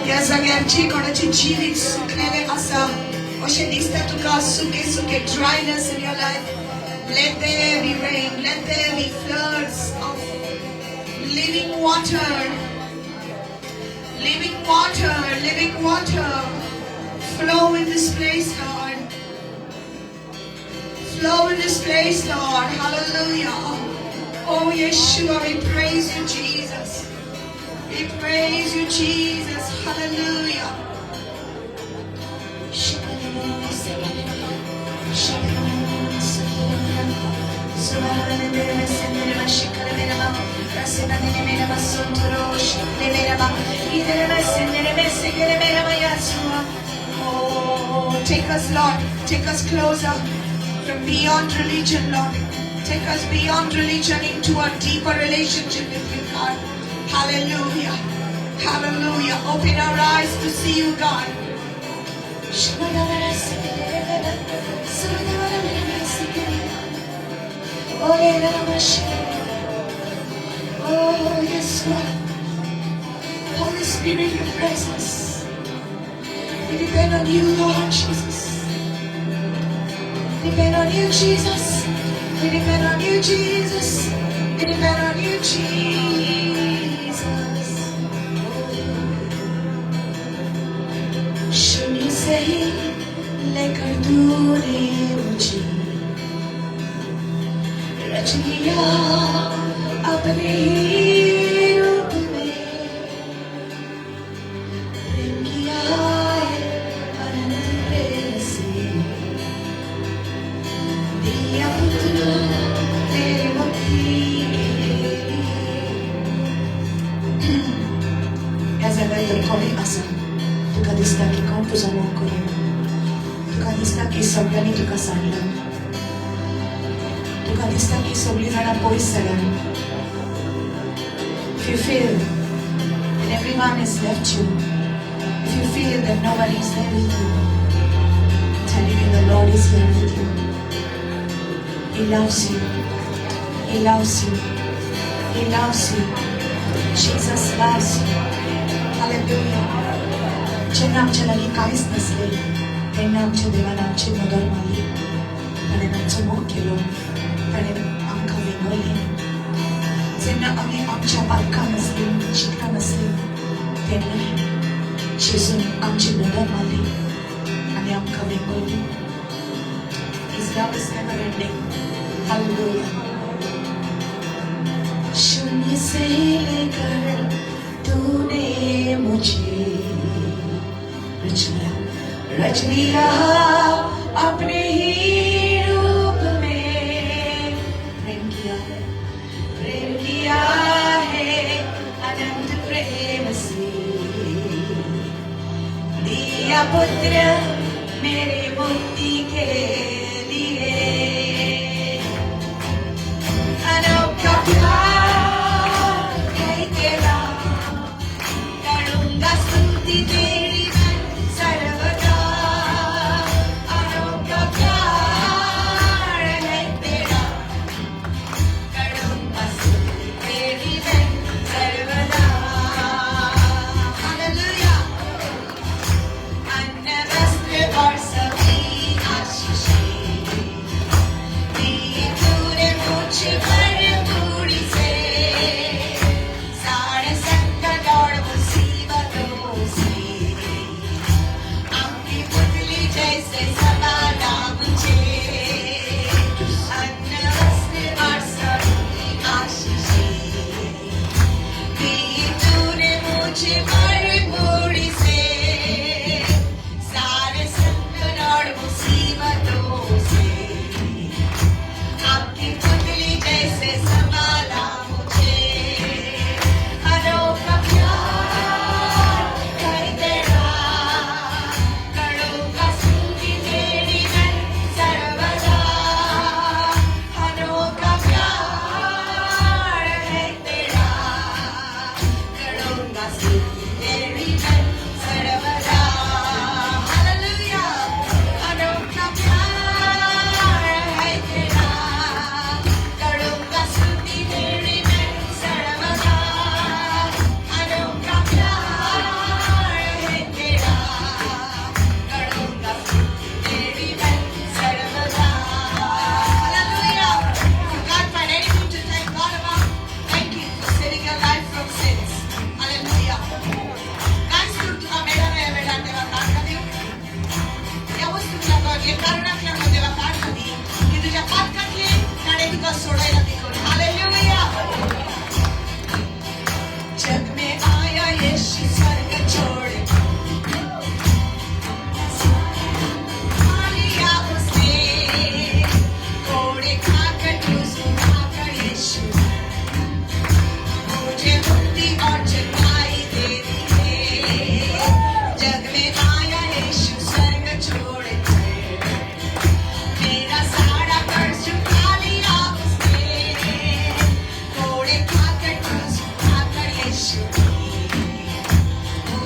या सगळ्यांची कोणाची जीवित सुकलेले असा अशें दिसता तुका सुके dryness in your life. Let there be rain, let there be floods of living water. Living water, living water. Flow in this place, Lord. Flow in this place, Lord. Hallelujah. Oh, Yeshua, we praise you, Jesus. We praise you, Jesus. Hallelujah. Oh, take us, Lord. Take us closer from beyond religion, Lord. Take us beyond religion into a deeper relationship with you, God. Hallelujah. Hallelujah. Open our eyes to see you, God. Oh, yes, Lord. Holy Spirit, your presence. We depend on you, Lord Jesus. We depend on you, Jesus. We depend on you, Jesus. We depend on you, Jesus. शून्य से ही लेकर तूने मुझे रच लिया अपने ही रूप में, प्रेम किया है अनंत प्रेम से, दिया पुत्र तेरे मुक्ति के लिए. Essa vai ter come asa. Tuka dista ki kampu sa mong ko. Tuka dista ki sobrani tuka sanlan. Tuka dista ki sobrina na poisalan. If you feel that everyone has left you, if you feel that nobody is there with you, I'm telling you the Lord is here with you. He loves you. He loves you. He loves you. Jesus loves you. Hallelujah. ज्यांना आमच्या लागीं कांयच नसलें तेन्ना आमच्या देवान आमची मदत मारली. ताणें आमचो मोग केलो. ताणें आमकां वेगळें. जेन्ना आमी आमच्या पालकां नासलीं, शिकता नासलीं तेन्ना जेजून आमची मदत मारली आनी आमकां वेगळें. His love is never ending. Hallelujah. शून्य से लेकर तूने मुझे रच लिया अपने ही रूप में, प्रेम किया है अनंत प्रेम से, दिया पुत्र मेरे मुक्ति के लिए. अनोखा प्यार है तेरा, करूंगा स्तुति तेरी सर्वदा. अनोखा प्यार है तेरा, करूंगा स्तुति तेरी सर्वदा. हालेलुया. अन्न वस्त्र और सभी आशीषें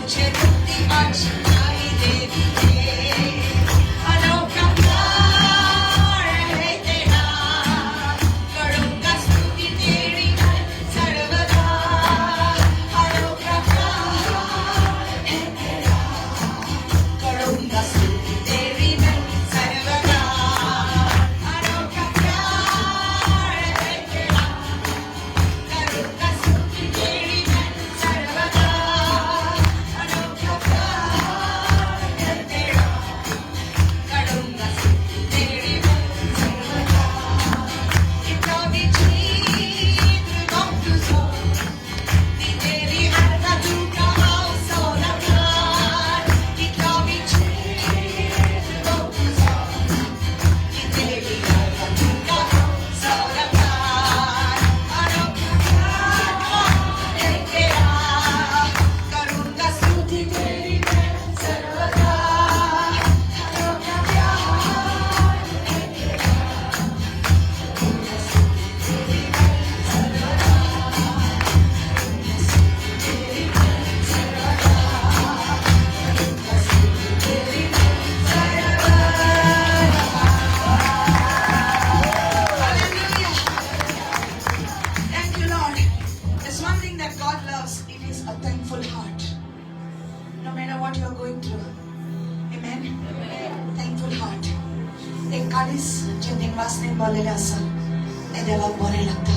मुझे मुक्ति बख्शनाई देवी है अनोखा प्यार है तेरा करूँगा स्तुति तेरी मैं सर्वदा अनोखा प्यार है तेरा करूँगा स्तुति तेरी मैं सर्वदा अनोखा प्यार है तेरा करूँगा स्तुति तेरी मैं सर्वदा अनोखा प्यार है तेरा करूँगा स्तुति तेरी मैं सर्वदा कितना भी जीत गम तुझो ती तेरी हरका झूठा आओ सोनाकार कितना भी जीत गम तुझो ती तेरी हरका झूठा आओ सोनाकार अनोखा प्यार है तेरा करूँगा स्तुति तेरी मैं सर्वदा अनोखा प्यार है तेरा करूँगा स्तुति तेरी मैं सर्वदा तेरी मैं सर्वदा करूँगा स्तुति तेरी मैं Hallelujah. Thank you, Lord. There's one thing that God loves. It is a thankful heart. No matter what you're going through. Amen. Thankful heart. एक काळीस जेन्ना वासने बोलेले आसा ते देवाक बरें लागता.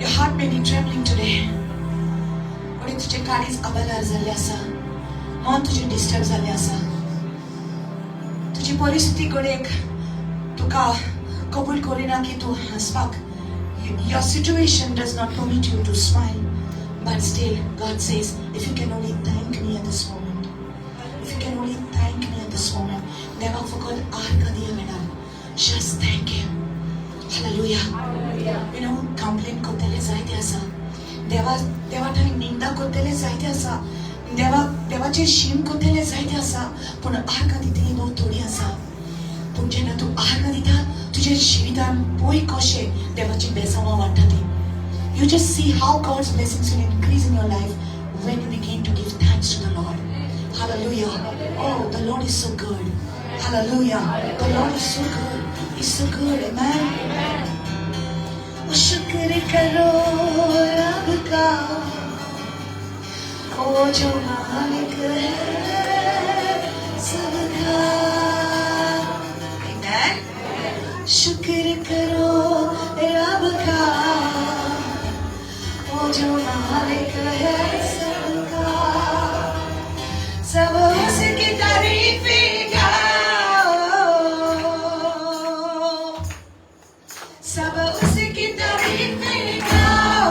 Your heart may be trembling today. पण तुझे काळीस अबलार जाल्ले आसा. मन तुझे डिस्टर्ब जाल्ले आसा. तुझी परिस्थिती कडेक तुका कबूल करिना की तू हसपाक. Your situation does not permit you to smile. But still, God says, if you can only thank me at this moment. If you can only thank me at this moment. Never forget Arkadiya. Just thank Him. Hallelujah. You know, complain kotele zaite asa. Deva thai ninda kotele zaite asa. देवाचे शीम kotele zaite asa. पण Arkadite no थोडी asa. पण जेन्ना तू आर्ग दिता तुझे जिवितान पळय कशे देवाची बेसांवां वाडटा ती. You just see how God's blessings will increase in your life when you begin to give thanks to the Lord. Hallelujah. Oh, the Lord is so good. Hallelujah. The Lord is so good. He's so good. Amen. शुक्र करो रब का ओ जो मालिक है सबका. Amen. शुक्र करो रब का ओ जो मालिक है सबका. सब उसकी तारीफें गाओ. सब उसकी तारीफें गाओ.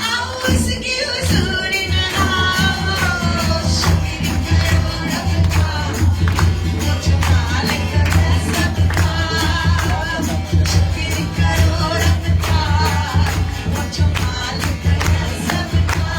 आओ उसकी हुजूरी में आओ. शुक्र करो रब का वो जो मालिक है सबका. शुक्र करो रब का वो जो मालिक है सबका.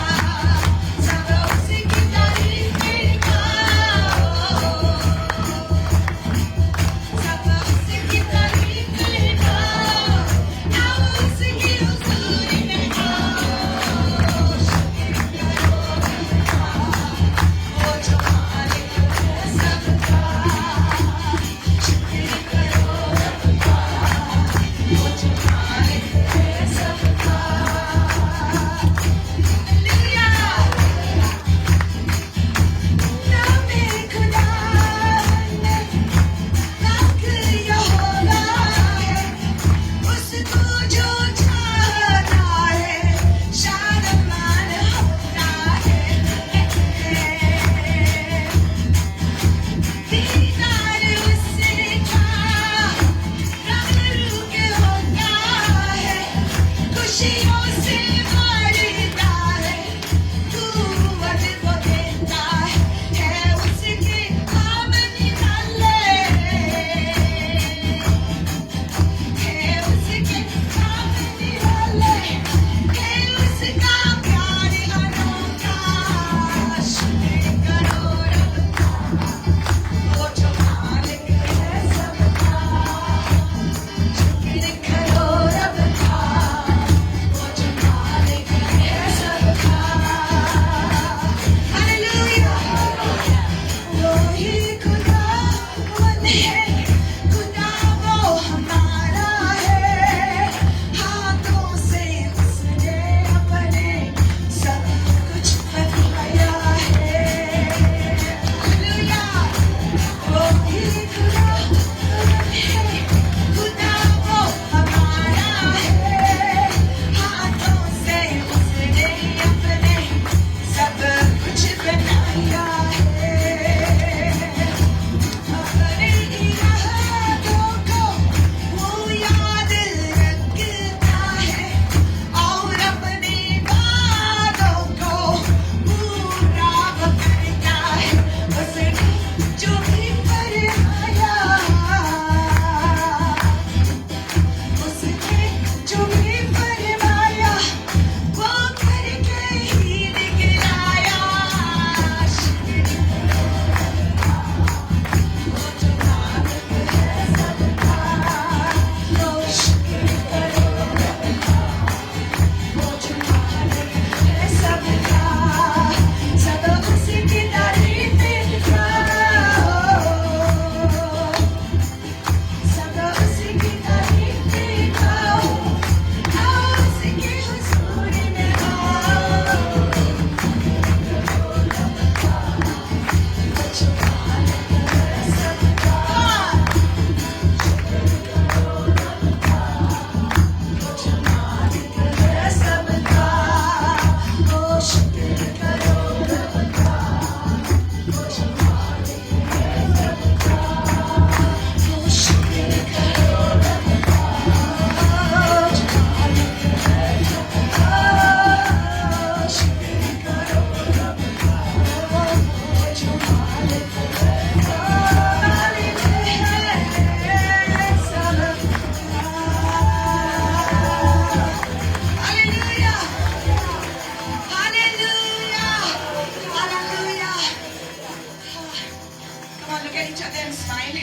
each other and smile.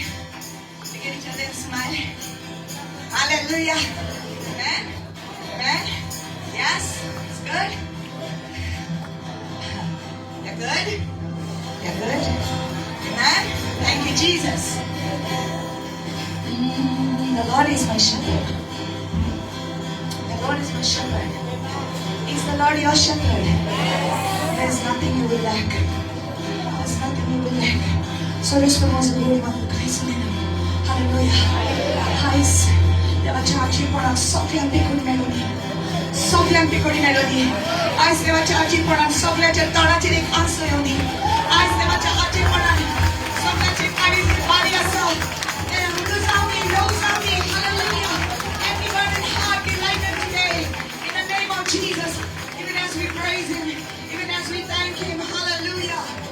Look at each other and smile. Hallelujah. Amen. Amen. Yes. It's good. You're good. You're good. Amen. Thank you, Jesus. The Lord is my shepherd. The Lord is my shepherd. Is the Lord your shepherd? There is nothing you will lack. There is nothing you will lack. So respondamos al gloria de Cristo. Hallelujah. Guys, levanta a ti por sofiante con melody. Sofiante con melody. Guys, levanta a ti por sofiante torati de canzoni. Guys, levanta a ti por sofiante paris de variaso. Hallelujah. Every burden heart be lightened today. In the name of Jesus. Even as we praise Him. Even as we thank Him. Hallelujah.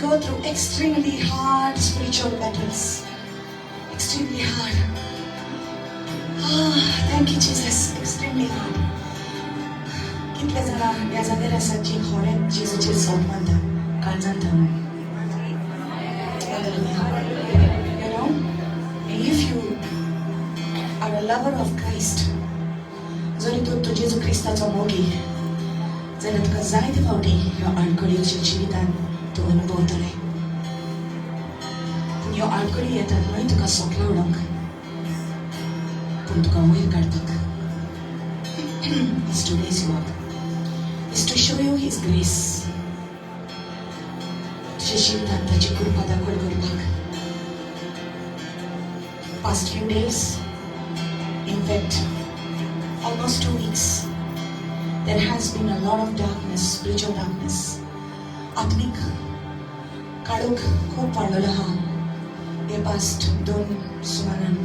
go through extremely hard spiritual battles. Extremely hard. Thank you, Jesus. Extremely hard. कितले जरा या जागेर आसात जी खरें जेजूचेर सोद मानता काळजांत धरून. You know, if you are a lover of Christ, जरी तूं जेजू क्रिस्ताचो मोगी जाल्यार तुका जायते फावटी ह्यो आडखळींच्या जिवितांत तूं अनुभवतलें. पूण ह्यो आडखळी येतात न्हय तुका सोंपला उडोवंक, पूण तुका वयर काडपाक. Is to raise you up, is to show you His grace. तुझ्या जिवितांत ताची कृपा दाखोवन करपाक. Past few days, in fact, almost 2 weeks, there has been a lot of darkness, spiritual darkness. आत्मिक काळोख खूप वाढलेला आहा हे past 2 सुमारान.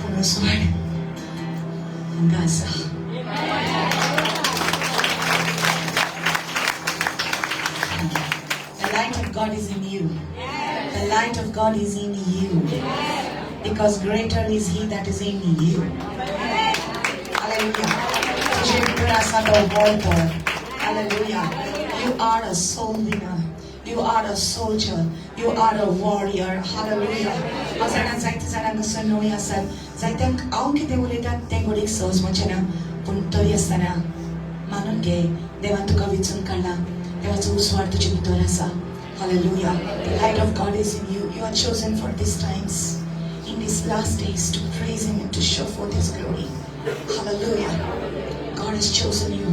पूण सुमार हांगा आसा. The light of God is in you. The light of God is in you. Because greater is He that is in you. Hallelujah. Hallelujah. You are a soul winner. You are a soldier. You are a warrior. Hallelujah. Azana zaite zananga sonoi asat. Zaiteng हांव कितें उलयतात तें घडीक सहज वचना, पूण तरी आसतना मानून घे देवान तुका वेंचून काडला. देवाचो उसवार तुजे भितर आसा. Hallelujah. The light of God is in you. You are chosen for these times, in these last days, to praise Him and to show forth His glory. Hallelujah. God has chosen you.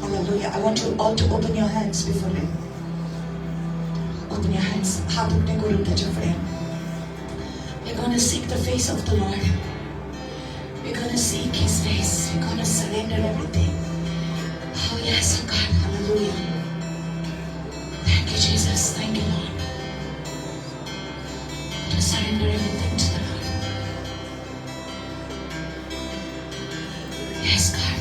Hallelujah. I want you all to open your hands before Him. Open your hands. हाथ उठने को रुक जा फड़े. We're going to seek the face of the Lord. We're going to seek His face. We're going to surrender everything. Oh yes, oh God. Hallelujah. Thank you, Jesus. Thank you, Lord. To surrender everything to the Lord. Yes, God.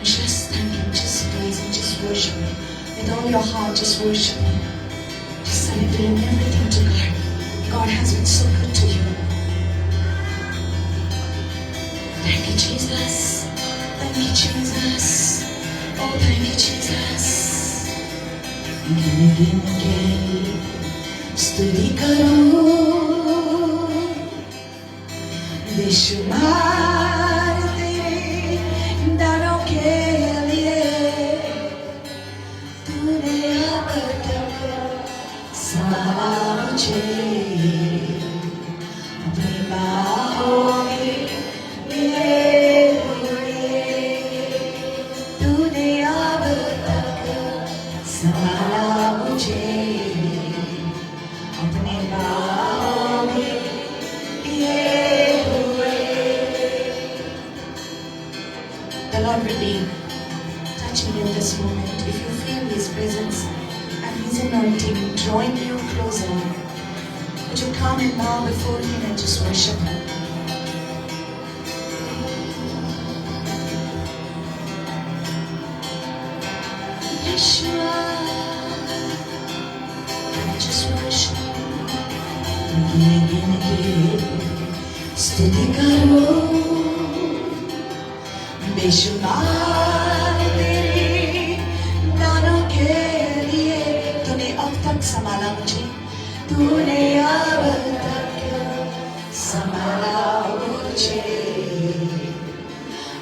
Just thank Him. Just praise Him. Just worship Him. With all your heart, just worship Him. Just surrendering everything to God. God has been so good to you. Thank you, Jesus. Thank you, Jesus. Oh, thank you, Jesus. गिन के स्तुति करूं, बेशुमार तेरे दानों के लिए तूने अब तक संभाला मुझे अपनी बाहों में लिए हुए. तूने अब तक संभाला मुझे अपने बाहों में लिए हुए. The Lord will be touching you this moment. If you feel His presence and His anointing drawing you closer, would you come and bow before Him and just worship Him? Yeshua, just worship Him. गिन के स्तुति करो, बेशुमार तेरे दानों के लिए तूने अब तक संभाला मुझे. तूने अब तक संभाला मुझे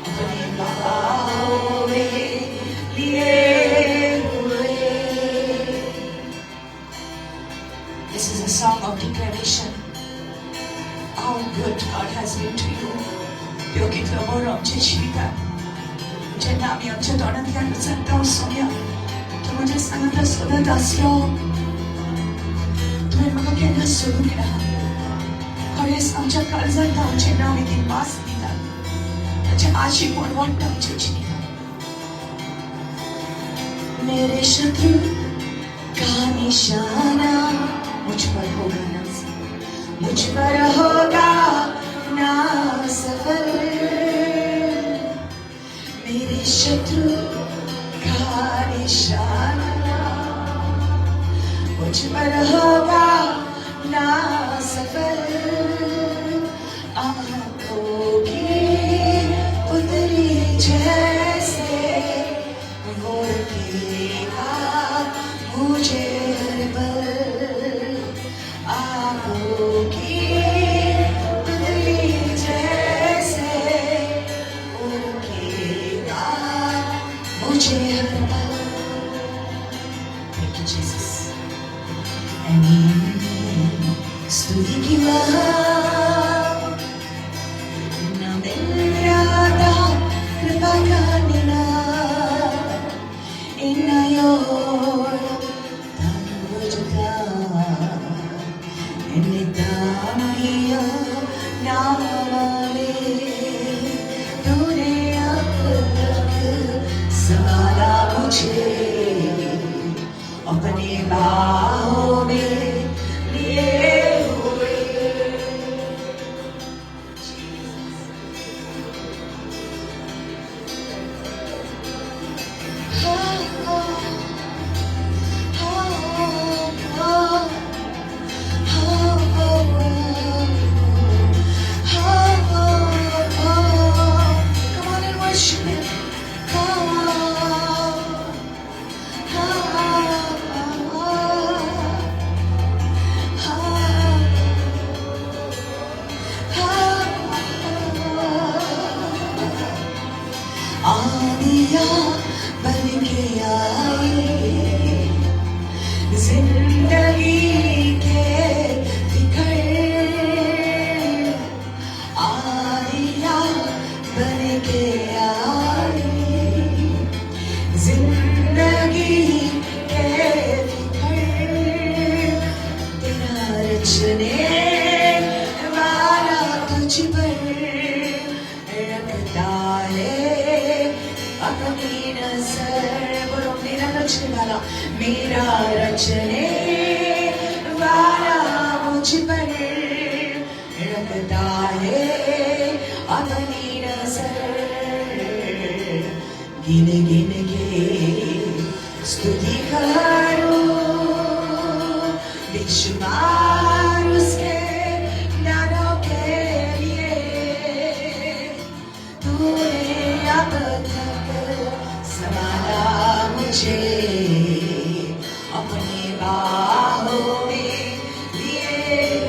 अपने बाहों में लिए हुए. This is a song of declaration. How good God has been to you. 여기서 뭘 엄청 지휘다. 제 남이 엄청 떠나게 하는 산다운 소리야. 도무지 상하다 쏟아다스려. 도무지 막게나 소리라. 거리에서 엄청 갈산다운 제 남이 긴 마스니다. 제 아쉬운 왔다 제 지휘다. मेरे शत्रु का निशाना मुझ पर होगा ना, मुझ पर होगा ना सफल. मेरे शत्रु का निशाना, मुझ पर होगा ना सफर। आंखों की पुतली जैसे वो रखेगा मुझे हर पल। आंखों की पुतली जैसे वो रखेगा मुझे हर पल। Thank you, Jesus. स्तुति की നമില്ലാത്ത കൃപ കാണിനാൻ എന്നയോളം താഴ്ത്തുക. എന്നെ താങ്ങിയ നാമമേ तूने अब तक संभाला मुझे अपनी बाहों में लिए हुए। Come on and worship Him. Adiya बन के आई जिंदगी के फिकर। आदिया बन के आई जिंदगी के फिकर। तेरा रचने वाला तुझ पर रखता है अपनी नजर। बोलो मेरा रचने वाला, मेरा रचने वाला मुझ पर रखता है अपनी नजर। गिन गिन के स्तुति करो बेशुमार उसके दानों के लिए। तूने अब तक संभाला मुझे अपनी बाहों में लिए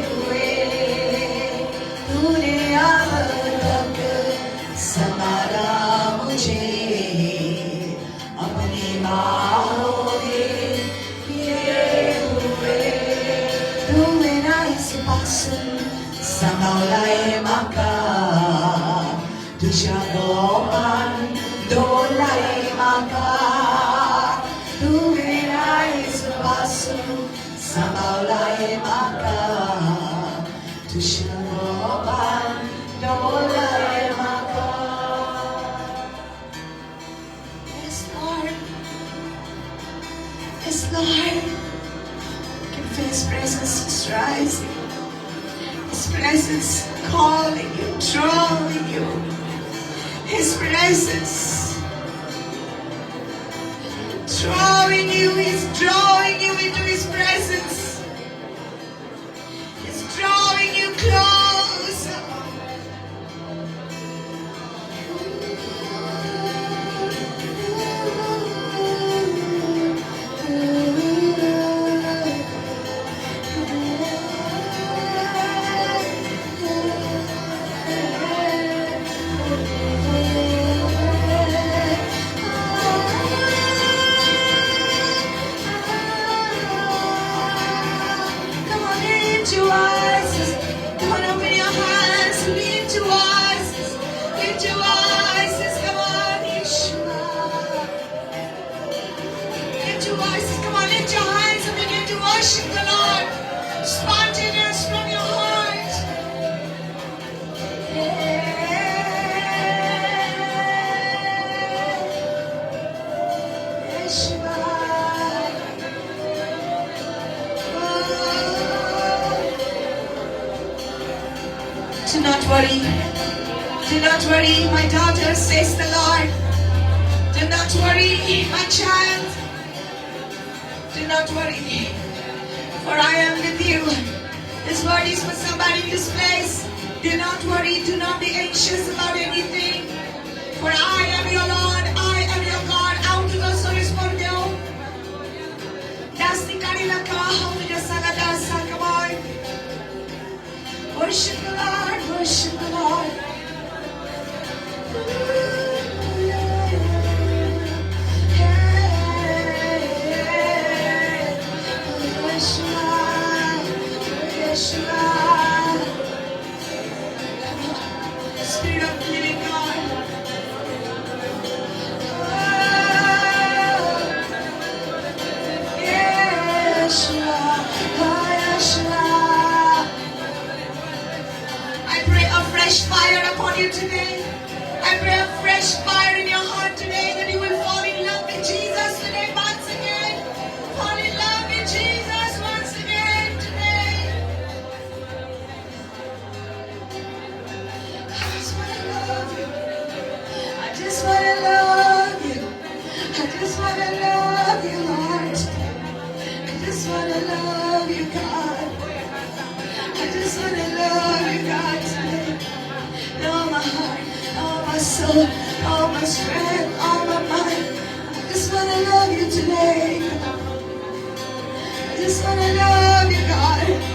हुए। तूने अब तक संभाला मुझे अपनी बाहों में लिए हुए। तूने ना इस पासन संभालाए मका तुझा गोपान dolai maka. Tu merai sebasu sambalai maka. Tu sharoban dolai maka. Yes, Lord. Yes, Lord. You can feel His presence is rising. His presence calling you, drawing you. His presence drawing you, He's drawing you into His presence. He's drawing you closer. Worship the Lord, spontaneous from your heart. Do not worry, my daughter, says the Lord. Do not worry, my child. Do not worry, for I am with you. This word is for somebody in this place. Do not worry, do not be anxious about anything. For I am your Lord, I am your God. Out to the soul respondeu. Dasti karila kaha punya sagada sakamai. Worship the Lord, worship the Lord. Spirit of the living God. I pray a fresh fire upon you today. I pray a fresh fire in your heart today, that you will fall in love with Jesus today once again. Fall in love with Jesus once again today. I just want to love you. I just want to love you. I just want to love you, Lord. I just want to love you, God. I just want to love you, God, today. All my heart, all my soul, all my strength, all my mind. I just want to love you today. I just want to love you, God.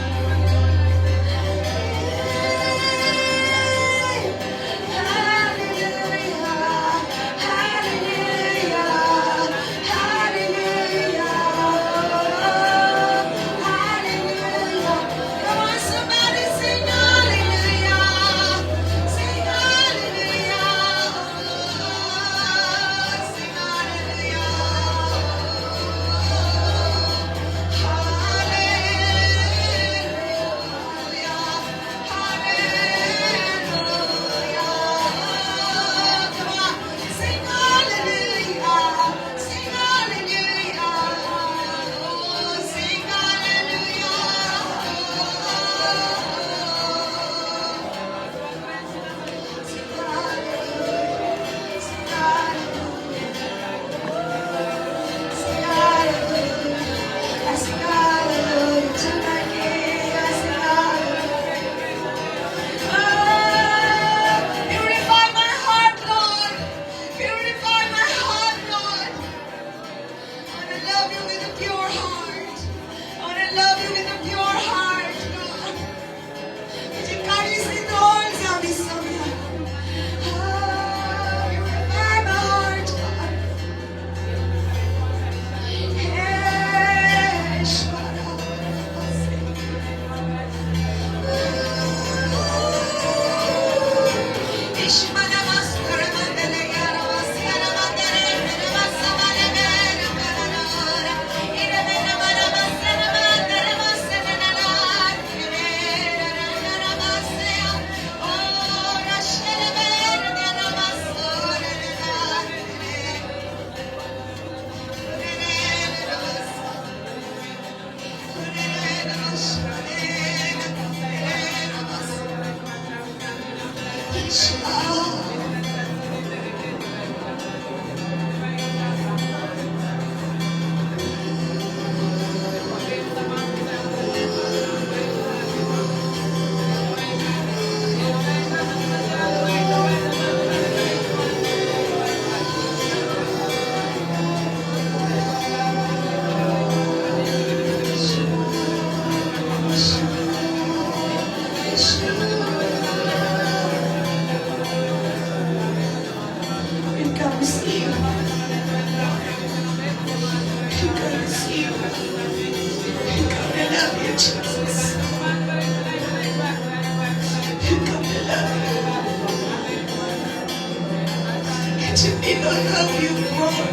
People love you more.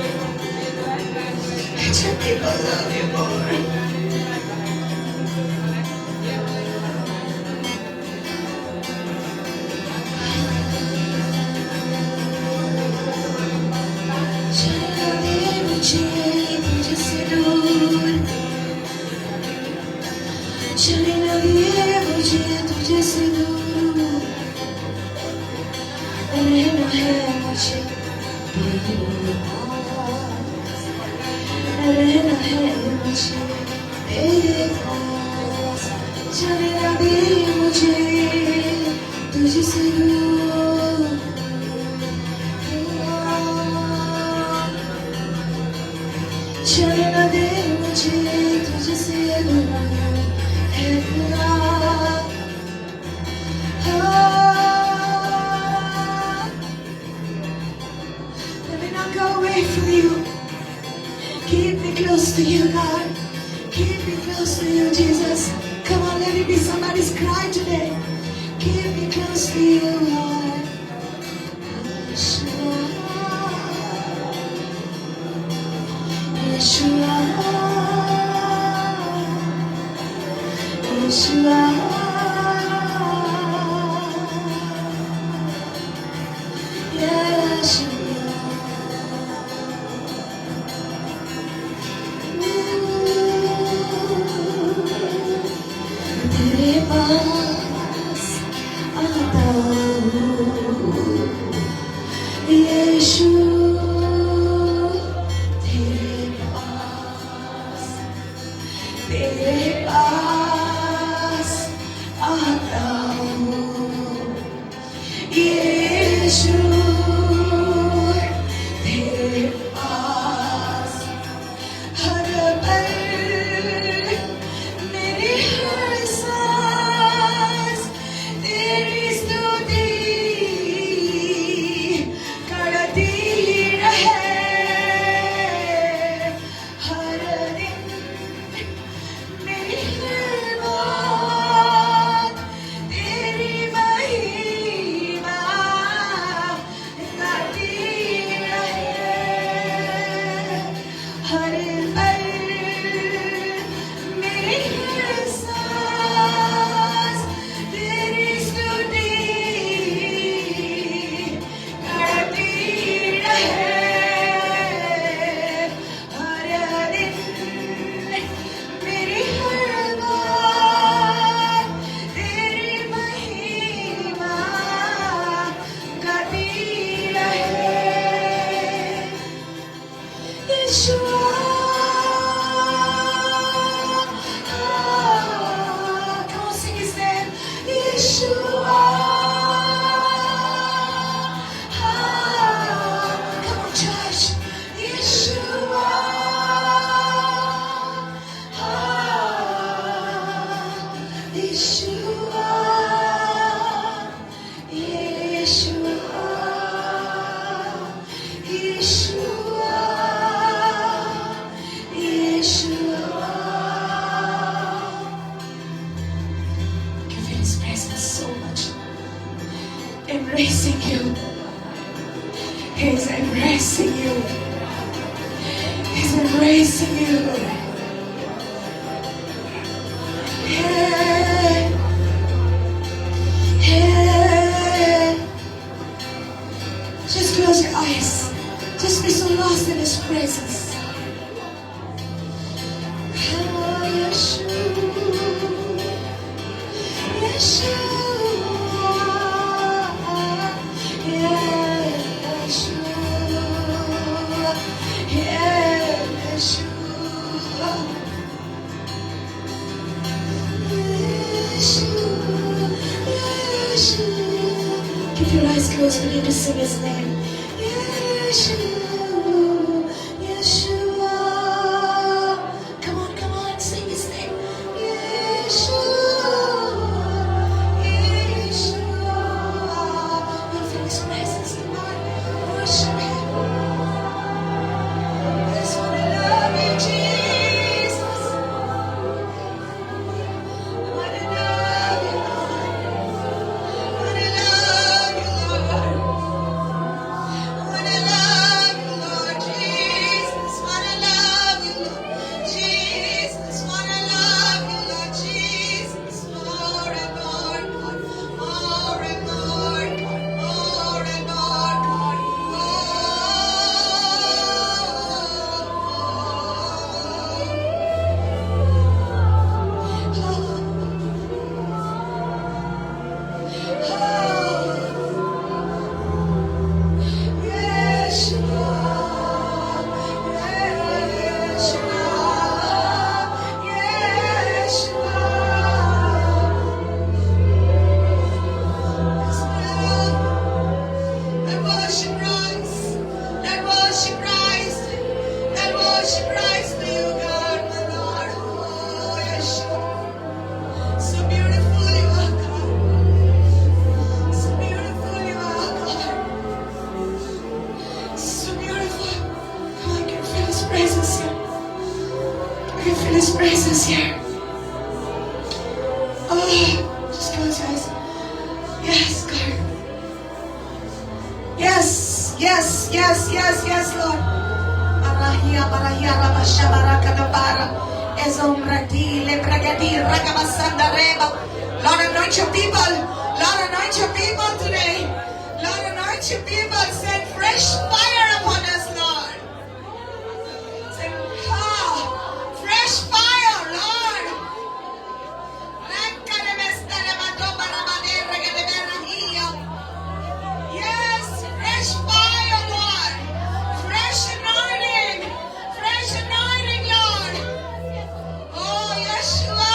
Let your people love you more. चरण दे मुझे तुझसे दूर है खुदा। Let me not go away from you. Keep me close to you, God. Keep me close to you, Jesus. Come on, let it be somebody's cry today. Keep me close to you, Lord. Yeshua, Yeshua, Yeshua, Yeshua. तेरे पास आता हूँ यीशु, तेरे पास आता हूँ यीशु, तेरे पास हर पल मेरी हर सांस तेरी स्तुति करती रहे। हर दिन मेरी हर बात तेरी महिमा गाती रहे। हर पल मेरी हर सांस तेरी स्तुति करती रहे। हर दिन मेरी हर बात तेरी महिमा गाती रहे। Yeshua, come on, sing his name. Yeshua, come on, church. Yeshua, Yeshua, Yeshua, Yeshua, Yeshua. You feel his presence so much. Embracing you. He's embracing you. He's embracing you. Hey, hey. Just close your eyes. Just be so lost in his presence. Oh, Yeshua, Yeshua, Yeshua, Yeshua. Keep your eyes closed. We need to sing his name. Yeshua, Yeshua. Come on, sing his name. Yeshua, Yeshua. We feel his presence. Come on, worship him. I just want to love you, Jesus. I want to love you, Lord. I want to love you, Lord. I want to love you, Lord Jesus. Want to love you, Lord Jesus. Want to love you, Lord Jesus. More and more, God. More and more, God. More and more, God. Let worship rise. presence here. I can feel His presence here. Oh, just close your eyes. Yes, God. Yes, yes, yes, yes, yes, Lord. Marahia, marahia, rabashabara, kadabara. Ezombrati, lebragadi, ragabasanda reba. Lord, anoint your people. Lord, anoint your people today. Lord, anoint your people. Send fresh fire upon us, Lord. Send fresh fire, Lord. Yes, fresh fire, Lord. Fresh anointing. Fresh anointing, Lord. Oh, Yeshua.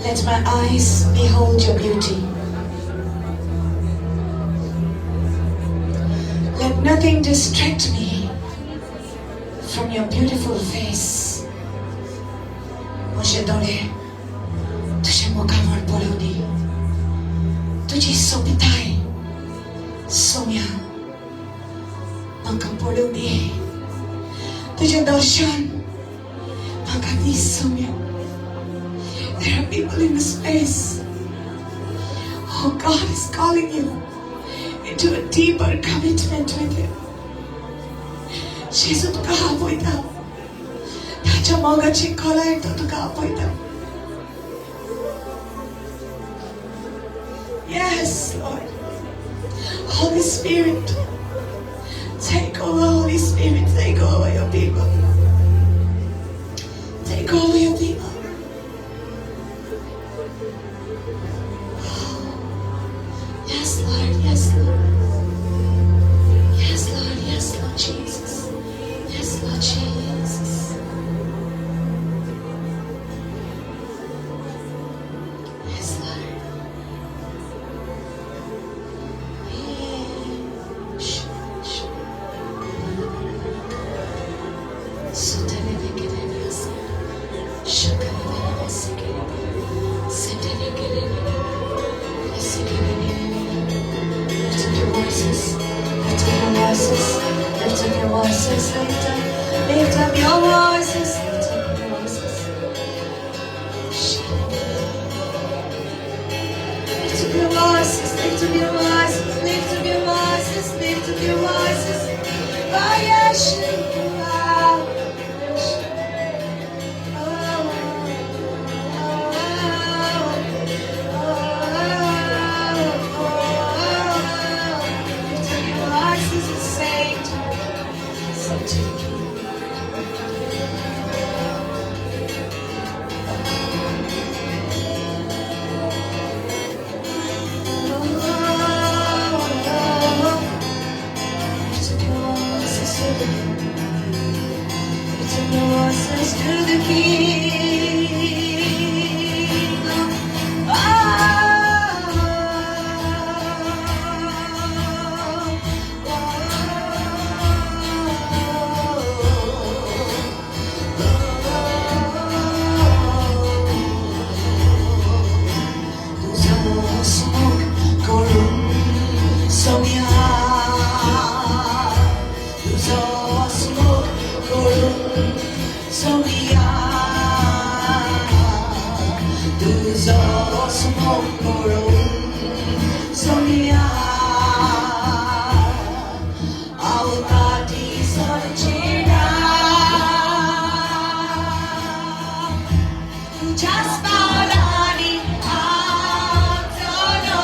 Let my eyes behold your beauty. Let nothing distract me from your beautiful face. मुझे दौड़े तुझे मौका मत बोलोगी तुझे सोपिताई सोम्या मौका बोलोगी तुझे दर्शन मौका दी Saumya. There are people in this place. Oh, God is calling you into a deeper commitment with Him. Jesus tuka apoita. Tacha moga chikola ito tuka apoita. Yes, Lord. Holy Spirit, take over. Holy Spirit, take over your people. Take over your people. Yes, Lord. Yes, Lord. Yes, Lord. Yes, Lord Jesus. Yes, Lord Jesus. Yes, Lord. Lift up your voices, lift up your voices, lift up your voices. Lift up your voices, lift up your voices, lift up your voices, lift up your voices. Oh, Yeshua. just bow down in arms, oh Lord.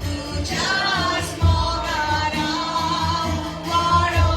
Tu just mogará waro.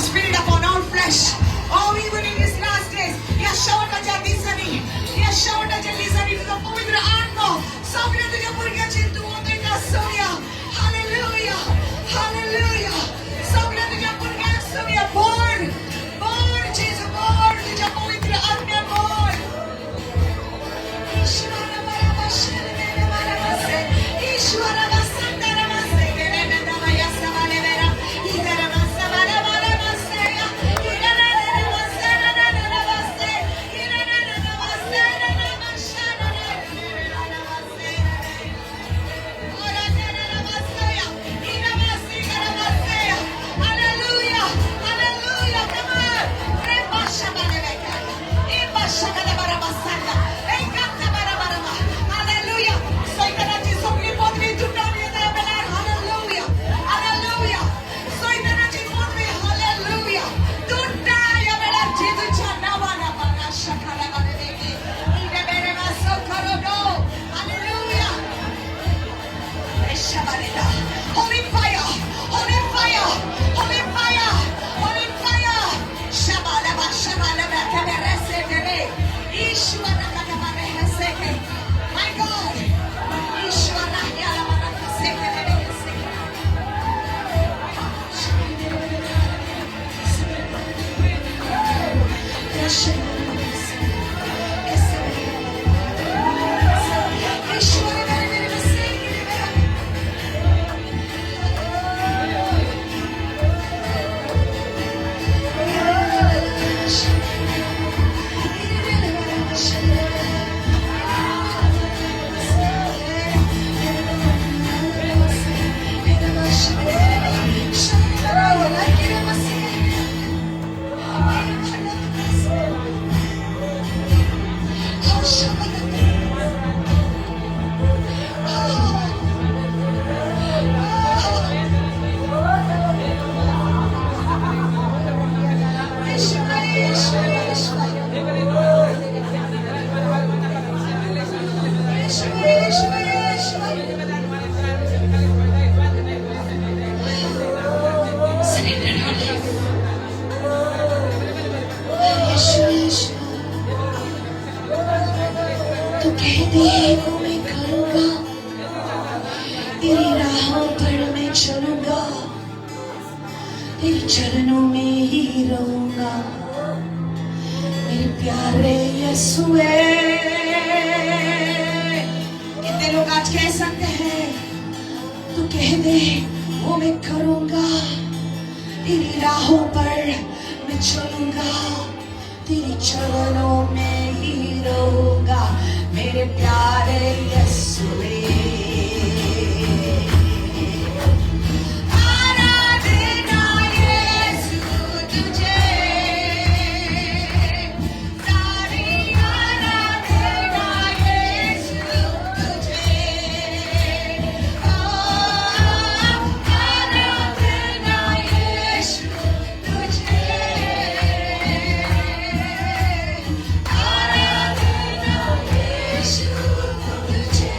Spirit upon all flesh. Oh, even in these last days, यशवंताच्या दिवसांनी तुझा पवित्र आत्मा सगळ्या तुझ्या मुलग्याची तू होतोय का सोया. Hallelujah, hallelujah. सगळ्या तुझ्या मुलग्या सोया born Jesus born तुझ्या पवित्र आत्म्या born. ईश्वरा मला बशेले मला बसे ईश्वरा बसंता नमस्ते गेले नमया सवाले मेरा इधर नमस्ते मला मला बसे इधर नमस्ते नमस्ते इधर नमस्ते नमस्ते नमस्ते ora नमस्ते नमस्ते नमस्ते hallelujah hallelujah come on re basha bale beka e basha kada bara basanda e kanta bara bara hallelujah soitanachi sogli podri tutani da bela hallelujah hallelujah soitanachi podri hallelujah tutta ya bela jesu chana bana bana shakala bale beki ide bere maso korodo hallelujah eshabaleda holy fire holy fire holy fire holy fire shabala ba kaberese dele ishwara kada bare heseke my god ishwara ya la bara heseke dele तू कह दे वो मैं करूँगा तेरी राहों पर मैं चलूँगा तेरे चरणों में ही रहूँगा मेरे प्यारे यीशुए. कितने लोग आज कह सकते हैं तू कह दे वो मैं करूँगा तेरी राहों पर मैं चलूँगा तेरे चरणों में ही रहूँगा मेरे प्यारे यीशुए. आराधना यीशु तुझे सारी आराधना यीशु तुझे आराधना यीशु तुझे आराधना यीशु तुझे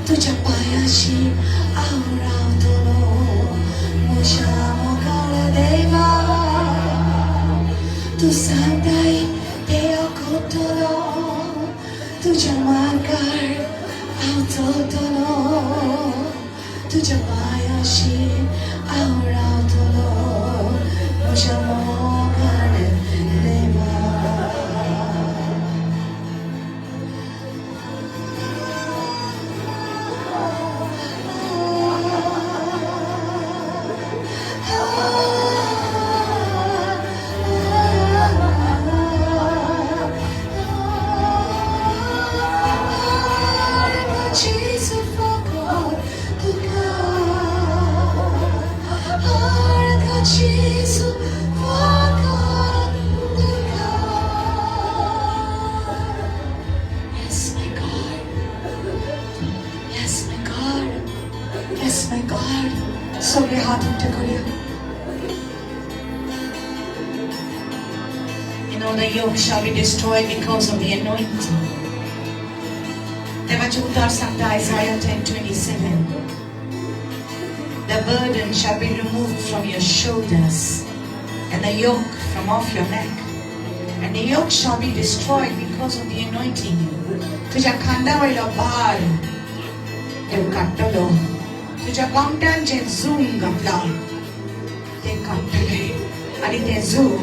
तुझ्या पायाशी आवरावतलो मुशा मोकळ देवा तू सांगताय ते अकोतलो तुझ्या मार्गार आवतलो तुझ्या पायाशी आवरावतलो मुशा मोकळ देवा सगळे हात उठे करूया. You know the yoke shall be destroyed because of the anointing. देवाचे उद्धार सांगता Isaiah 10:27. The burden shall be removed from your shoulders and the yoke from off your neck. And the yoke shall be destroyed because of the anointing. तुझ्या खांद्यावरला भार देव काढतलो. तुझ्या कमट्यांचे झूम घातला ते काढले आणि ते झूम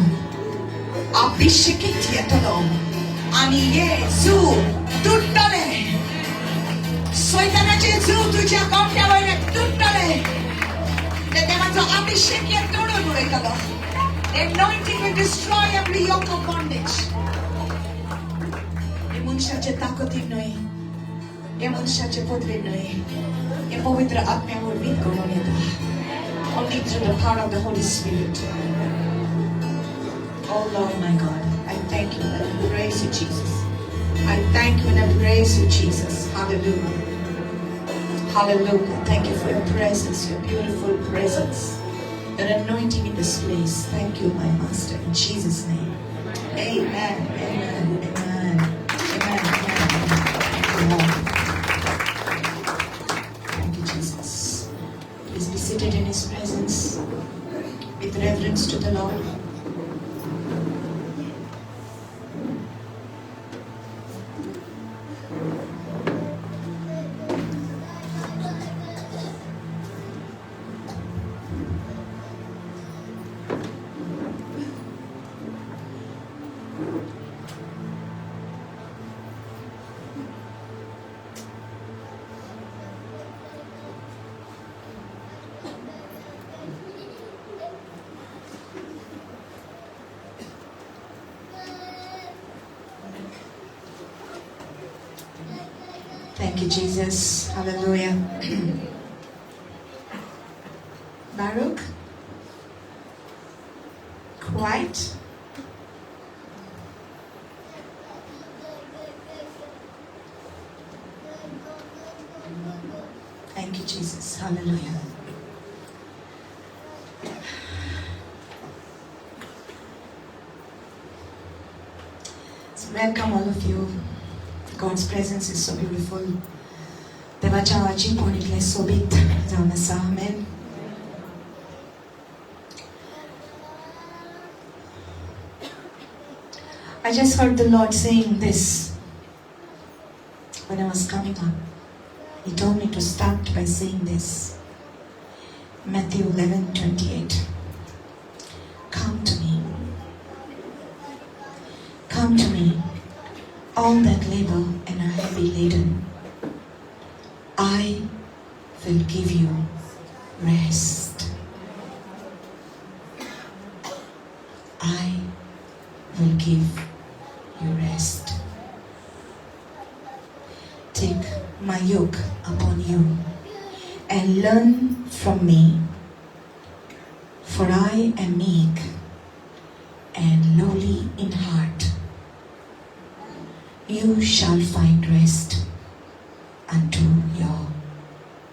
अभिषेकित येतलो आणि हे झूम तुटले सैतानाचे झूम तुझ्या कमट्यावर तुटले ते देवाचा अभिषेक येतलो उडयतलो. The anointing will destroy every yoke of bondage. हे मनुष्याचे ताकदीन नाही हे मनुष्याचे पदवी नाही हे पवित्र आत्म्यावर वीत करून येतो. Only through the power of the Holy Spirit. Oh Lord my God, I thank you and I praise you Jesus. I thank you and I praise you Jesus. Hallelujah. Hallelujah. Thank you for your presence, your beautiful presence. Your anointing in this place. Thank you my Master in Jesus' name. Amen. Amen. Amen. Amen. Amen. Seated in His presence with reverence to the Lord. Thank you, Jesus. Hallelujah. Baruch. Quiet. Thank you, Jesus. Hallelujah. So welcome all of you. God's presence is so beautiful. देवाच्या आजीपण इतले सोबीत जावन आसा. Amen. I just heard the Lord saying this when I was coming up. He told me to start by saying this. Matthew 11:28. Come to me. Come to me, all that labor and are heavy laden. I will give you rest. I will give you rest. Take my yoke upon you and learn from me, for I am meek and lowly in heart. You shall find rest unto your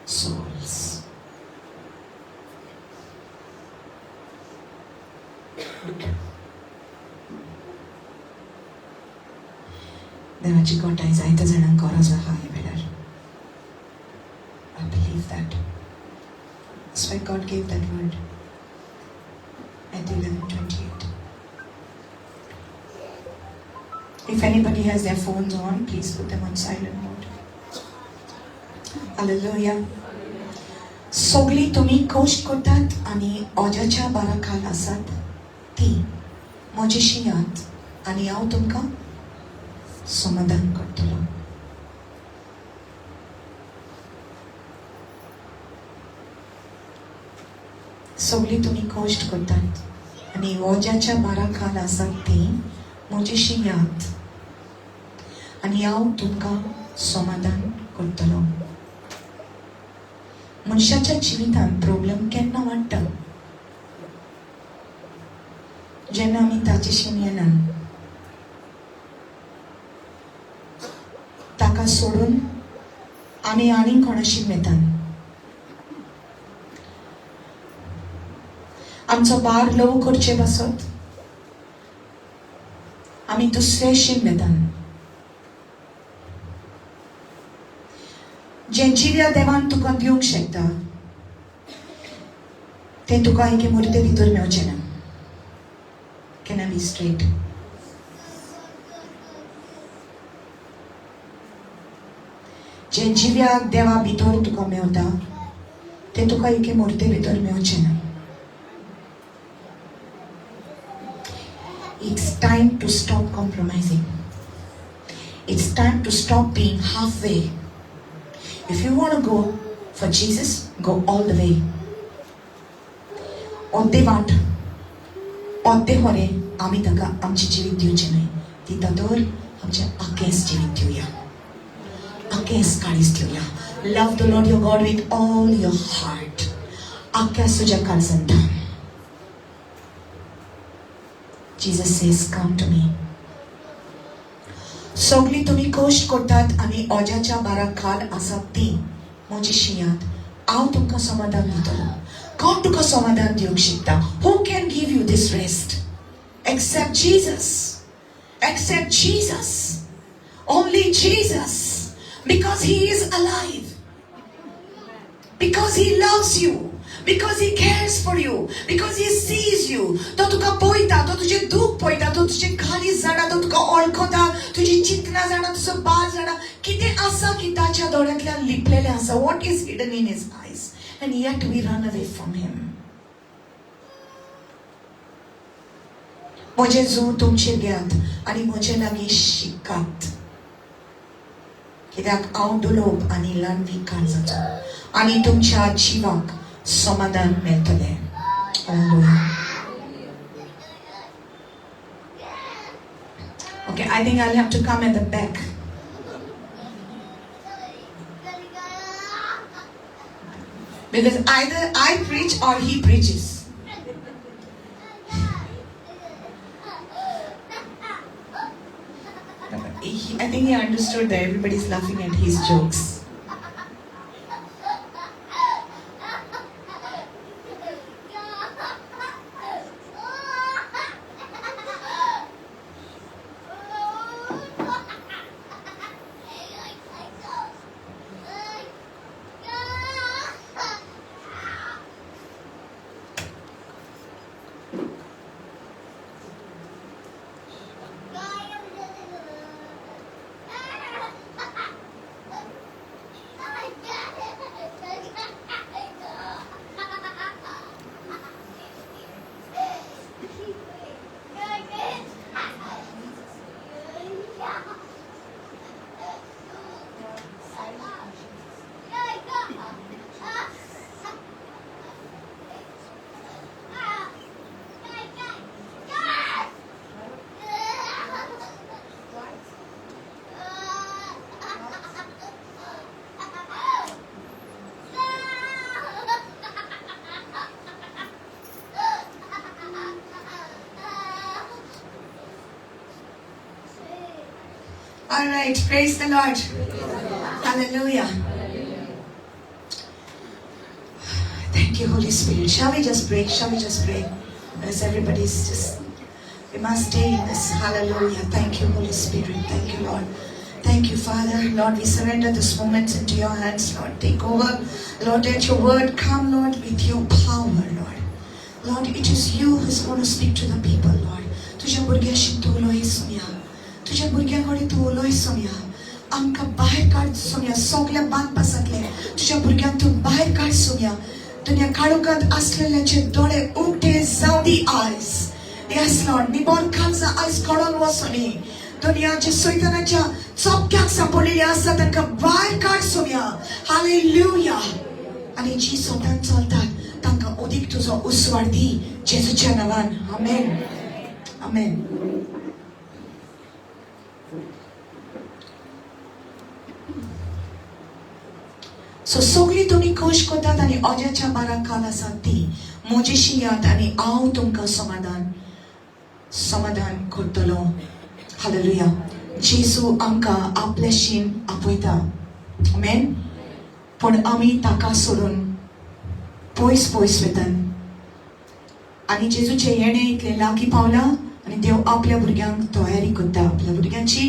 souls. देवाची कोटाय जायत्या जाणांक गरज आहा हे वेळार. I believe that. That's why God gave that word. Matthew 11:28. If anybody has their phones on, please put them on silent mode. Hallelujah. सगळी तुम्ही कश्ट करतात आणि ओजाच्या बाराखाल आसात ती म्हजेशी यात आणि हांव तुमकां समाधान करतलो. सगळी तुम्ही कश्ट करतात आणि ओजाच्या बाराखाल आसात ती म्हजेशी यात आणि हांव तुमकां समाधान करतलो. मनशाच्या जिवितांत प्रॉब्लेम केन्ना वाडटा जेन्ना आमी ताचेशी येना, ताका सोडून आमी आनी कोणाशी मेतात. आमचो बार लव करचे बसत आमी दुसरेशी मेतात. जे जिव्या देवान तुका दिवंक शकता ते तुका एके मुर्ते भितर मेवचें ना. Can I be straight? जे जिव्या देवा भितर तुका मेवता ते तुका एके मुर्ते भितर मेवचें ना. It's time to stop compromising. It's time to stop being halfway. If you want to go for Jesus, go all the way. Odde watt, odde होरे आमी ताका आमची जिवीत दिवचें न्हय. ती तातूर आमचें आखेस जिवीत दिवया. आखेस काळीज Divya. Love the Lord your God with all your heart. आख्या तुज्या काळजांतल्यान. Jesus says, come to me. सगळी तुम्ही कश्ट करतात आणि ओजाच्या बाराखाल आसात ती म्हजेशी यात हांव तुमकां समाधान दितलो. कोण तुका समाधान दिवंक शकता? Who can give you this rest? Except Jesus. Except Jesus. Only Jesus. Because He is alive. Because He loves you. Because He cares for you. Because He sees you. तो तुका पळयता, तो तुझे दुख पळयता, तो तुझे खाली जाणा, तो तुका ओळखता, तुझी चिंतना जाणा, तुजो बाळ जाणा. कितें आसा की ताच्या दोळ्यांतल्यान लिपलेलें आसा. What is hidden in His eyes? And yet we run away from Him. म्हजे जू तुमचेर घेयात आनी म्हजे लागीं शिकात. कित्याक हांव दुलोप आनी ल्हानवी काळजाचो आनी तुमच्या जिवाक समाधान मेळटलें. Hallelujah. Okay, I think I'll have to come at the back. Because either I preach or he preaches. I think he understood that everybody's laughing at his jokes. All right, praise the Lord. Hallelujah. Thank you, Holy Spirit. Shall we just pray? Shall we just pray? As everybody's just, we must stay in this. Hallelujah. Thank you, Holy Spirit. Thank you, Lord. Thank you, Father. Lord, we surrender this moment into your hands, Lord. Take over. Lord, let your word come, Lord, with your power, Lord. Lord, it is you who is going to speak to the people, Lord. तुझ्या भुरग्याशी तू उलोय सोमया. तुझ्या भुरग्यांकडे तू उलोय सोमया. आमकां बाहेर काढ सोमया. सगळ्या बांदपासातले तुझ्या भुरग्यांक तू बाहेर काढ सोमया. दुनिया काळोखांत असलेल्यांचे दोळे उगटे जाऊ दी आयज. Yes, Lord. निबोन काळजा आयज कडून वसोनी. दुनियाच्या सैतानाच्या चपक्याक सांपडलेली आसा तांकां भायर काड सोमया. हालेलुया. आनी जी सोदान चलतात तांकां उदीक तुजो उसवाड दी जेजूच्या नांवान. आमेन. आमेन. सो सगळी तुमी खुश करतात आनी अजाच्या बाराक काल आसा ती म्हजेशी याद आनी हांव तुमकां समाधान करतलो. हालेलुया. जेजू आमकां आपल्याशीन आपयता. आमेन. पण आमी ताका सोडून पयस वेतात आनी जेजूचे येणे इतले लागीं पावला आनी देव आपल्या भुरग्यांक तयारी करता आपल्या भुरग्यांची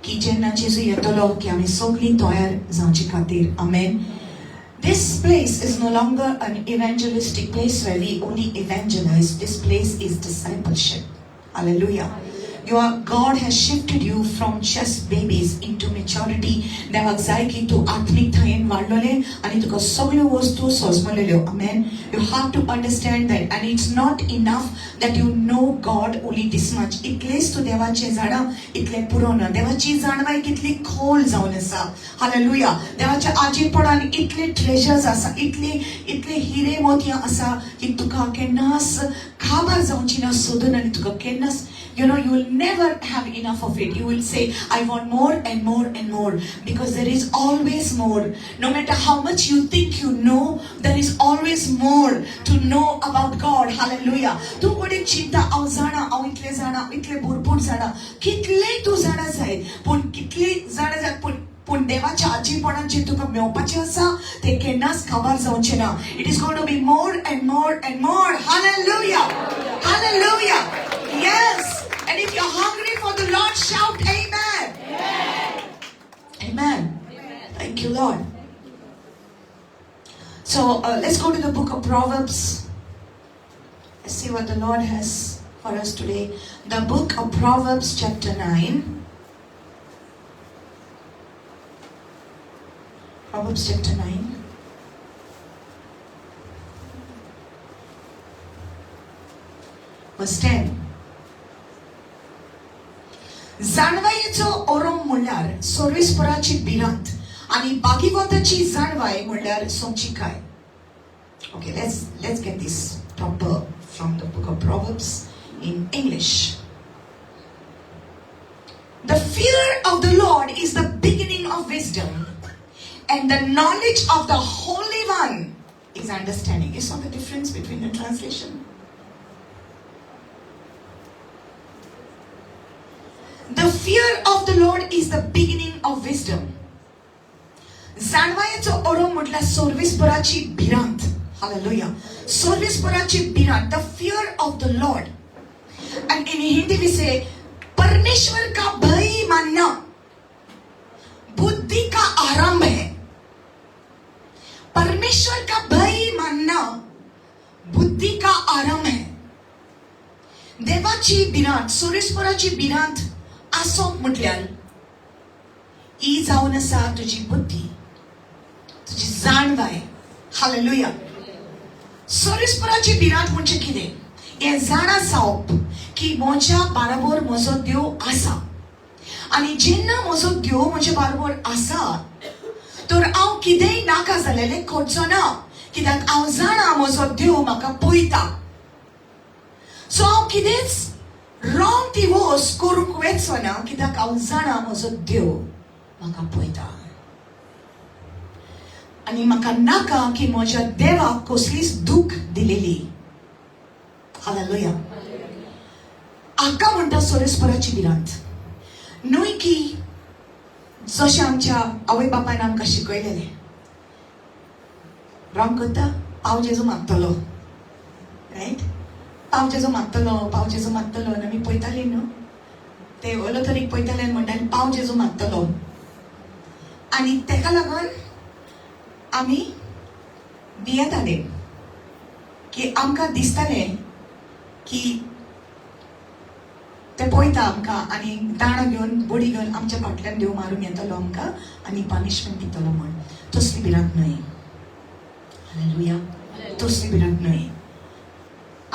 की जेन्ना जेजू येतलो की आमी सगळीं तयार जावचे खातीर. आमेन. This place is no longer an evangelistic place where we only evangelize. This place is discipleship. Hallelujah. God has shifted you from just babies into maturity. देवाक जाय की तू आत्मिकतायेन वाडलोले आनी तुका सगळ्यो वस्तू सोजमलेल्यो. Amen. You have to understand that, and it's not enough that you know God only this much. इतलेच तू देवाचे जाणा इतले पुरोन. देवाची जाणवाय कितली खोल जावन आसा. हालेलुया. देवाच्या आजीपणान इतले ट्रेजर्स आसा, इतले हिरे मोतयां आसा की तुका केन्नाच काबार जावची ना सोदून आनी तुका केन्नाच you will never have enough of it. You will say, I want more and more and more, because there is always more. No matter how much you think you know, there is always more to know about God. Hallelujah. तू बड़ी चिंता आव जाणा इतले भरपूर जाणा कितले तू जाणा जाय पण कितले जाणा जाय पण देवाच्या आजीपणान जे तुका मेवपाचे आसा ते केन्नाच काबार जावचे ना. It is going to be more and more and more. Hallelujah. Hallelujah. Yes. And if you're hungry for the Lord, shout amen. Amen. Amen. Thank you, Lord. So let's go to the book of Proverbs. Let's see what the Lord has for us today. The book of Proverbs chapter 9. Proverbs chapter 9. Verse 10. जाणवायेचो ओरोम म्हणल्यार सोर्वेस्पराची भिरांत आनी भागीवताची जाणवाय म्हणल्यार सोमचिकाय. Okay, let's get this proper from the book of Proverbs in English. The fear of the Lord is the beginning of wisdom, and the knowledge of the Holy One is understanding. You saw the difference between the translation? The fear of the Lord is the beginning of wisdom. जाणवायेचो ओरोम म्हटल्यार सोर्वेस्पराची भिरांत. Hallelujah. सोर्वेस्पराची भिरांत. The fear of the Lord. And in Hindi we say परमेश्वर का भय मानना बुद्धि का आरंभ है. परमेश्वर का भय मानना बुद्धि का आरंभ है. देवाची भिरांत, सोर्वेस्पराची भिरांत आसो म्हटल्यार ही जावन आसा तुजी बुद्धी, तुजी जाणवाय. हालेलुया. सोर्वेस्पराची भिरांत म्हणजे कितें? हें जाणा जावप की म्हज्या बाराबर म्हजो देव आसा आनी जेन्ना म्हजो देव म्हज्या बाराबर आसा तर हांव कितेंय नाका जालेलें करचो ना, कित्याक हांव जाणा म्हजो देव म्हाका पळयता. सो हांव कितेंच रॉंग ती वस्त करूंक वेचो ना, कित्याक हांव जाणा म्हजो देव म्हाका पळयता आनी म्हाका नाका की म्हज्या देवाक कसलीच दूख दिलेली. हालेलुया. हाका म्हणटा सोर्वेस्पराची भिरांत. न्हय की जशें आमच्या आवय बापायन आमकां शिकयलेलें रॉंग करता, पाव जेजू मागतलो, रायट? पाव जेजू मागतलो आनी आमी पळयतालीं न्हू, ते ओलो तरीक पळयताले म्हणटाले पाव जेजू मागतलो. आणि तेका लागून आमी भियेताले की आमकां दिसताले की ते पळयता आमकां आणि दाणां घेवन बडी घेवन आमच्या फाटल्यान देव मारून येतलो आमकां आणि पनिशमेंट दितलो म्हण. तसली भिरांत न्हय. हालेलुया. तसली भिरांत न्हय.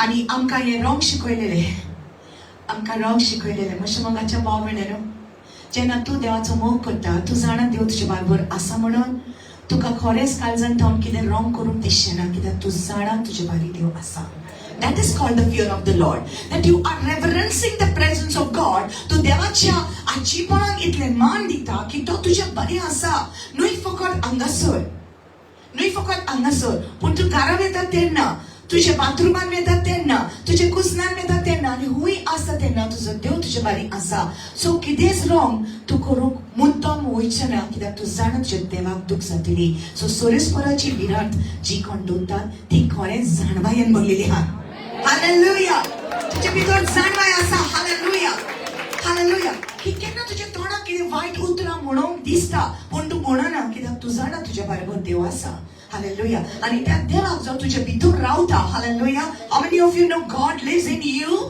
आणि आमकां हे रॉंग शिकयलेले. आमकां रॉंग शिकयलेले. म्हज्या मोगाच्या भाव भयणीनो, जेन्ना तूं देवाचो मोग करता, तूं जाणा देव तुजे बरोबर आसा म्हणून तुका खरेंच काळजांत थावन कितें रॉंग करूंक दिसचें ना, कित्याक तूं जाणा तुजे बारी देव आसा. That is called the fear of the Lord. That you are reverencing the presence of God. तू देवाच्या आजीपणाक इतले मान दिता की तो तुज्या बरें आसा. न्हय फकत हांगासर, न्हय फकत हांगासर, पूण तूं घरांत येता तेन्ना, तुज्या बाथरुमान येता तेन्ना, तुज्या कुसनान येता तेन्ना आनी हूंय आसता तेन्ना तुजो देव तुजे बारी आसा. सो कितेंच रॉंग तूं करूंक मुद्दम वयचें ना, कित्याक तूं जाणा तुज्या देवाक दूख जातली. सो सोरेस्पराची भिरांत जी कोण दोत्तात ती खरेंच जाणवायेन भरलेली आहा. हालेलुया. तुजे भितर जाणवाय आसा. हालेलुया. हालेलुया. की केन्ना तुज्या तोंडाक कितें वायट उतरां म्हणूंक दिसता पूण तूं म्हणना, कित्याक तूं जाणा तुज्या बरोबर देव आसा. हालेलुया. आणि त्या देवाक जो तुज्या भितर रावता. Hallelujah. How many of you know God lives in you?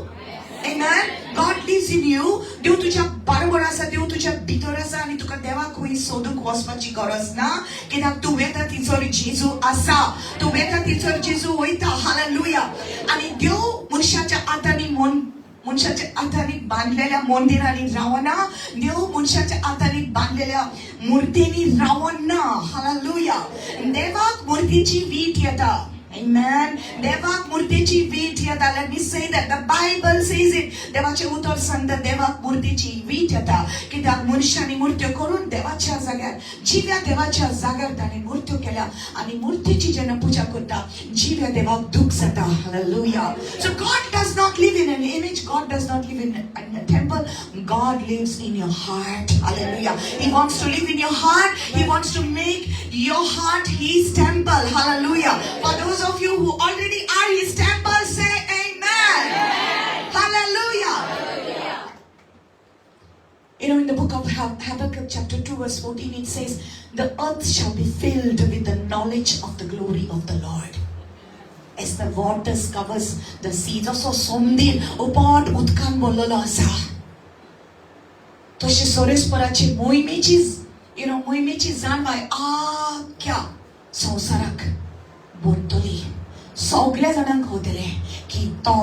Amen. God lives in you. देव तुज्या बरोबर आसा. देव तुज्या भितर आसा आणि तुका देवाक खंय सोदूंक वचपाची गरज ना, कित्याक तूं वेता थंयसर जेजू आसा. तूं वेता थंयसर जेजू वयता. हालेलुया. आणि देव मनशाच्या हातांनी बांधलेल्या मंदिरांनी रावना. देव मनशाच्या हातांनी बांधलेल्या मूर्तींनी रावना. हालेलुया. देवाक मूर्तीची वीट येता. Amen. देवाक मूर्तीची वीट येता. Let me say that the Bible says it. देवाचे उतर सांगता देवाक मूर्तीची वीट येता. कित्याक मनशांनी मूर्त्यो करून देवाच्या जाग्यार, जिव्या देवाच्या जाग्यार तांणी मूर्त्यो केल्या आणि मूर्तीची जेन्ना पुजा करता जिव्या देवाक दूख जाता. Hallelujah. So God does not live in an image. God does not live in a temple. God lives in your heart. Hallelujah. He wants to live in your heart. He wants to make your heart His temple. Hallelujah. For those of you who already are His temple, say amen. Amen. Hallelujah. Hallelujah. You know, in the book of Habakkuk chapter 2 verse 14 it says, the earth shall be filled with the knowledge of the glory of the Lord. As the waters covers the seas. Also somdir upad utkan bololo asa. तशी सोरेस्पराची मोहिमेची जाणवाय आख्या संवसाराक बोलतली. सगळ्या जाणांक होतले की तो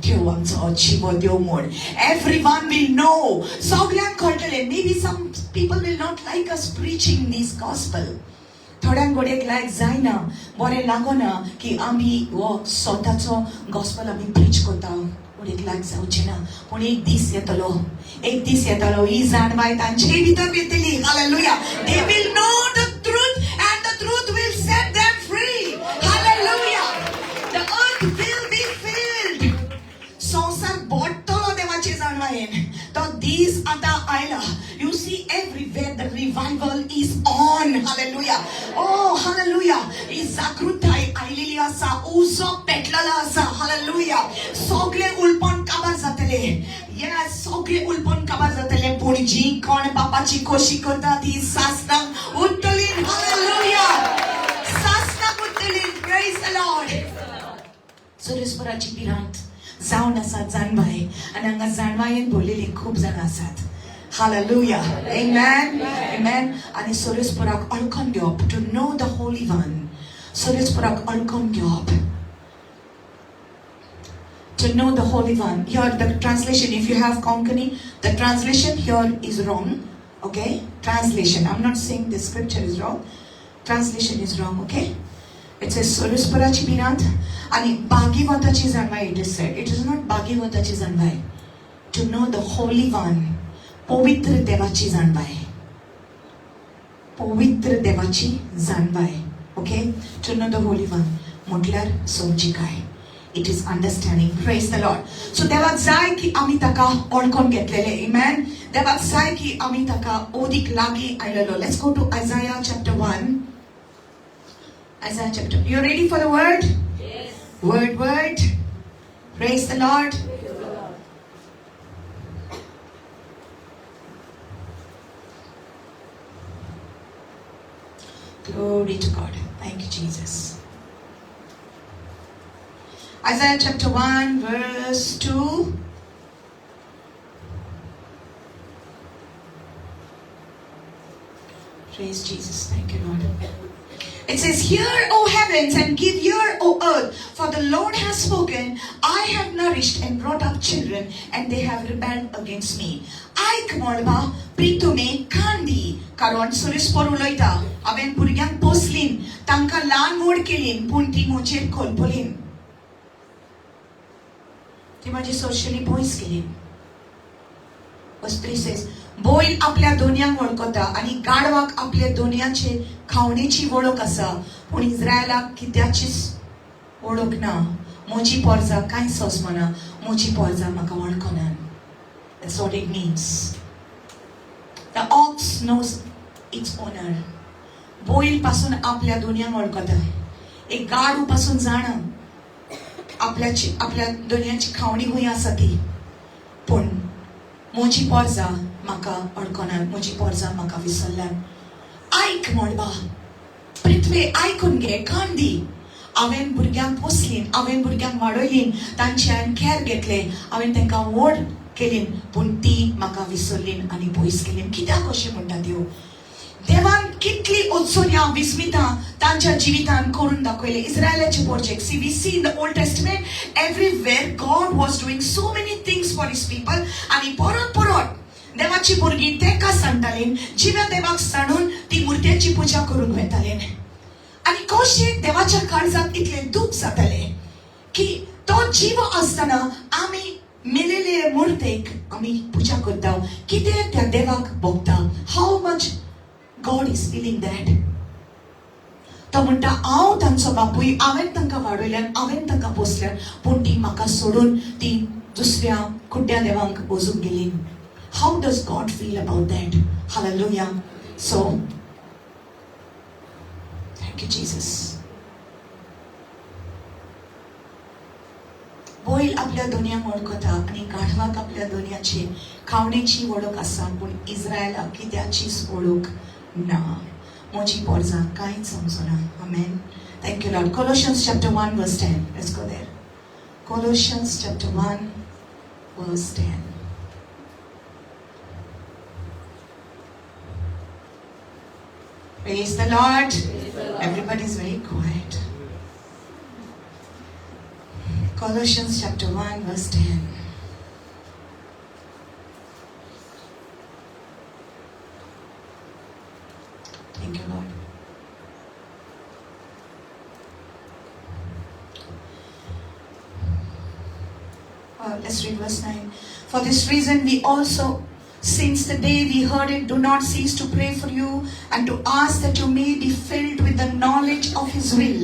देव आमचो जिवो देव म्हण. Everyone will know. सगळ्यांक कळटले. Maybe some people will not like us preaching this gospel. थोड्यांक घोड्याक लायक जायना, बरें लागना की आमी हो स्वताचो गॉस्पल आमी प्रीच करता. घोड्याक लायक जावचें ना. पूण एक दीस येतलो ही जाणवाय तांचे भितर येतली. Hallelujah. They will know the truth and the truth will set them free. Hallelujah. The earth will be filled. संसार बोटलो देवाचे जाणवायेन. तो दीस आता आयला. You see everywhere the revival is on. Hallelujah. Oh, hallelujah. ही जागृताय आयलेली आसा. उजो पेटलेला आसा. Hallelujah. सगळे उलपण काबार जातले. Yes, सगळे उलपण काबार जातले. पूण जी कोण बापाची खोशी करता ती सासनाक उठतली. Hallelujah. सासनाक उठतली. Praise the Lord. सोरेस्पराची भिरांत जावन आसा जाणवाय. आनी हांगा जाणवायेन भरलेली खूब जाणां आसात. Hallelujah. Amen. Amen. आणि सोरेस्पराक अळखून घेवप. To know the Holy One. सोरेस्पराक अळखून घेवप. To know the Holy One. Here the translation, if you have Konkani, the translation here is wrong. Okay? Translation. I'm not saying the scripture is wrong. Translation is wrong. Okay? It says सोरेस्पराची भिरांत आणि भाग्यवंताची जाणवाय. It is said. It is not भाग्यवंताची जाणवाय. To know the Holy One. पवित्र देवाची जाणवाय. पवित्र देवाची जाणवाय. Okay? To know the Holy One. म्हटल्यार समजिकाय. It is understanding. Praise the Lord. So देवाक जाय की आमी ताका ओळखून घेतलेले. Amen. देवाक जाय की आमी ताका ओदीक लागी आयलेलो. Let's go to Isaiah chapter 1. Isaiah chapter. You ready for the word? Yes. Word. Praise the Lord. Glory to God. Thank you, Jesus. Isaiah chapter 1 verse 2. Praise Jesus. Thank you, Lord. It says, "Hear, O heavens, and give ear, O earth, for the Lord has spoken. I have nourished and brought up children, and they have rebelled against me. Aik molba pritume kandi, karon suris poruloita. Aven purgyang poslin, tanka lan mod kelin, punti mocher kolpolin." ती माझी socially boys केली. Verse 3 says, "बोल आपल्या दोन्यांक वळखता आणि गाडवाक आपल्या दोन्याचे खावणेची वळख आसा, पूण इस्रायलाक कित्याचीच वळख ना. मोची पोरजा कांय सोसमना, मोची पोरजा म्हाका वळखनान." That's what it means. The ox knows its owner. बोल पासून आपल्या दोन्यांक वळखता. एक गाडू पासून जाणा आपल्या दोन्याची खावणी हुई आसा ती, पूण मोची पोरजा म्हाका वळखनान, मोची पोरजा म्हाका विसरल्यान. आयक म्हणबा पृथ्वे, आयकून घे, कान दी. हांवें भुरग्यांक पोसलीन, हांवें भुरग्यांक वाडयलीन, तांचे हांवें कॅर घेतले, हांवें तांकां व्हड केलीन, पूण ती म्हाका विसरलीन आनी पयस केलीन. कित्याक अशें म्हणटा त्यो? देवान कितली उत्सुर्या विस्मितां तांच्या जिवितान करून दाखयले. इस्रायलाचे project. See, we see in the Old Testament everywhere God was doing so many things for his people. आणि परत देवाची भुरगीं तेका सांडटालीं, जिव्या देवाक सांडून ती मुर्त्याची पुजा करून वयतालीं. आणि कशे देवाच्या काळजात इतले दुख जाताले की तो जीव आसतना आमी मेलेले मुर्तेक आमी पुजा करता. कितें त्या देवाक भोगता? How much God is feeling that. तो म्हणटा, हांव तांचो बापूय, हांवें तांकां वाडयल्यान, हांवें तांकां पोसल्यान, पूण ती म्हाका सोडून ती दुसऱ्या कुड्ड्या देवांक वचूंक गेली. How does God feel about that? Hallelujah. So, thank you, Jesus. बैल आपल्या दोन्यांक वळखता आणि गाढवाक आपल्या दोन्याची खावणेची वळख आसा, पूण इस्रायलाक कित्याचीच वळख ना. मोची पोरजा कांयच समजना. Amen. Thank you, Lord. Colossians chapter 1 verse 10. Let's go there. Colossians chapter 1 verse 10. Praise the Lord. Everybody is very quiet. Colossians chapter 1 verse 10. Thank you, Lord. Let's read verse 9. "For this reason we also, since the day we heard it, do not cease to pray for you and to ask that you may be filled with the knowledge of His will,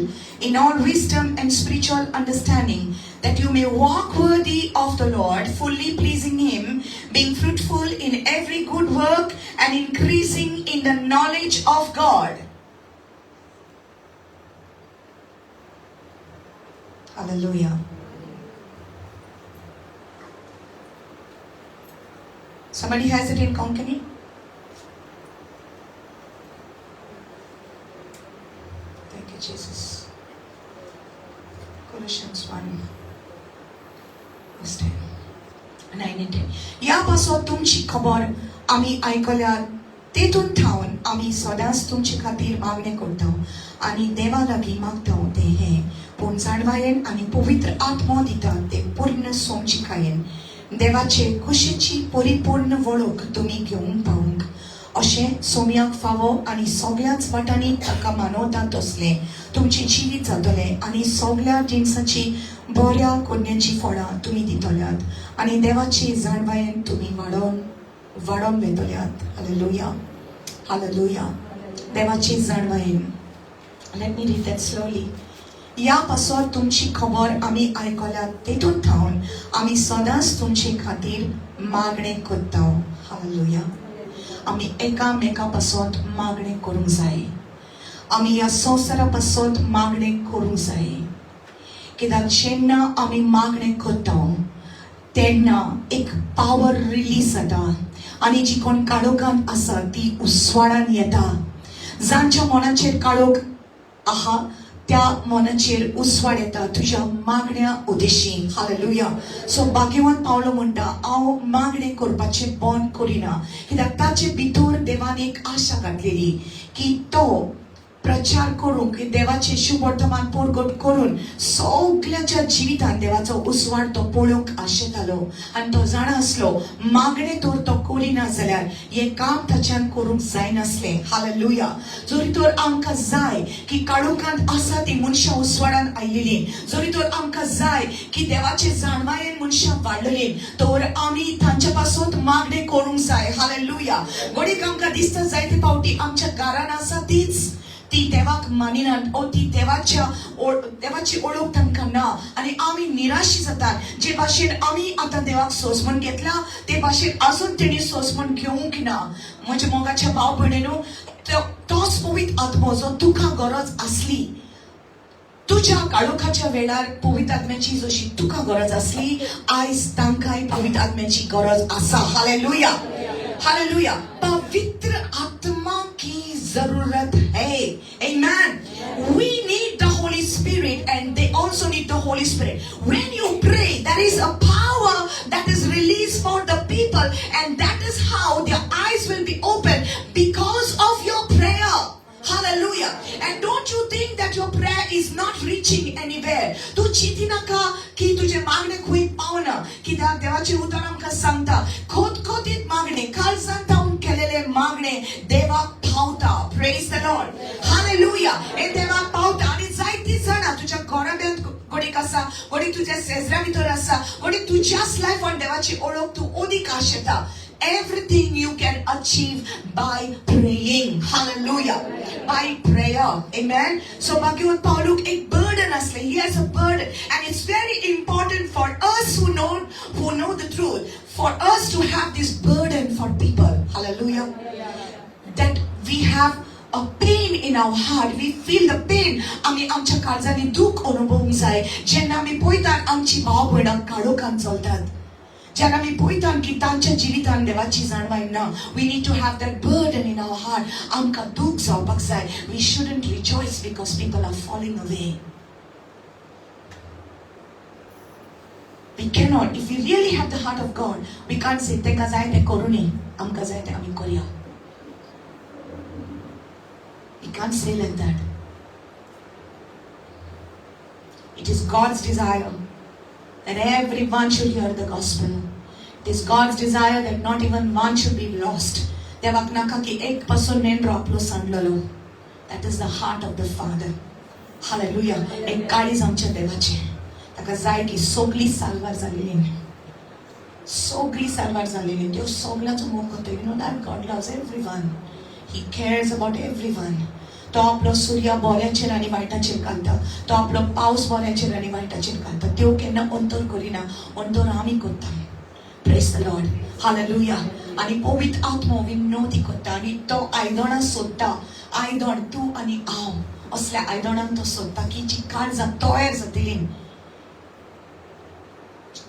in all wisdom and spiritual understanding, that you may walk worthy of the Lord, fully pleasing Him, being fruitful in every good work and increasing in the knowledge of God." Hallelujah. Somebody has it in Konkani? Thank you, Jesus. Colossians 1 verse 10. 9 and 10. यापासून तुमची खबर आम्ही ऐकल्यार तेतून थावन आम्ही सदांच तुमचे खातीर मागणे करता आणि देवा लागीं मागता ते हे, पूण जाणवायेन आनी पवित्र आत्मो दिता ते पूर्ण सोमचिकायेन देवाचे कुशीची परिपूर्ण वळख तुमी घेवंक पावंक, अशें सोम्याक फावो आनी सगळ्याच वाटांनी ताका मानवता तसले तुमचे जिवीत जातले आनी सगळ्या जिन्साची बऱ्या कन्याची फळां तुमी दितल्यात आनी देवाची जाणवायेन तुमी वाडोवन वेतल्यात. हालेलुया. हालेलुया. देवाची जाणवायेन. Let me read that slowly. यापासून तुमची खबर आम्ही ऐकल्यात तेतून थावन आम्ही सदांच तुमचे खातीर मागणे करता. हालेलुया. आम्ही एकामेकापासून मागणे करूंक जाय. आम्ही या संवसारापासून मागणे करूंक जाय. कित्याक जेन्ना आम्ही मागणे करता तेन्ना एक पावर रिलीज जाता आनी जी कोण काळोखांत आसा ती उजवाडान येता. जांच्या मनाचेर काळोख आहा त्या मनाचेर उसवाड येता तुझ्या मागण्या उद्देशीन. हालेलुया. सो भाग्यवान पावलो म्हणटा हांव मागणे करपाचे बंद करिना, कित्याक ताचे भितर देवान एक आशा घातलेली की तो प्रचार करून देवाचे शुभ वर्तमान परगट करून सगळ्याच्या जिवितान देवाचो उसवाड तो पळोवंक आशेतालो. आनी तो जाणा आसलो मागणे तर तो करिना जाल्यार हे काम ताच्यान करूंक जायनासले. हालेलुया. जरी तर आमकां जाय की काळोखांत आसा ती मनशां उसवाडान आयिल्ली, जरी तर आमकां जाय की देवाचे जाणवायेन मनशां वाडलेली, तर आमी तांच्या पासून मागणे करूंक जाय. हालेलुया. घडीक आमकां दिसता जायते फावटी आमच्या घरान आसा तीच ती देवाक मानिनात, ओ ती देवाची ओळख तांकां ना आणि आमी निराशी जातात. जे भाशेन आमी आतां देवाक सोसमन घेतला ते भाशेन अजून तेणी सोसमन घेवंक ना. म्हज्या मोगाच्या भाव भयणीनो, तोच पवित्र आत्मो जो तुका गरज आसली, तुझ्या काळोखाच्या वेळार पवित्र आत्म्याची जशी तुका गरज आसली, आयज तांकांय पवित्र आत्म्याची गरज आसा. हालेलुया. हालेलुया. पवित्र आत्मा की जरूरत है. Amen. We need the Holy Spirit and they also need the Holy Spirit. When you pray, there is a power that is released for the people and that is how their eyes will be open because of your prayer. Hallelujah. And don't you think that your prayer is not reaching anywhere? तू चिंती नाका की तुझे मागणे खूप पावना, कित्याक देवाचे उतर आमकां सांगता खोतखोतीत मागणे, काळजांतावन केलेले मागणे देवाक पावता. Praise the Lord. Hallelujah. हे देवाक पावता. आणि जायती जाणा तुझ्या घराब्यांत घडीक आसा, घडीक तुझ्या शेजरा भितर आसा, घडीक तुझ्याच लायफान देवाची ओळख तू ओदीक आशेता. Everything you can achieve by praying. Hallelujah. By prayer. Amen. So भाग्यवान पाऊलुक एक burden असले. He has a burden and it's very important for us who know the truth, for us to have this burden for people. Hallelujah. That we have a pain in our heart. We feel the pain. आम्ही आमच्या काळजांनी दुःख अनुभवूंक जाय जेन्ना आमी पळयतात आमची भाव भयणां काळोखान चलतात, जेन्ना आमी पळयतात की तांच्या जिवितान देवाची जाणवाय ना. We need to have that burden in our heart. आमकां दूख जावपाक जाय. We shouldn't rejoice because people are falling away. We cannot, if we really have the heart of God, we can't say तेका जाय ते करूनी, आमकां जाय ते आमी करया. We can't say like that. It is God's desire that everyone should hear the gospel. It is God's desire that not even one should be lost. देवाक नाका की एक पासून नेंद्रो आपलो सांडलेलो. That is the heart of the Father. Hallelujah. एक काळीज आमच्या देवाचे. ताका जाय की सगळी साल्वार जालेली. सगळी साल्वार जालेली. देव सगळ्याचो मोग करता. You know that God loves everyone. He cares about everyone. तो आपलो सूर्य बऱ्याचेर आनी वायटाचेर घालता. तो आपलो पावस बऱ्याचेर आनी वायटाचेर घालता. देव केन्ना अंतर करिना. अंतर आमी करता. Praise the Lord. Hallelujah. आनी पवित्र आत्मो विनोदी करता आनी तो आयदनां सोदता. आयदन तू आनी हांव असल्या आयदनांक तो सोदता की जी काळजां तयार जातली.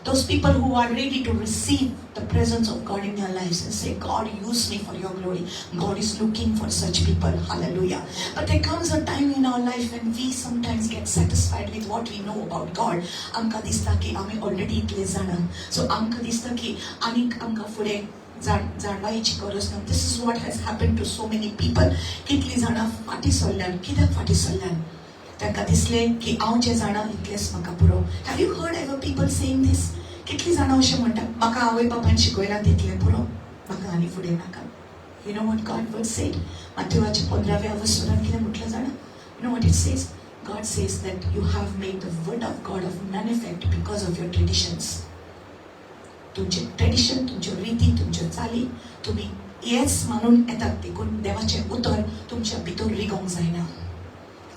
Those people who are ready to receive the presence of God in their lives and say, God, use me for your glory. God is looking for such people. Hallelujah. But there comes a time in our life when we sometimes get satisfied with what we know about God. Amka dista ki ame already itle jana. So amka dista ki anik amka fude जाणवायची गरज ना. This is what has happened to so many people. कितली जाणा फाटी सरल्यान. कित्याक फाटी सरल्यान? तांकां दिसलें की हांव जें जाणा इतलेंच म्हाका पुरो. Have you heard ever people saying this? कितलीं जाणां अशें म्हणटात म्हाका आवय बापायन शिकयलां तितलें पुरो, म्हाका आनी फुडें नाका. You know what God word said? माथ्यूवाच्या 15व्या वचनांत कितें म्हटलें जाणा? You know what it says? God says that you have made the word of God of none effect because of your traditions. तुमचे ट्रेडिशन, तुमच्यो रिती, तुमच्यो चाली तुमी हेच मानून येतात देखून देवाचें उतर तुमच्या भितर रिगोंक जायना.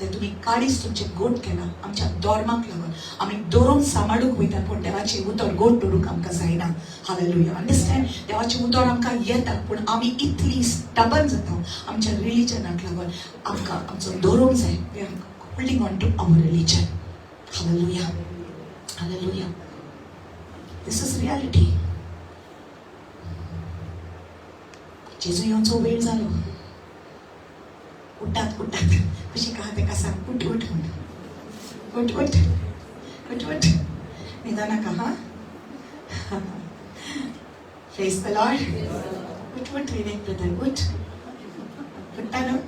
तुम्ही काडीच तुमचे गोट केला आमच्या धर्माक लागून. आमी धरून सांबाळूंक वयता पूण देवाचें उतर गोट दवरूंक आमकां जायना. हालेलुया. अंडरस्टँड? देवाचें उतर आमकां येता पूण आमी इतली स्टबर्न जाता आमच्या रिलिजनाक लागून. आमकां आमचो दवरूंक जाय. We are holding on to our religion. Hallelujah. Hallelujah. This is reality. जेजू येवचो वेळ जालो. उठात उठात कशी का ते कसा उठ उठ उठ उठ उठ उठ निदान कहा Praise the Lord. What Vivek brother? What? What?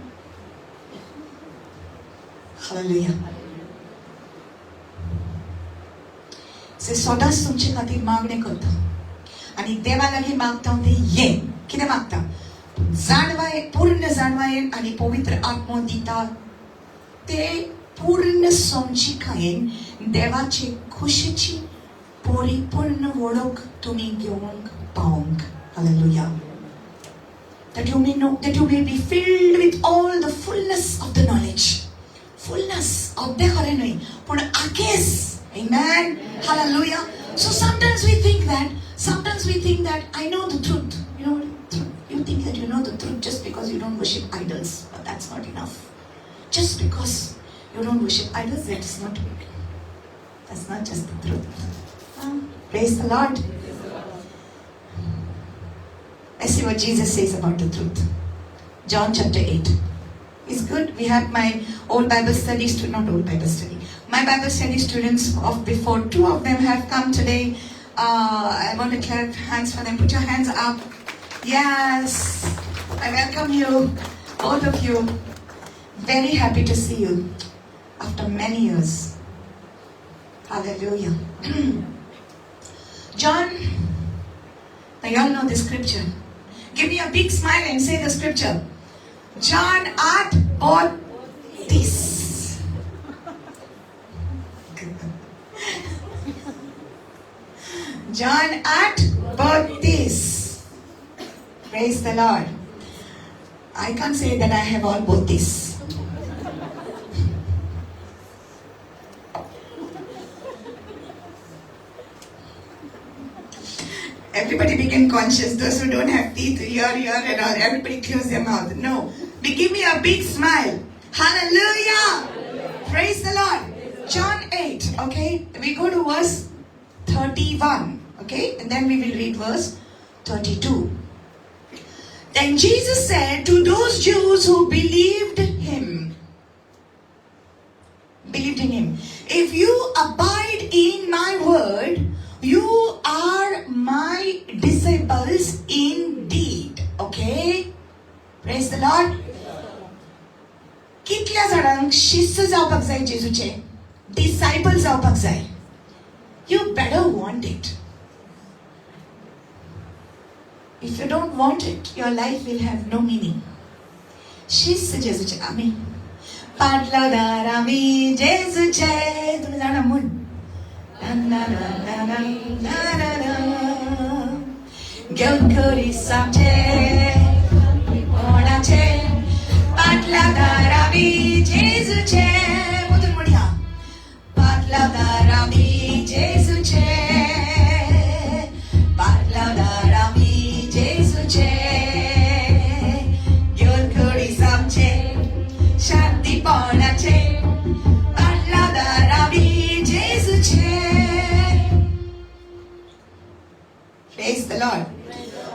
Hallelujah. से स्वतःच तुमचे खातीर मागणे करता आणि देवा लागीं मागता ते ये कितें मागता जाणवाय पूर्ण जाणवायेन आणि पवित्र आत्मो दिता ते पूर्ण समजिकायेन देवाचे खुशीची परिपूर्ण वळख तुम्ही घेवंक पावंक. Hallelujah. That you may know, that you may be filled with all the fullness of the knowledge. Fullness of the खरे न्हय पूण आकेस. Amen. Hallelujah. So sometimes we think that I know the truth. You know what? You think that you know the truth just because you don't worship idols, but that's not enough. Just because you don't worship idols, that is not it. That's not just the truth. Praise the Lord. Let's see what Jesus says about the truth. John chapter 8. It's good. We have my old Bible study student, not old Bible study. My Bible study students of before, 2 of them have come today. I want to clap hands for them. Put your hands up. Yes. I welcome you, both of you. Very happy to see you after many years. Hallelujah. John, now you all know the scripture. Give me a big smile and say the scripture. John 8:30. John 8:30. Praise the Lord. I can't say that I have all both this. Everybody became conscious. Those who don't have teeth, here, and all. Everybody close their mouth. No. Give me a big smile. Hallelujah. Praise the Lord. John 8. Okay. We go to verse 31. Okay. And then we will read verse 32. Then Jesus said to those Jews who believed in him, if you abide in my word, you are my disciples indeed. Okay? Praise the Lord. कितल्या जाणांक शिष्य जावपाक जाय जेजूचे, disciple जावपाक जाय. You better want it. If you don't want it, your life will have no meaning. शिष्य जेजूचे आमी पाटलादार आमी जेजूचे. तुम्ही जाणा म्हण घेऊन खरी सामचे कोणाचे पाटलादार आमी जेजूचे. मधून म्हणया पाटलादार आमी जेजूचे, पाटलादार आमी जेजूचे. घेऊन खरी सामचे शांतीपणाचे पाटलादार आमी जेजूचे. Praise the Lord.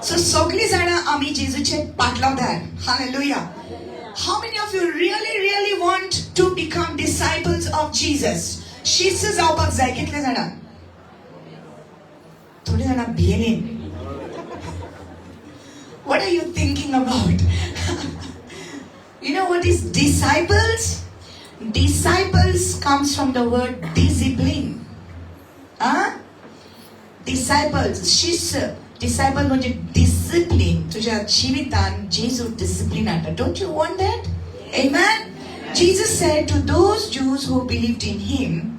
So सगळी जाणां आमी जेजूचे पाटलादार. Hallelujah. How many of you really want to become disciples of Jesus? शिष्य जावपाक जाय. कितले जाणां? थोडे जाणां भियेलीन. What are you thinking about? You know what is disciples? Disciples comes from the word discipline. Disciples, शिष्य. Disciple म्हणजे discipline. तुझ्या जीवितान जेजू discipline हाडटा. Don't you want that? Amen. Jesus said to those Jews who believed in him,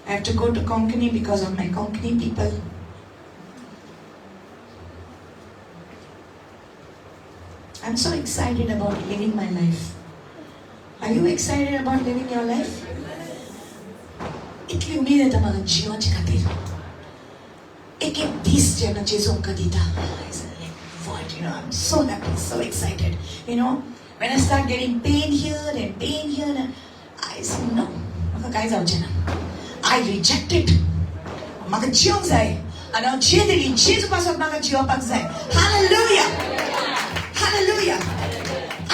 I have to go to Konkani because of my Konkani people. I'm so excited about living my life. Are you excited about living your life? इतली उमेद येता म्हाका जिवाचे खातीर. एक दीस जेन्ना जेजू आमकां दिता, what, you know, I'm so happy, so excited. You know, when I start getting pain here and I say no, म्हाका कांय जावचें ना. I reject it. म्हाका जिवंक जाय आनी हांव जे दिली जेजू पासून म्हाका जिवपाक जाय. Hallelujah. Hallelujah.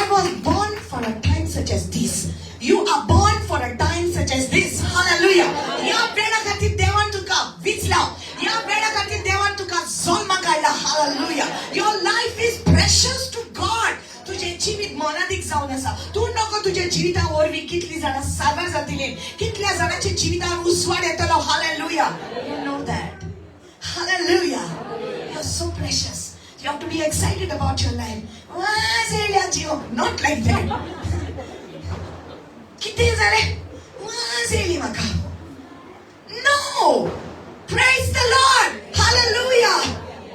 was born for a time such as this. You are born for a time such as this. Hallelujah. या बेडा खातीर देवान तुका विचला. या बेडा खातीर देवान तुका जल्मा काडला. Hallelujah. Your life is precious to God. तुझे जीवित मोलादीक जावन आसा. तू नको तुझे जिविता वरवीं कितली जाणां सादर जातलीं, कितल्या जाणांच्या जिवितार उस्वाड येतलो. Hallelujah. You know that. Hallelujah. You're so precious. You have to be excited about your life. Not like that. किती झाले? वाजेली म्हाका. No. Praise the Lord. Hallelujah.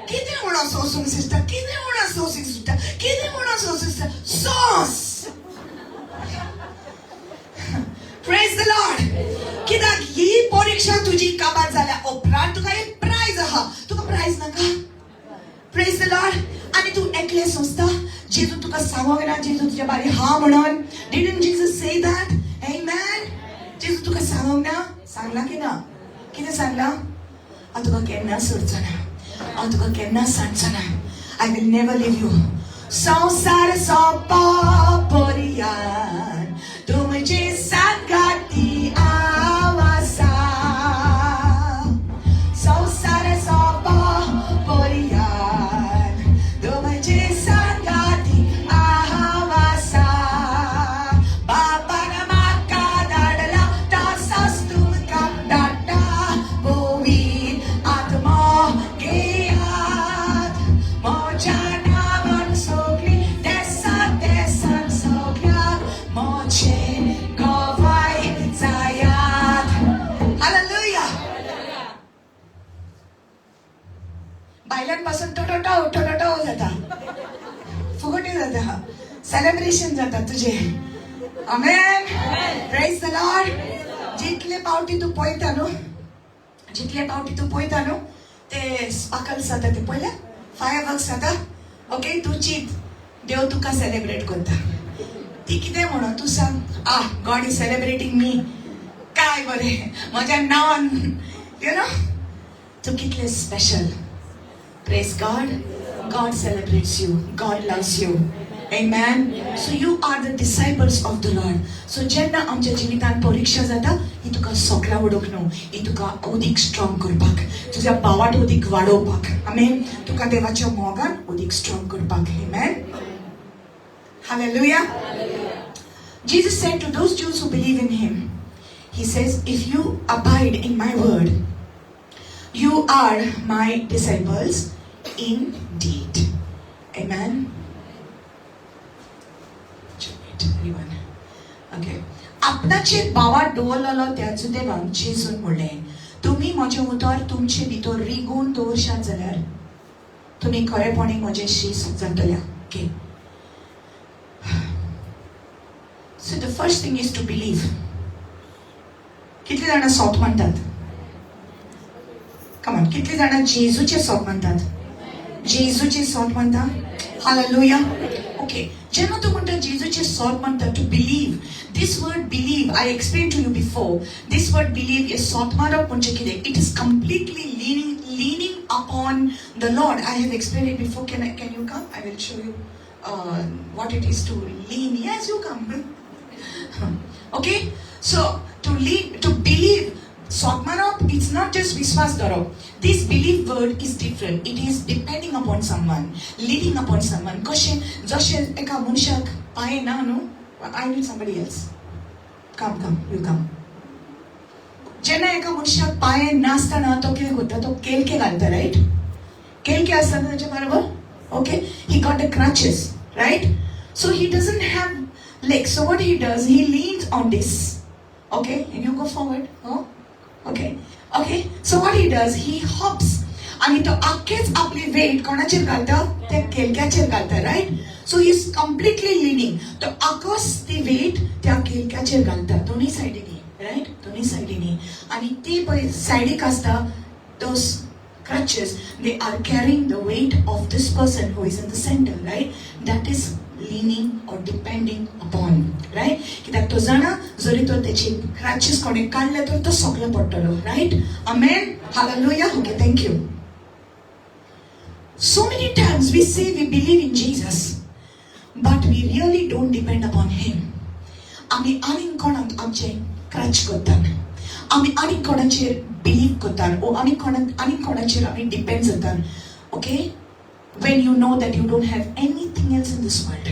किती म्हणून सोसूंक सिस्टर? किती म्हणून सोसूंक सिस्टर? किती म्हणून सोसूंक सिस्टर? सोस. Praise the Lord. कित्याक ही परीक्षा तुजी काबार जाल्या उपरांत तुका एक प्राइज आहा. तुका प्राइज नाका? Praise the Lord. आणि तू एकले सोंसता? जेजू तुका सांगोंक ना जेजू तुज्या बारी हा म्हणून? Didn't Jesus say that? Amen. जेजू तुका सांगोंक ना? सांगला की ना? कितें सांगला? हांव तुका केन्ना सोडचो ना. हांव तुका केन्ना सांडचो ना. I will never leave you. संसार सोंपो पर्यान तुमची सांगाती आवासा. संसार सोंपो पर्यान तुमची सांगाती आवासा. बापान म्हाका धाडला तसोच तुमकां धाडटा. पवित्र आत्मो घेयात. म्हज्या नांवान सगळीं देसान सगळ्यांक मोचें गोवाय जायात. Hallelujah. बायलांपासून टोटोटो जाता. फुगटी जाता. सेलिब्रेशन जाता तुझे. Amen. Praise the Lord. जितले पावटी तू पळयता न्हू, जितले पावटी तू पळयता न्हू, ते स्पार्कल्स जाता ते पळयल्या? फायरवर्क्स जाता. ओके, तू चिंत देव तुका सेलिब्रेट करता. ती कितें म्हणून तू सांग, गॉड इज सेलिब्रेटिंग मी. काय बरें, म्हज्या नांवान, यू नो, तू कितले special. Praise God. God celebrates you. God loves you. Amen. So you are the disciples of the Lord. So जेन्ना आमच्या जिवितान परीक्षा जाता, ही तुका सोकला उडोवंक न्हू, ही तुका उदीक स्ट्रॉंग करपाक, तुज्या भावाट उदीक वाडोवपाक. आमेन. तुका देवाच्या मोगान उदीक स्ट्रॉंग करपाक. Amen. Hallelujah. Jesus said to those Jews who believe in him, he says, if you abide in my word, you are my disciples indeed. Amen. Anyone? Okay. आपणाचे बाबा डोललो त्याच देवाक जेजून म्हणलें, तुम्ही म्हजे उतर तुमचे भितर रिगून दवरशात जाल्यार तुम्ही खरेपणी म्हजे शीस जातल्या. Okay. So the first thing is to believe. कितले जाणां सोत म्हणटात? Come on, कितले जाणां जेजूचे सोत म्हणटात? जेजूचे सोत म्हणटा? Hallelujah. Okay. जेन्ना तू म्हणटा जेजूचे सोत म्हणटा, to believe. This word believe, I explained to you before. This word believe is सोत मारप म्हणजे कितें? It is completely leaning upon the Lord. I have explained it before. Can you come? I will show you what it is to lean. Yes, you come. Okay. So to believe. Sotmanop, it's not just Viswas Doro. This belief word is different. It is depending upon someone, leading upon someone. Koshin, Joshe, eka munshak, pae na no. I need somebody else. Come, you come. Jenna eka munshak pae nasta na to kya hota to kel ke galta, right? Kel ke asana nache barabar? Okay. He got the crutches, right? So he doesn't have legs. So what he does, he leans on this. Okay, and you go forward. Oh. Okay. So what he does, he hops. आणि तो अख्खेच आपली wait कोणाचेर घालता? त्या केलक्याचेर घालता, right? So he is completely leaning. तो अकोस ती वेट त्या केलक्याचेर घालता, दोन्ही सायडीनी, राईट? दोन्ही सायडीनी. आणि ती पळय सायडीक आसता, दोस crutches, they are carrying the weight of this person who is in the center, right? That is leaning or depending upon, right? कित्याक तो जाणा जरी तो त्याची crutches कोणे काढले तर तो सोकला पडटलो, right? Amen. Hallelujah. Okay, thank you. So many times we say we believe in Jesus, but we really don't depend upon him. आम्ही आनीक कोणाक आमचे क्रच करतात. आम्ही आनीक कोणाचेर बिलीव करतात. ओ आमी आनीक कोणाचेर आमी डिपेंड जातात. Okay? When you know that you don't have anything else in this world,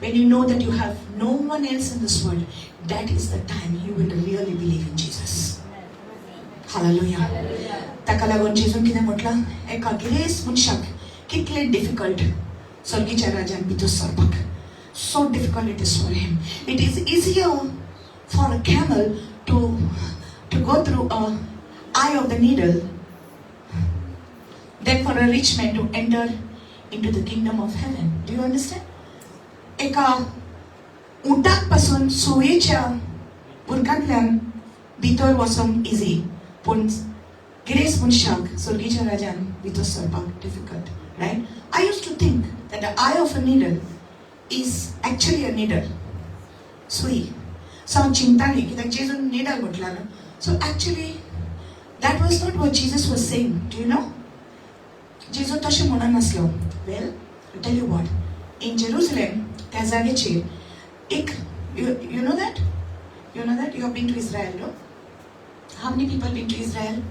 when you know that you have no one else in this world, that is the time you will really believe in Jesus. Hallelujah. ताका लागून जेजून कितें म्हटलां, एका गिरेस्त मनशाक कितलें difficult सर्गीच्या राज्यान भितर सरपाक. So difficult it is for him. It is easier for a camel to go through a eye of the needle than for a rich man to enter into the kingdom of heaven. Do you understand? एका उंटाक पासून सोयेच्या बुरकांतल्यान भितर वचोंक easy, पूण गिरेस्त मनशाक सर्गीच्या राज्यान भितर सरपाक difficult. Right? I used to think that the eye of a needle is actually a needle. सुई. So हांव चिंताली कित्याक जेजून needle म्हटलां न्हू. So actually that was not what Jesus was saying. Do you know? जेजू तशें म्हणून नासलो. Well, I'll tell you what. In Jerusalem, त्या जागेचेर एक, you know that? You know that? You have been to Israel, no? How many people been to Israel?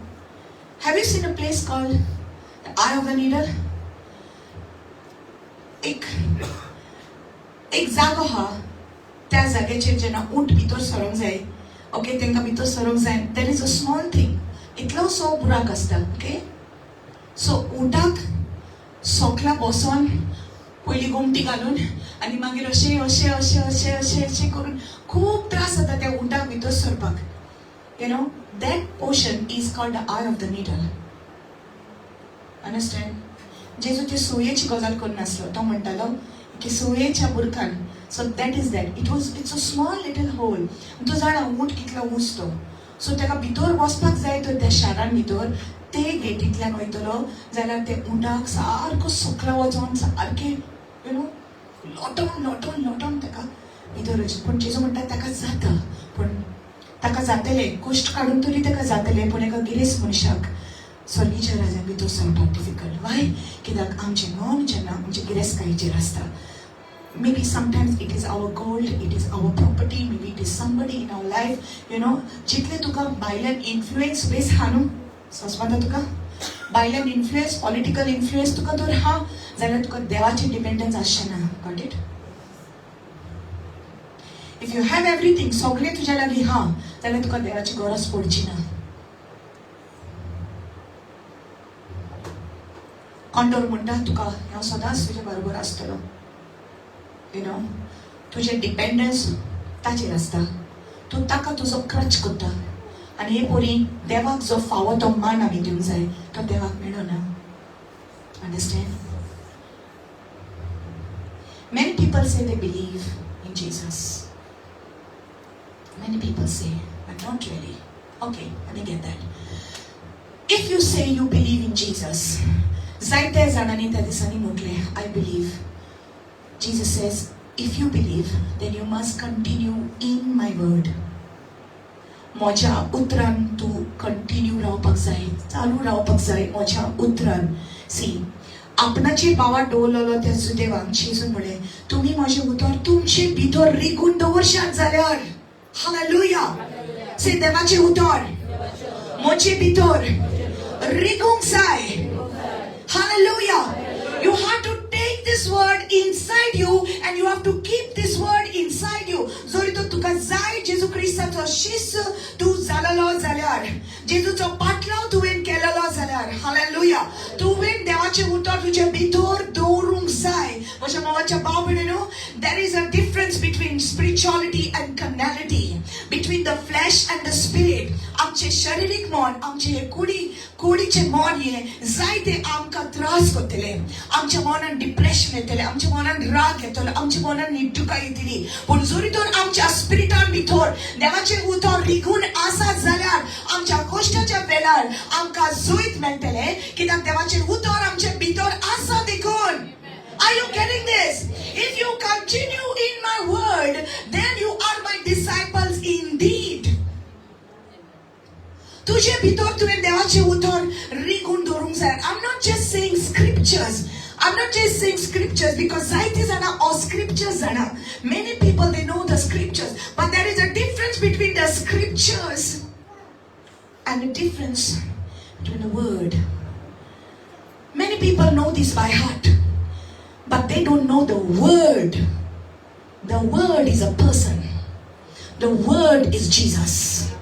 Have you seen a place called the Eye of the Needle? एक जागो हा, त्या जागेचेर जेन्ना ऊंट भितर सरोंक जाय, ओके, तांकां भितर सरोंक जाय, there is a small thing, इतलोसो बुराक आसता, ओके. सो ऊंटाक सोकला बसोन पयली गोमटी घालून आनी मागीर अशें अशें अशें अशें अशें अशें करून खूब त्रास जाता त्या ऊंटाक भितर सरपाक. You know, that portion is called the eye of the needle. Understand? जेजू ती सोयेची गजाल करून नासलो. तो म्हणटालो की सोयेच्या बुरकान. So that is that. It's a small little hole. तूं जाणा ऊंट कितलो उंच तो. सो ताका भितर वचपाक जाय तर त्या शारान भितर ते गेटींतल्यान वयतलो जाल्यार ते ऊंटाक सारको सकला वचोन सारकें यू नो लोटोन लोटोन लोटोन ताका भितर वचचें. पूण जेजू म्हणटा ताका जाता, पूण ताका जातलें, कश्ट काडून तरी ताका जातलें, पूण एका गिरेस्त मनशाक सर्गीच्या राज्यान भितर सरपाक डिफिकल्ट. वाय? कित्याक आमचें मन जेन्ना आमचे गिरेस्तकायेचेर आसता, maybe sometimes it is our gold, it is our property, maybe it is somebody in our life, you know, जितले तुका भायल्यान इन्फ्लुएन्स बेस हा न्हू, समजता तुका? भायल्यान इन्फ्लुएन्स, पॉलिटिकल इन्फ्लुएन्स तुका जर हा जाल्यार तुका देवाचेर डिपेंडन्स आसचें ना. Got it? If you have everything, सगळें तुज्या लागीं हा जाल्यार तुका देवाची गरज पडची ना. कॉन्डोर म्हणटा तुका हांव सदांच तुजे बरोबर आसतलो. यू नो, तुजें डिपेंडन्स ताचेर आसता. तूं ताका तुजो क्रच करता आनी हे पोरी देवाक जो फावो तो मान आमी दिवंक जाय तो देवाक मेळना. Understand? Many people say they believe in Jesus. Many people say, but not really. Okay, let me get that. If you say you believe in Jesus, जायत्या जाणांनी त्या दिसांनी म्हटलें, I believe. Jesus says, if you believe, then you must continue in my word. म्हज्या उतरान तूं continue रावपाक जाय, चालू रावपाक जाय म्हज्या उतरान. सी, आपणाची बावा डोवलेलो त्या सुदैवाक जेजून म्हळें, तुमी म्हजें उतर तुमचे भितर रिगून दवरशात जाल्यार. हालेलुया. से देवाचें उतर म्हजे भितर रिगूंक जाय. Hallelujah. You have to take this word inside you and you have to keep this word inside you. जर तो तुका जाय जेजू क्रिस्ताचो शिष्य तूं जालोलो जाल्यार, जेजूचो पाटलाव तुवें केलेलो जाल्यार, हालेलुया, तुवें देवाचें उतर तुजे भितर दवरूंक जाय. म्हज्या मोवाच्या भाव भयणीनो, there is a difference between spirituality and carnality, between the flesh and the spirit. आमचे शारीरिक मन, आमचे कुडीचे मन हे जायते आमकां त्रास करतले. आमच्या मनान डिप्रेशन येतले, आमच्या मनान राग येतलो, आमच्या मनान निड्डुका येतली. पूण जरी तर आमच्या स्पिरिटान भितर देवाचें उतर रिगून आसा जाल्यार आमच्या कश्टाच्या वेळार आमकां जोईत मेळटले, कित्याक देवाचें उतर आमचे भितर आसा देखून. Are you getting this? If you continue in my word, then you are my disciples indeed. तुझे भितर तुवें देवाचें उतर रिगून दवरूंक जाय. I'm not just saying scriptures. I'm not just saying scriptures because zaiti zana or scriptures zana. Many people they know the scriptures, but there is a difference between the scriptures and the difference between the word. Many people know this by heart, but they don't know the word. The word is a person. The word is Jesus.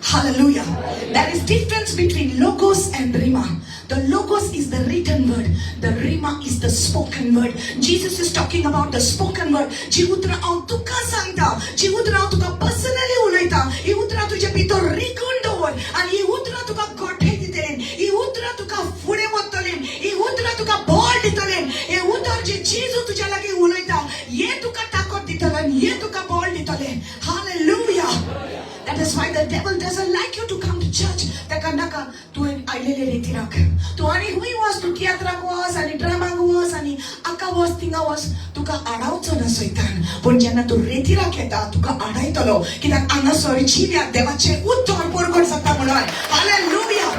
Hallelujah. There is difference between logos and rhema. The logos is the written word. The rhema is the spoken word. Jesus is talking about the spoken word. जी उतरा आउ तुका सांगता. जी उतरा आउ तुका personally उलयता. ही उतरा तुझे भितर रिकून दवर. आणि ही उतरा तुका गोठे दितलेन. ही उतरा तुका फुडे वतलेन. ही उतरा तुका बळ दितलेन. हे उतर जे जेजू तुझ्या लागी उलयता. ये तुका ताकद दितलेन. ये तुका बळ दितलेन. Hallelujah. That is why the devil doesn't like you to come to church. Naka tu ailele retirak. Tu ani hui was tu theater was ani drama was ani akka was tinga was tuka adaucho na soitan. Pun jana tu retirak eta tuka adai tolo. Kita ana sorry chivya devache uttor porkon sakta munoi. Hallelujah.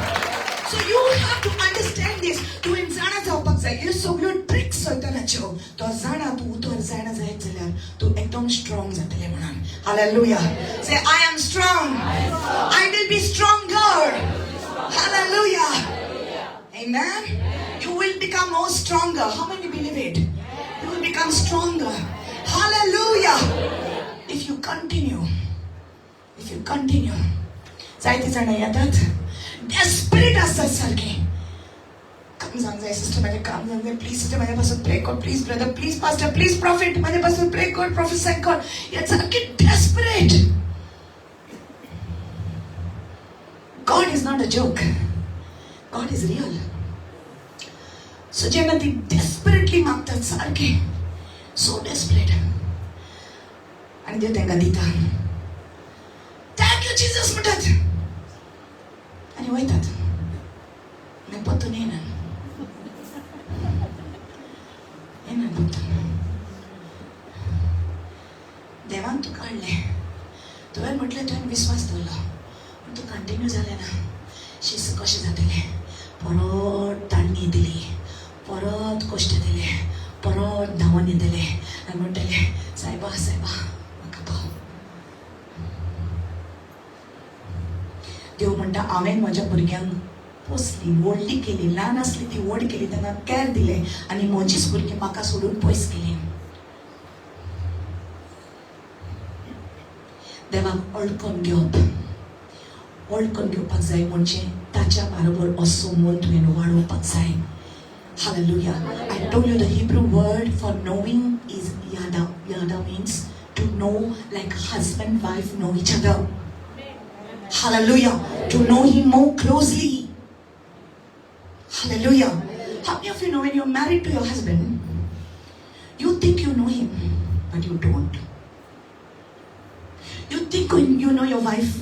So you have to understand this. Tu insana jaupak zai. You so good tricks soitana cho. To zana tu uttor zana zai chelar. Tu ekdom strong zatele munan. Hallelujah. Say, I am strong. I will be stronger. Hallelujah. Amen. You will become more stronger. How many believe it? You will become stronger. Hallelujah. If you continue. Zaiti jana yadat. Desperate astat sarke. Come सांगते sister माझे काम सांगते please sister माझ्यापासून pray God please brother please pastor please prophet माझ्यापासून pray God prophesy God यासारखे desperate. God is not a joke. God is real. So जेव्हा ती desperately मागतात सारखे so desperate आणि देव त्यांना देता. Thank you Jesus म्हणतात आणि वैतात नाही पत्तून येणार. देवान तू काढले तुवें म्हटलें तुवें विश्वास दवरलो पूण तू कंटिन्यू जालें ना. शिस्त कशें जातलें. परत ताणणी दिली परत कश्ट दिले परत धांवन येतले आनी म्हणटले सायबा म्हाका पाव. देव म्हणटा हांवें म्हज्या भुरग्यांक पोसली व्हडली केली ल्हान आसली ती व्हड केली तांकां कॅर दिलें आनी म्हजीच भुरगीं म्हाका सोडून पयस गेलीं. देवाक ओळखून घेवपाक जाय म्हणजे ताच्या बरोबर असो मोल तुवें वाडोवपाक जाय. Hallelujah. I told you the Hebrew word for knowing is yada. Yada means to know like husband wife know each other. Hallelujah. To know him more closely. Hallelujah. How many of you know when you're married to your husband, you think you know him, but you don't. You think you know your wife,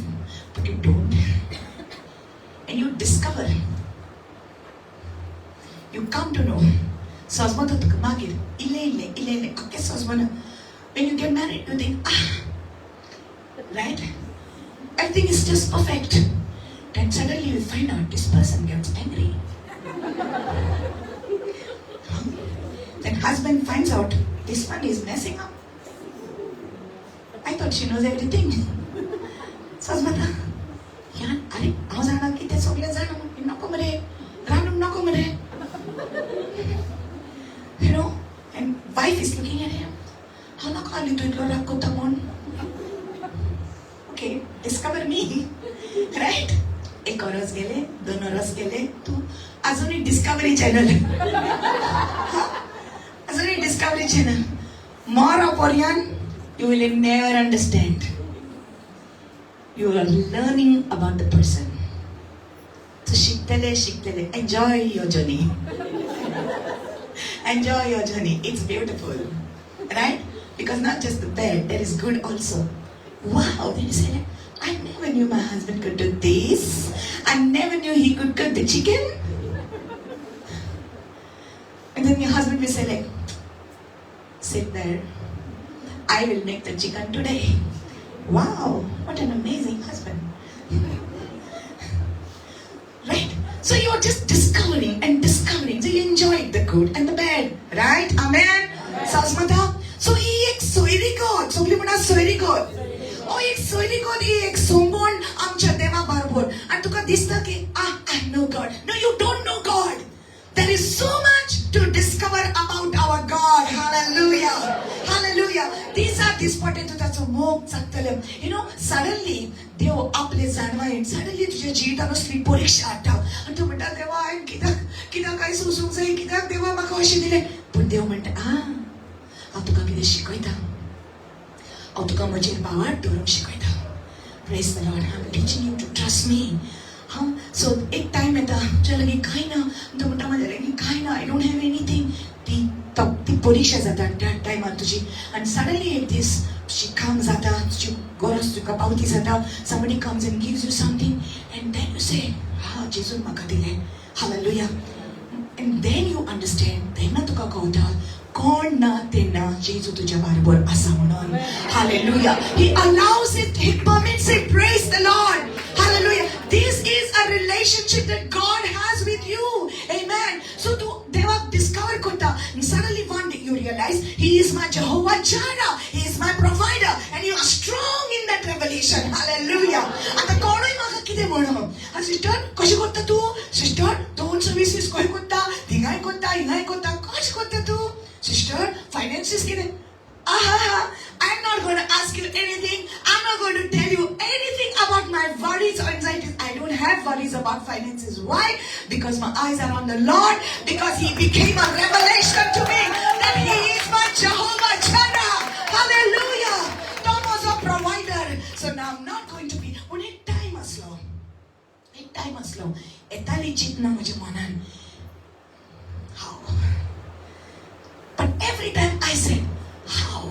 but you don't. And you discover, you come to know. When you get married, you think, right? Everything is just perfect. Then suddenly you find out this person gets angry. Then husband finds out this one is messing up. I thought she knows everything. Sasmata, yan, are, how zana kite sogle zana, nako mere, ranum nako mere. You know, and wife is looking at him. How nako ali tu itlo rakko tamon. Okay, discover me, right? एक रस गेले, दोन रस गेले, तू अजूनही discovery channel अजूनही discovery channel more Oporian, you will never understand. You are learning about the person. So shiktele, enjoy your journey. Enjoy your journey. It's beautiful, right? Because not just the bad, there is good also. Wow, then you say, I never knew my husband could do this. I never knew he could cook the chicken. And then your husband will say like, sit there. I will make the chicken today. Wow, what an amazing husband. Right? So you are just discovering and discovering. So you enjoyed the good and the you don't know God, there is so much to discover about our God. Hallelujah. Hallelujah. These are these potatoes that's a mock saktalam. You know, suddenly देव आपले जाणवायन suddenly तुझ्या जिवितान असली परीक्षा हाडटा आनी तूं म्हणटा देवा हांवें कित्याक काय सोसूंक जाय कित्याक देवा म्हाका अशें दिलें पूण देव म्हणटा हांव तुका कितें शिकयता हांव तुका म्हजेर बावाड दवरूंक शिकयता. Praise the Lord. I'm teaching you to trust me. So एक टाइम येता तुज्या लागीं कांय ना तूं म्हणटा म्हाज्या लागीं कांय ना, I don't have anything. ती परीक्षा जाता त्या टायमार तुजी आनी सडनली एक दीस तुजी काम जाता, तुजी गरज तुका पावती जाता, somebody comes and gives you something and then you say, जेजून म्हाका दिलें. Hallelujah. And then you understand, तेन्ना तुका कळटा कोण ना तेन्ना जेजू तुज्या बरोबर आसा म्हणून. Hallelujah. He allows it, he permits it. Praise the Lord. Hallelujah. This is a relationship that God has with you. Amen. So to देवाक discover करता and suddenly one day you realize he is my Jehovah Jireh. He is my provider and you are strong in that revelation. Hallelujah. आता कोणूय म्हाका कितें म्हणो sister कशें करता तूं सिस्टर दोन सर्विसेस खंय करता हिंगाय करता कशें करता तूं sister finances कितें I'm not going to ask you anything. I'm not going to tell you anything about my worries or anxieties. I don't have worries about finances. Why? Because my eyes are on the Lord. Because He became a revelation to me that He is my Jehovah Jireh. Hallelujah. Tom was a provider. So now I'm not going to be. When एक time असलो येताली चिंतना म्हज्या मनान how. But every time I said, how?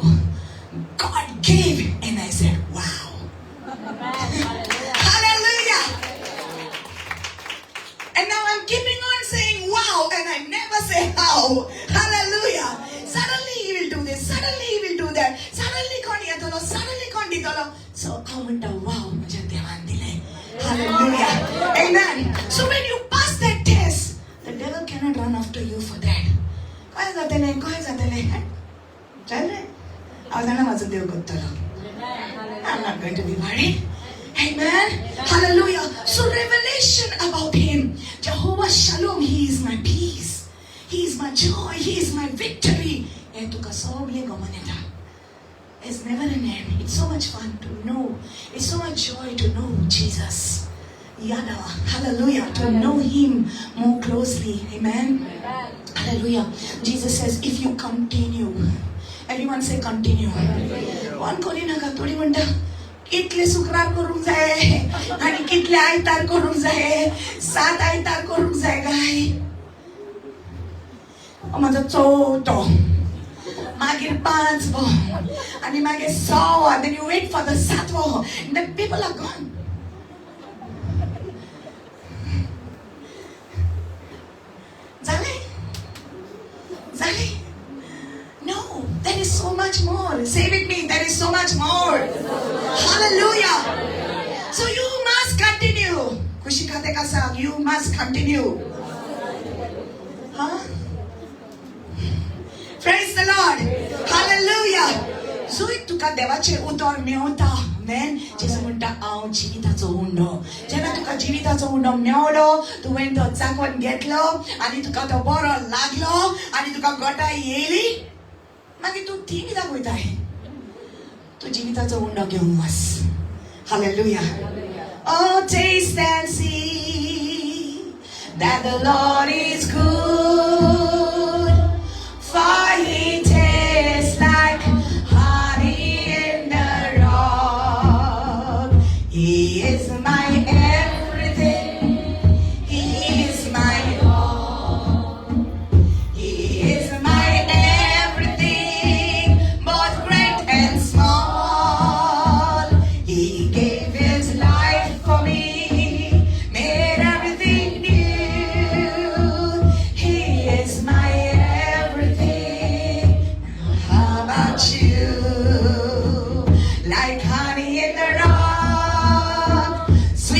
God gave, and I said, wow. Hallelujah. And now I'm keeping on saying wow, and I never say how. Hallelujah. Suddenly He will do this, suddenly He will do that. Suddenly kon ditolo. So I went to wow, maja devan dile. Hallelujah. Amen. So when you pass that test, the devil cannot run after you for that. काय जातले चल रे हांव जाणा म्हाजो देव करतलो. I'm not going to be worried. Amen. Hallelujah. So revelation about Him. Jehovah Shalom. He is my peace. He is my joy. He is my victory. And tuka soble gomaneta. It's never an end. It's so much fun to know. It's so much joy to know Jesus. Yada. Hallelujah. To know Him more closely. Amen. Hallelujah. Jesus says, if you continue. Everyone say continue. One Korinaka थोडी म्हणता कितले शुक्रार करूंक जाय आणि कितले आयतार करूंक जाय 7 आयतार करूंक जाय काय माझा चौथो मागीर 5वो आणि मागीर 6वो and then you wait for the 7वो and then people are gone. No, there is so much more. Say with me, there is so much more. Hallelujah. So you must continue. Kushikate kasam, you must continue. Huh? Praise the Lord. Hallelujah. So तुका देवाचे उतर Mewat. Amen. जेसू म्हणटा हांव जिविताचो undo. जेन्ना तुका जिविताचो undo मेवलो, तुवें तो चाकून घेतलो आनी तुका तो बरो लागलो आनी तुका गटाय येयली, मागीर तूं ती कित्याक वयताय? तूं जिविताचो उंडो घेवंक वच. Hallelujah. Oh, taste and see that the Lord is good, for He tastes like honey in the rock. He is my everything. He is my all. He is my everything, both great and small. He gave His life for me, made everything new. He is my everything. How about you? Like honey in the rock, sweet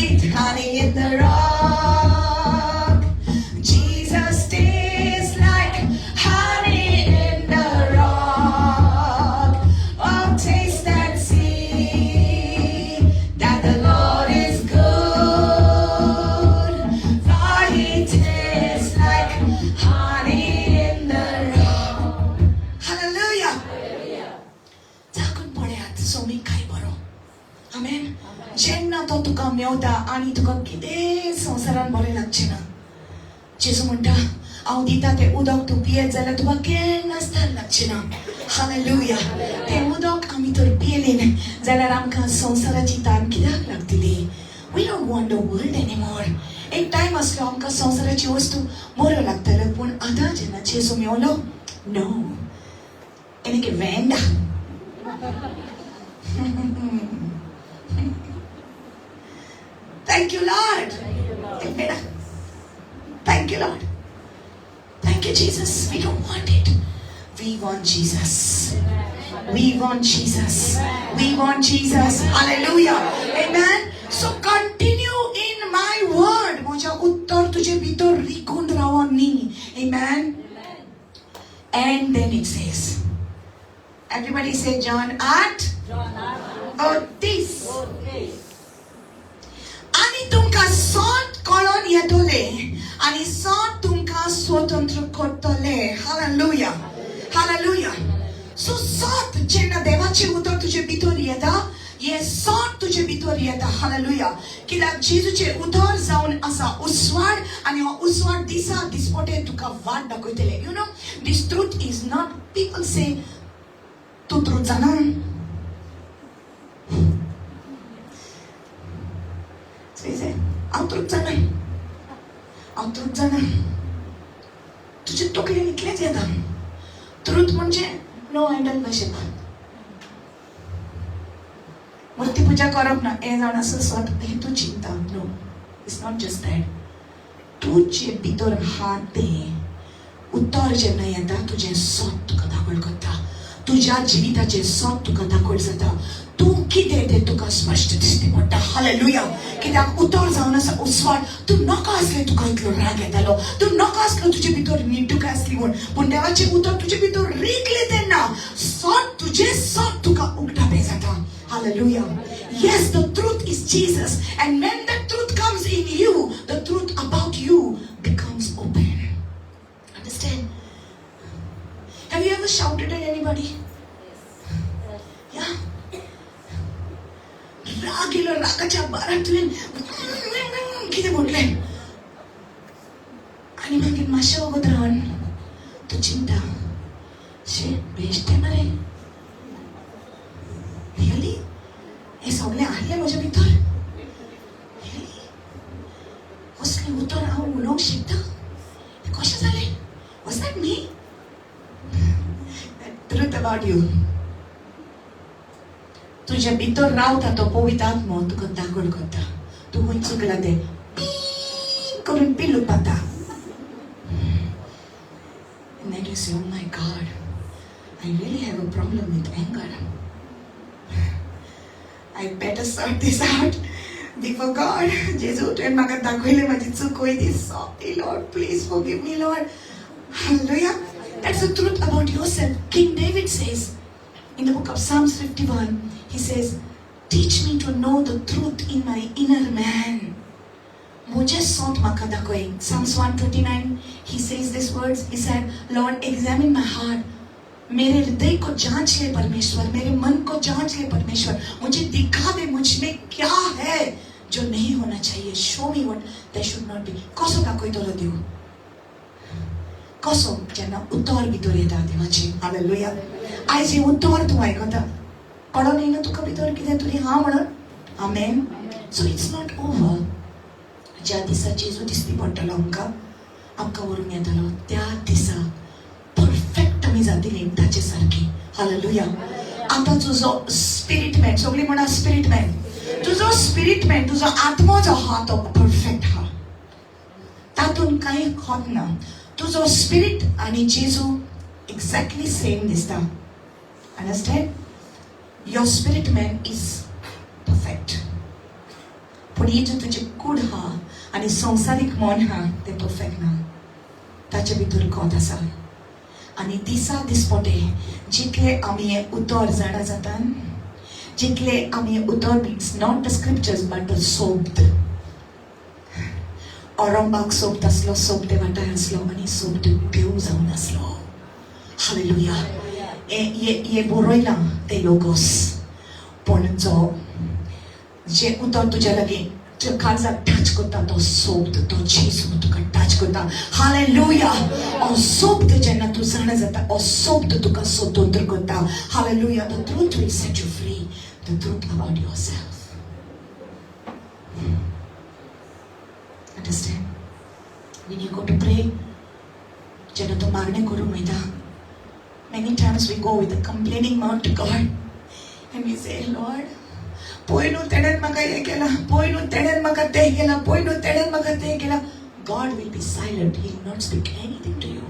केन्ना तो तुका मेवता आनी तुका कितें संवसारान बरें लागचें ना. जेजू म्हणटा हांव दिता तें उदक तूं पियेत जाल्यार तुका केन्नाच तान लागचें ना. हालेलुया. तें उदक आमी तर पियेलें जाल्यार आमकां संवसाराची तान कित्याक लागतली. We don't want the world anymore. एक टाइम असलो आमकां संवसाराची वस्तू बऱ्यो लागताल्यो पूण आतां जेन्ना जेजू मेवलो नो एनेके वेंडा. Thank you, Lord. Thank you, Lord. Thank you, Jesus. We don't want it. We want Jesus. We want Jesus. We want Jesus. Hallelujah. Amen. So continue in my word. माझ्या उत्तर तुझे भितर रिकून रावोन नी. Amen. And then it says, everybody say John 8. this. आणि तुमका short कळून येतले आणि short तुमका स्वतंत्र करतले. हालेलुया. हालेलुया. सो सॉट जेन्ना देवाचे उतर तुजे भितर येता हे सॉट तुजे भितर येता. हालेलुया. कित्याक जेजूचे उतर जावन आसा उसवाड आणि हो उसवाड दिसा दिसपटे तुका वाट दाखयतले. You know this truth is not people से तू ट्रूथ जाणा. हांव ट्रूथ जाणा. हांव ट्रूथ जाणा. तुजे तोकलेन इतलेंच येता. ट्रूथ म्हणजे नो आयडल वर्शिप. मूर्ती पूजा करप ना हें जावन आसा सट हे तूं चिंता. No it's not just that. तुजे भितर आहा तें उतर जेन्ना येता तुजें सॉट तुका दाखोवन करता. तुज्या जिविताचें सॉट तुका दाखोवन जाता. तूं कितें तें तुका स्पश्ट दिसता पडटा. हालेलुया. कित्याक उतर जावन आसा उसवाड. तूं नाका आसलें तुका इतलो राग येतालो. तूं नाका आसलो तुजे भितर निड्डूक आसली म्हूण पूण देवाचें उतर तुजे भितर रिकलें तेन्ना सॉट तुजें सॉट तुका उगटाबें जाता. Hallelujah. Yes, the truth is Jesus. And when the truth comes in you, the truth about you becomes open. Understand? Have you ever shouted at anybody? Yeah? रागेलो रागाच्या बारांतल्यान कितें म्हटलें आनी मागीर मातशें वगत रावन तूं चिंता शे बेश्टें मरे. रियली हे सगळें आहलें म्हज्या भितर. रियली कसलें उतर हांव उलोवंक शिकता. हें कशें जालें. Was that me. Truth about you. तुज्या भितर रावता तो पवित्र आत्मो तुका दाखोवन करता. तूं खंय चुकला तें पी करून पिल्लू पाता. And then you say, oh my God, I really have a problem with anger. I better sort this out before God. Jesus, when म्हाका दाखयलें म्हाजी चूक वय ती sorry Lord, please forgive me Lord. Hallelujah. That's the truth about yourself. King David says in the book of Psalms 51, he says, teach me to know the truth in my inner man. मुझे short म्हाका दाखय. Psalms 139, he says these words. He said, Lord, examine my heart. मेरे हृदय को जांच ले परमेश्वर. मेरे मन को जांच ले परमेश्वर. मुझे दिखा दे मुझ में क्या है जो नहीं होना चाहिए. Show me what there should not be. कसो दाखयतलो देव. कसो जेन्ना उतर भितर येता देवाची. हालेलुया. आयज हे उतर तूं आयकता. कळोन येना तुका भितर कितें तरी हा म्हणून. Amen. So it's not over. ज्या दिसा जेजू दिसती पडटलो आमकां व्हरून येतालो त्या दिसा परफेक्ट आमी जातली ताचे सारकी. हालेलुया. आतां तुजो स्पिरीट मॅन सगळीं म्हणा स्पिरीट मॅन. तुजो स्पिरीट मॅन तुजो आत्मो जो आहा तो परफेक्ट आहा. तातून कांय खोट ना. तुजो स्पिरीट आनी जेजू एक्झॅक्टली सेम दिसता. Understand. Your spirit man is perfect. पूण ही जी तुजी कूड आहा आनी संवसारीक मन आहा तें परफेक्ट ना. ताचे भितर गॉड आसा. आनी दिसा दिसपटे जितले आमी हे उतर जाणा जातात जितले आमी हे उतर means not the scriptures but the सोप्त. औरंगाबाद सोप्त आसलो सोप्ते वाटार आसलो आनी सोप्त पेव जावन आसलो. हालेलुया. हे बरयलां ते लोगोस. पूण जो जे उतर तुझ्या लगे काळजात टच करता तो सोबत तो जेसू तुका टच करता हालेलुया ओ सोबत जेन्ना तू जाणा जाता ओ सोबत तुका स्वतंत्र करता hallelujah the truth will set you free the truth about yourself understand when you go to pray जेन्ना तू मागणे करून वयता many times we go with a complaining mouth to God and we say Lord पोयनू तेडेन म्हाका हे केला पोयनू तेडेन म्हाका ते केला पोयनू तेडेन म्हाका ते केला God will be silent he will not speak anything to you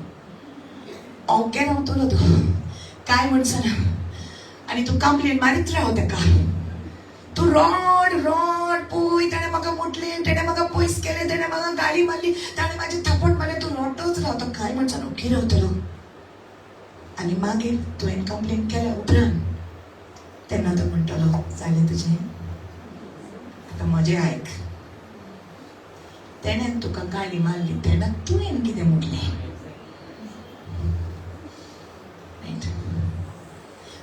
okay रावतलो तू काय म्हणसना आणि तू कंप्लेंट मारीत राव तेका तू रॉड पोय ताणे म्हाका मुटले ताणे म्हाका पयस केले ताणे म्हाका गाडी मारली ताणे माझे थप्पड मारले तू रॉडच रावता काय म्हणसना ओके रावतलो आणि मागीर तुवें कंप्लेंट केल्या उपरांत तेन्ना तो म्हणटलो जालें तुजें आता म्हजें आयक तेणेन तुका गाडी मारली तेन्ना तुवें कितें म्हणलें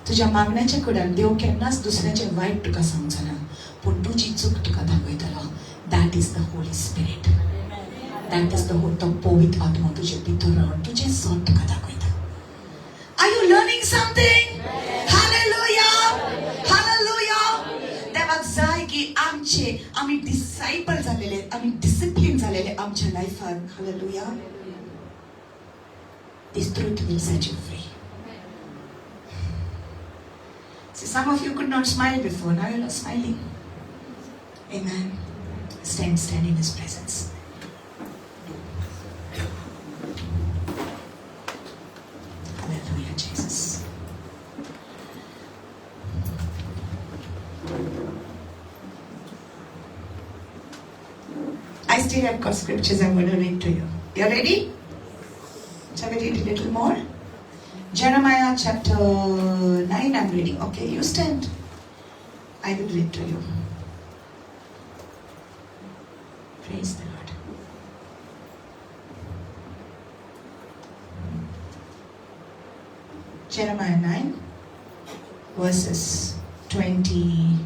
तुज्या मागण्याच्या कडेन देव केन्नाच दुसऱ्याचें वायट तुका सांगचो ना पूण तुजी चूक तुका दाखयतलो that is the holy spirit that is the तो पवित्र आत्मा तुजे भितर रावन तुजें सोन तुका दाखयता are you learning something hallelujah hallelujah देवाक जाय की आमी डिसायपल जालेले आमी डिसिप्लिन जालेले आमच्या लायफान hallelujah this truth will set you free See, some of you could not smile before. Now you're not smiling. Amen. Stand in His presence. Hallelujah, Jesus. I still have got scriptures I'm going to read to you. You ready? Shall we read a little more? Jeremiah chapter 9 I'm reading. Okay, you stand. I will read to you. Praise the Lord. Jeremiah 9 verses 23.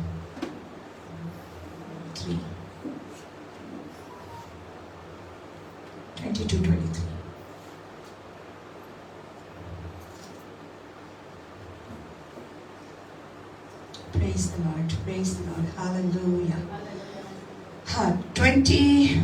22-23. Praise the Lord. Praise the Lord. Hallelujah. 20.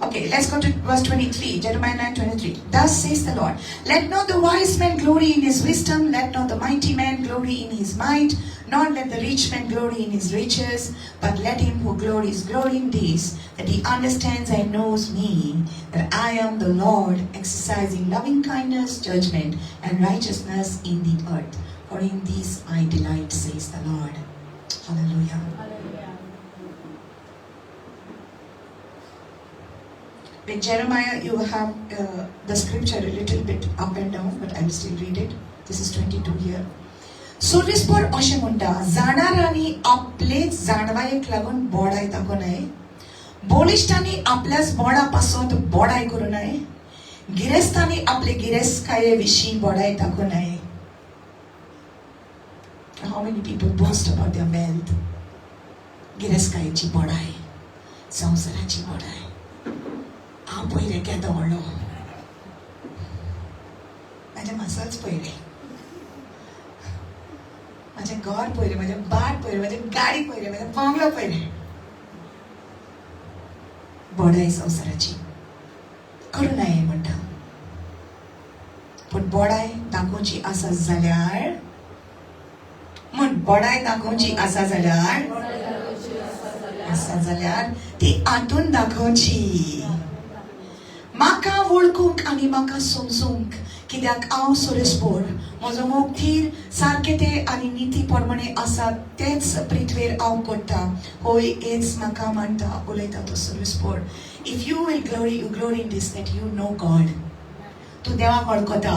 Okay, let's go to verse 23. Jeremiah 9:23. Thus says the Lord, let not the wise man glory in his wisdom, let not the mighty man glory in his might, nor let the rich man glory in his riches, but let him who glories glory in this, that he understands and knows me, that I am the Lord, exercising loving kindness, judgment, and righteousness in the earth. For in this I delight, says the Lord. Hallelujah. Hallelujah. With Jeremiah, you have the scripture a little bit up and down, but I will still read it. This is 22 here. सोलिस्पोर अशें म्हणटा जाणारांनी आपलेच जाणवायेक लागून बोडाय दाखोव नये बोलिश्टांनी आपल्याच बोडा पासत बोडाय करूं नये गिरेस्तांनी आपले गिरेस्काये विशीं बोडाय दाखोव नये. How many people boast about their wealth? गिरेस्कायेची बोडाय संवसाराची बोडाय हांव पयलें केदो व्हडलो म्हाजे मसल्स पयले म्हाजें घर पयलें म्हाजें बाट पयलें म्हाजी गाडी पयलें म्हाजें बंगलो पयलें बोडाय संवसाराची करूं नये म्हणटा पूण बोडाय दाखोवची आसा जाल्यार म्हण बोडाय दाखोवची आसा जाल्यार ती आतून दाखोवची म्हाका वळखूंक आनी म्हाका समजूंक कित्याक हांव सोलिस्पोर म्हजो मोग थीर सारके ते आनी निती प्रमाणे आसा तेच पृथ्वीर हांव करता होय हेच म्हाका मानता उलयता तो सोलिस्पोर. If you will glory you glory in this that you know God तू देवाक वळखता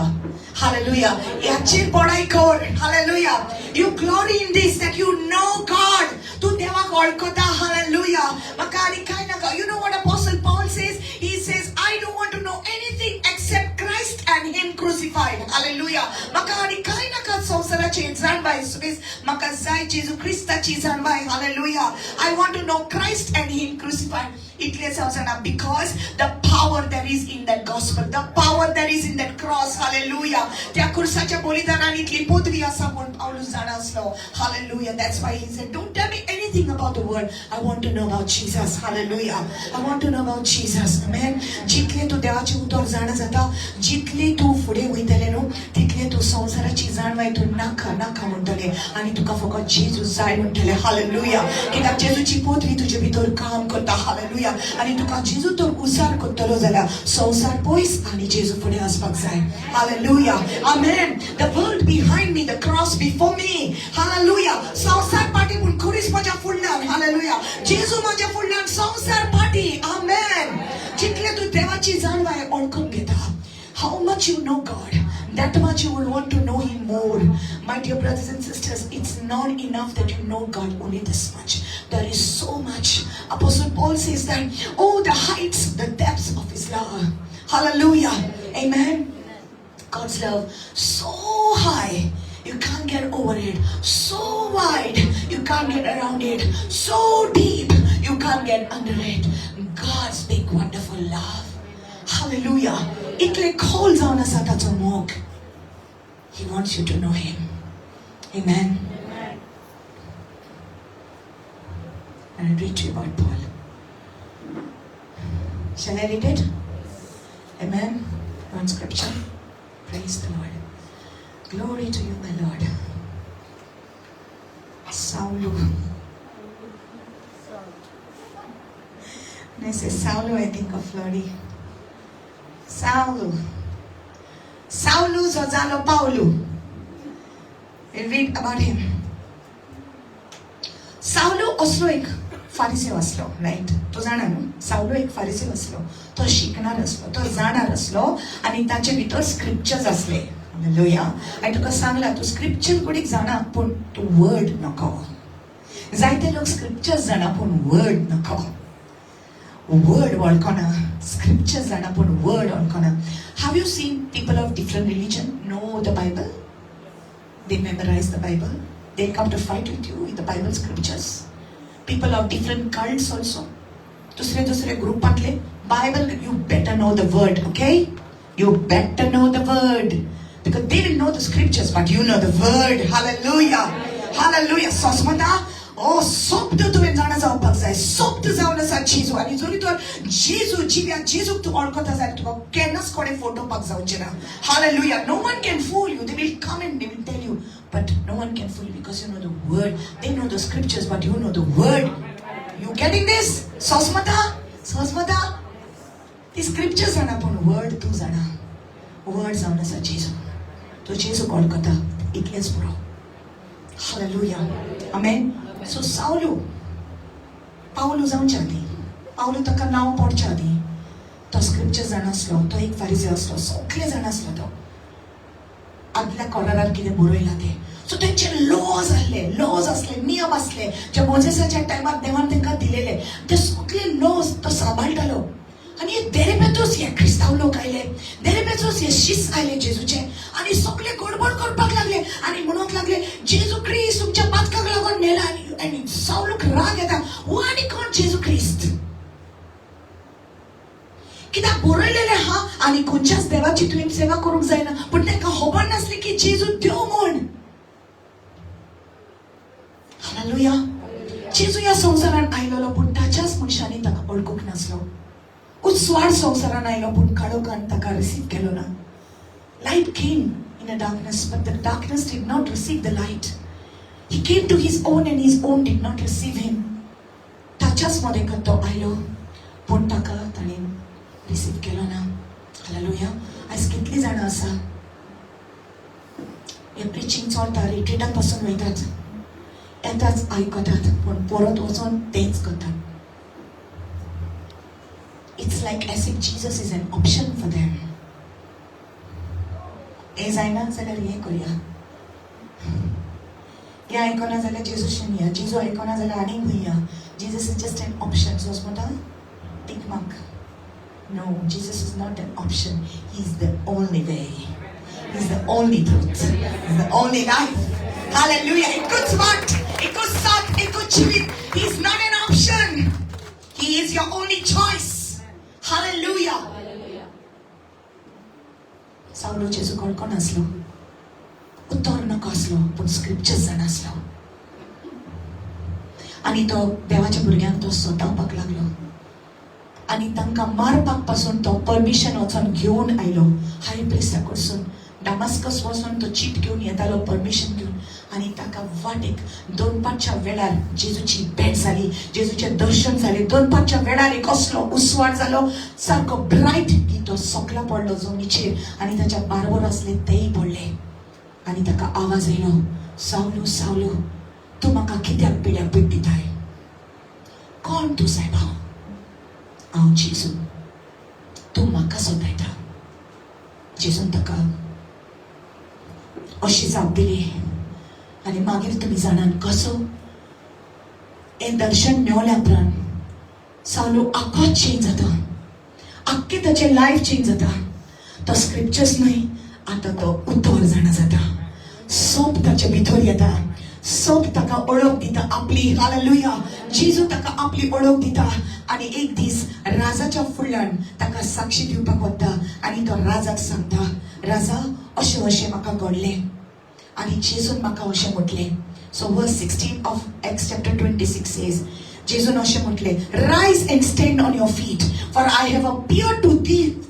हालेलुया ह्याचेर बोडाय कर hallelujah you glory in this that you know God तू देवाक वळखता हालेलुया म्हाका आनी कांय नाका. You know what apostle Paul says he says I don't want to know anything except Christ and him crucified. Hallelujah. म्हाका आनी कांय नाका संसाराची जाणवाय सुबेज म्हाका जाय जेजू क्रिस्ताची जाणवाय. Hallelujah. I want to know Christ and him crucified. इतलेच हांव जाणा because the power that is in that gospel, the power that is in that cross. Hallelujah. त्या क्रूसाच्या बलिदानान इतली पदवी आसा म्हूण पावलूस जाणा आसलो. Hallelujah. That's why he said, don't tell me anything about the world. I want to know about Jesus. Hallelujah. I want to know about Jesus. Amen. जितले तू देवाचे उतर जाणा जाता, जितले तू फुडें वयतले न्हू, तितले तू संसाराची जाणवाय तू नाका नाका म्हणटले आनी तुका फकत जेजू जाय म्हणटले. हालेलुया. कित्याक जेजूची पदवी तुजे भितर काम करता. हालेलुया. आणि तुका जेजू तो उसार करतलो जाल्यार संसार पयस आणि जेजू फुडें आसपाक जाय. Hallelujah. Amen. The world behind me, the cross before me. Hallelujah. संसार पाटी पूण खुरीस माझ्या फुडल्यान. हालेलुया. जेजू माझ्या फुडल्यान संसार पाटी. आमेन. जितले तू देवाची जाणवाय ओळखून घेता, how much you know God, that much you will want to know him more. My dear brothers and sisters, it's not enough that you know God only this much. There is so much. Apostle Paul says that, oh, the heights, the depths of his love. Hallelujah. Amen. God's love so high, you can't get over it. So wide, you can't get around it. So deep, you can't get under it. God's big wonderful love. Hallelujah. इतले खोल जावन आसा ताचो मोग. He wants you to know him. Amen. And I read to you about Paul. Shall I read it? Amen. One scripture. Praise the Lord. Glory to you, my Lord. Saulu. When I say Saulu, I think of Lodi. Saulu. Saulu Zozalo Paulo. We'll read about him. Saulu असलो एक फारिसेव असलो, right? तो जाणा न्हू? सावलो एक फारिसेव असलो. तो शिकणार असलो, तो जाणार असलो आणि ताचे भितर स्क्रिप्चर्स असले. हालेलुया. हांवें तुका सांगला तूं स्क्रिप्चर कुडीक जाणा पूण तूं वर्ड नको. जायते लोक स्क्रिप्चर्स जाणा पूण वर्ड नको. Word वळखना, scriptures जाणा पूण word वळखना. Have you seen people of different religion know the Bible? They memorize the Bible. They come to fight with you with the Bible scriptures. People of different cults also. दुसरे ग्रुपांतले Bible, you better know the word, okay? You better know the word. Because they will know the scriptures, but you know the word. Hallelujah. Hallelujah. Sosmata. Oh, sopt तुवें जाणा जावपाक जाय. सोप्त जावन आसा जेजू. आनी जरी तूं जेजू जिव्या जेजूक तूं वळखता जाल्यार तुका केन्नाच कोणें फोटोवपाक जावचें ना. Hallelujah. No one can fool you. They will come and they will tell you. But no one can fool you because you know the word. They know the scriptures, but you know the word. You getting this? Sosmata? Sosmata? The scriptures जाणा पूण word तूं जाणा. Word जावन आसा जेजू. तूं जेजूक वळखता. इतलेंच पुरो. Hallelujah. Amen. So Saulo, Paulo जावचे आदी, Paulo ताका नांव पडचे आदी, तो स्क्रिप्चर जाण आसलो, तो एक फारिसेव आसलो, सगळे जाण आसलो तो. आदल्या कॉर्नरार कितें बरयलां तें. सो तेंचे लॉज आसले, नियम आसले, जे मोजेसाच्या टायमार देवान तांकां दिलेले. ते सगळे लॉज तो सांबाळटालो. आनी देरेपेतूच हे क्रिस्तांव लोक आयले, देरेपेतूच हे शिस आयले जेजूचे आनी सगळे गडबड करपाक लागले आनी म्हणूंक लागले जेजू क्रिस्त तुमच्या पातकाक लागून मेला. आनी सावलूक राग येता. वो आनी कोण जेजू क्रिस्त? कित्याक बरयलेले हा आनी खंयच्याच देवाची तुवें सेवा करूंक जायना, पूण तांकां खबर नासली की जेजू देव म्हूण. हालेलुया. जेजू ह्या संवसारांत आयलोलो पूण ताच्याच मनशांनी ताका वळखूंक नासलो. उस्वाड संवसारान आयलो पूण काळोखान ताका रिसीव केलो ना. Light came in a darkness, but the darkness did not receive the light. He came to his own and his own did not receive him. ताच्याच मदें तो आयलो पूण ताका ताणें रिसीव केलो ना. हालेलुया. आयज कितलीं जाणां आसा हे प्रिचींग चलता, रिट्रीटाक पासून वयतात, येताच आयकतात पूण परत वचून तेंच करतात. It's like as if Jesus is an option for them. हे जायना जाल्यार हें करया, हें आयकना जाल्यार जेजूशीन या, जेजू आयकना जाल्यार आनीक खंय या. Jesus is just an option. So म्हणटा tick mark. No, Jesus is not an option. He is the only way. He's the only truth. He's the only life. Hallelujah. Ekut mat, ekut sat, ekut chivit. He's not an option. He is your only choice. Hallelujah. Saulu Jesu koण असलो उत्तर नको असलो पण scriptures जाण असलो आणि तो देवाच्या भुरग्यांक तो सोतावपाक लागलो आणि तांकां मारपाक पासून तो परमिशन वचून घेवन आयलो हाय प्रिस्टा कडसून डामास्कस वचून तो चीट घेवन येतालो परमिशन घेवन आणि ताका वाटेक 2-5च्या वेळार जेजूची भेट जाली जेजूचें दर्शन जालें 2-5च्या वेळार एक असलो उसवाड जालो सारको ब्रायट की तो सकला पडलो जमनीचेर आणि ताच्या बारबर आसले तेय पडले आणि ताका आवाज येयलो सावलू सावलू तूं म्हाका कित्याक पिड्याक पीट दिताय कोण तूं सायबा हांव जेजू तूं म्हाका सोदायता जेजून ताका अशी जाप दिली आणि मागीर तुम्ही जाणान कसो हें दर्शन मेवल्या उपरांत सावलू आख्खो चेंज जाता आख्खे ताचें लायफ चेंज जाता तो स्क्रिप्चर्स न्हय आतां तो उतर जाणा जाता सोप ताचे भितर येता सोप ताका ओळख दिता आपली हालेलुया जेजू ताका आपली ओळख दिता आणि एक दीस राजाच्या फुडल्यान ताका साक्षी दिवपाक वता आणि तो राजाक सांगता राजा अशें अशें म्हाका घडलें आणि जेजून म्हाका अशें म्हटलें सो verse 16 of Acts chapter 26 says जेजून अशें म्हटलें rise and stand on your feet for I have appeared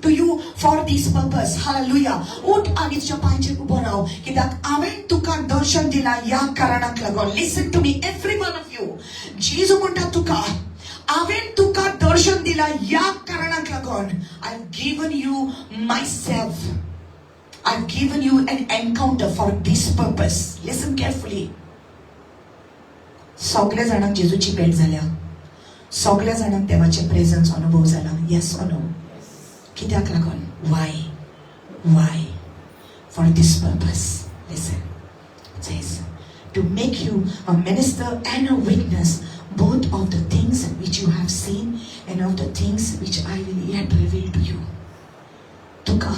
to you for this purpose hallelujah उठ आणि तुज्या पांयचेर उबो राव कित्याक हांवें तुका दर्शन दिलां ह्या कारणाक लागून listen to me every one of you जेजू म्हणटा तुका हांवें तुका दर्शन दिलां ह्या कारणाक लागून I have given you myself I've given you an encounter for this purpose. Listen carefully. सगळ्या जाणांक जेजूची भेट जाल्या सगळ्या जाणांक देवाचे प्रेझन्स अनुभव जाला येस और नो कित्याक लागून why for this purpose listen it says to make you a minister and a witness both of the things which you have seen and of the things which I will yet reveal to you तुका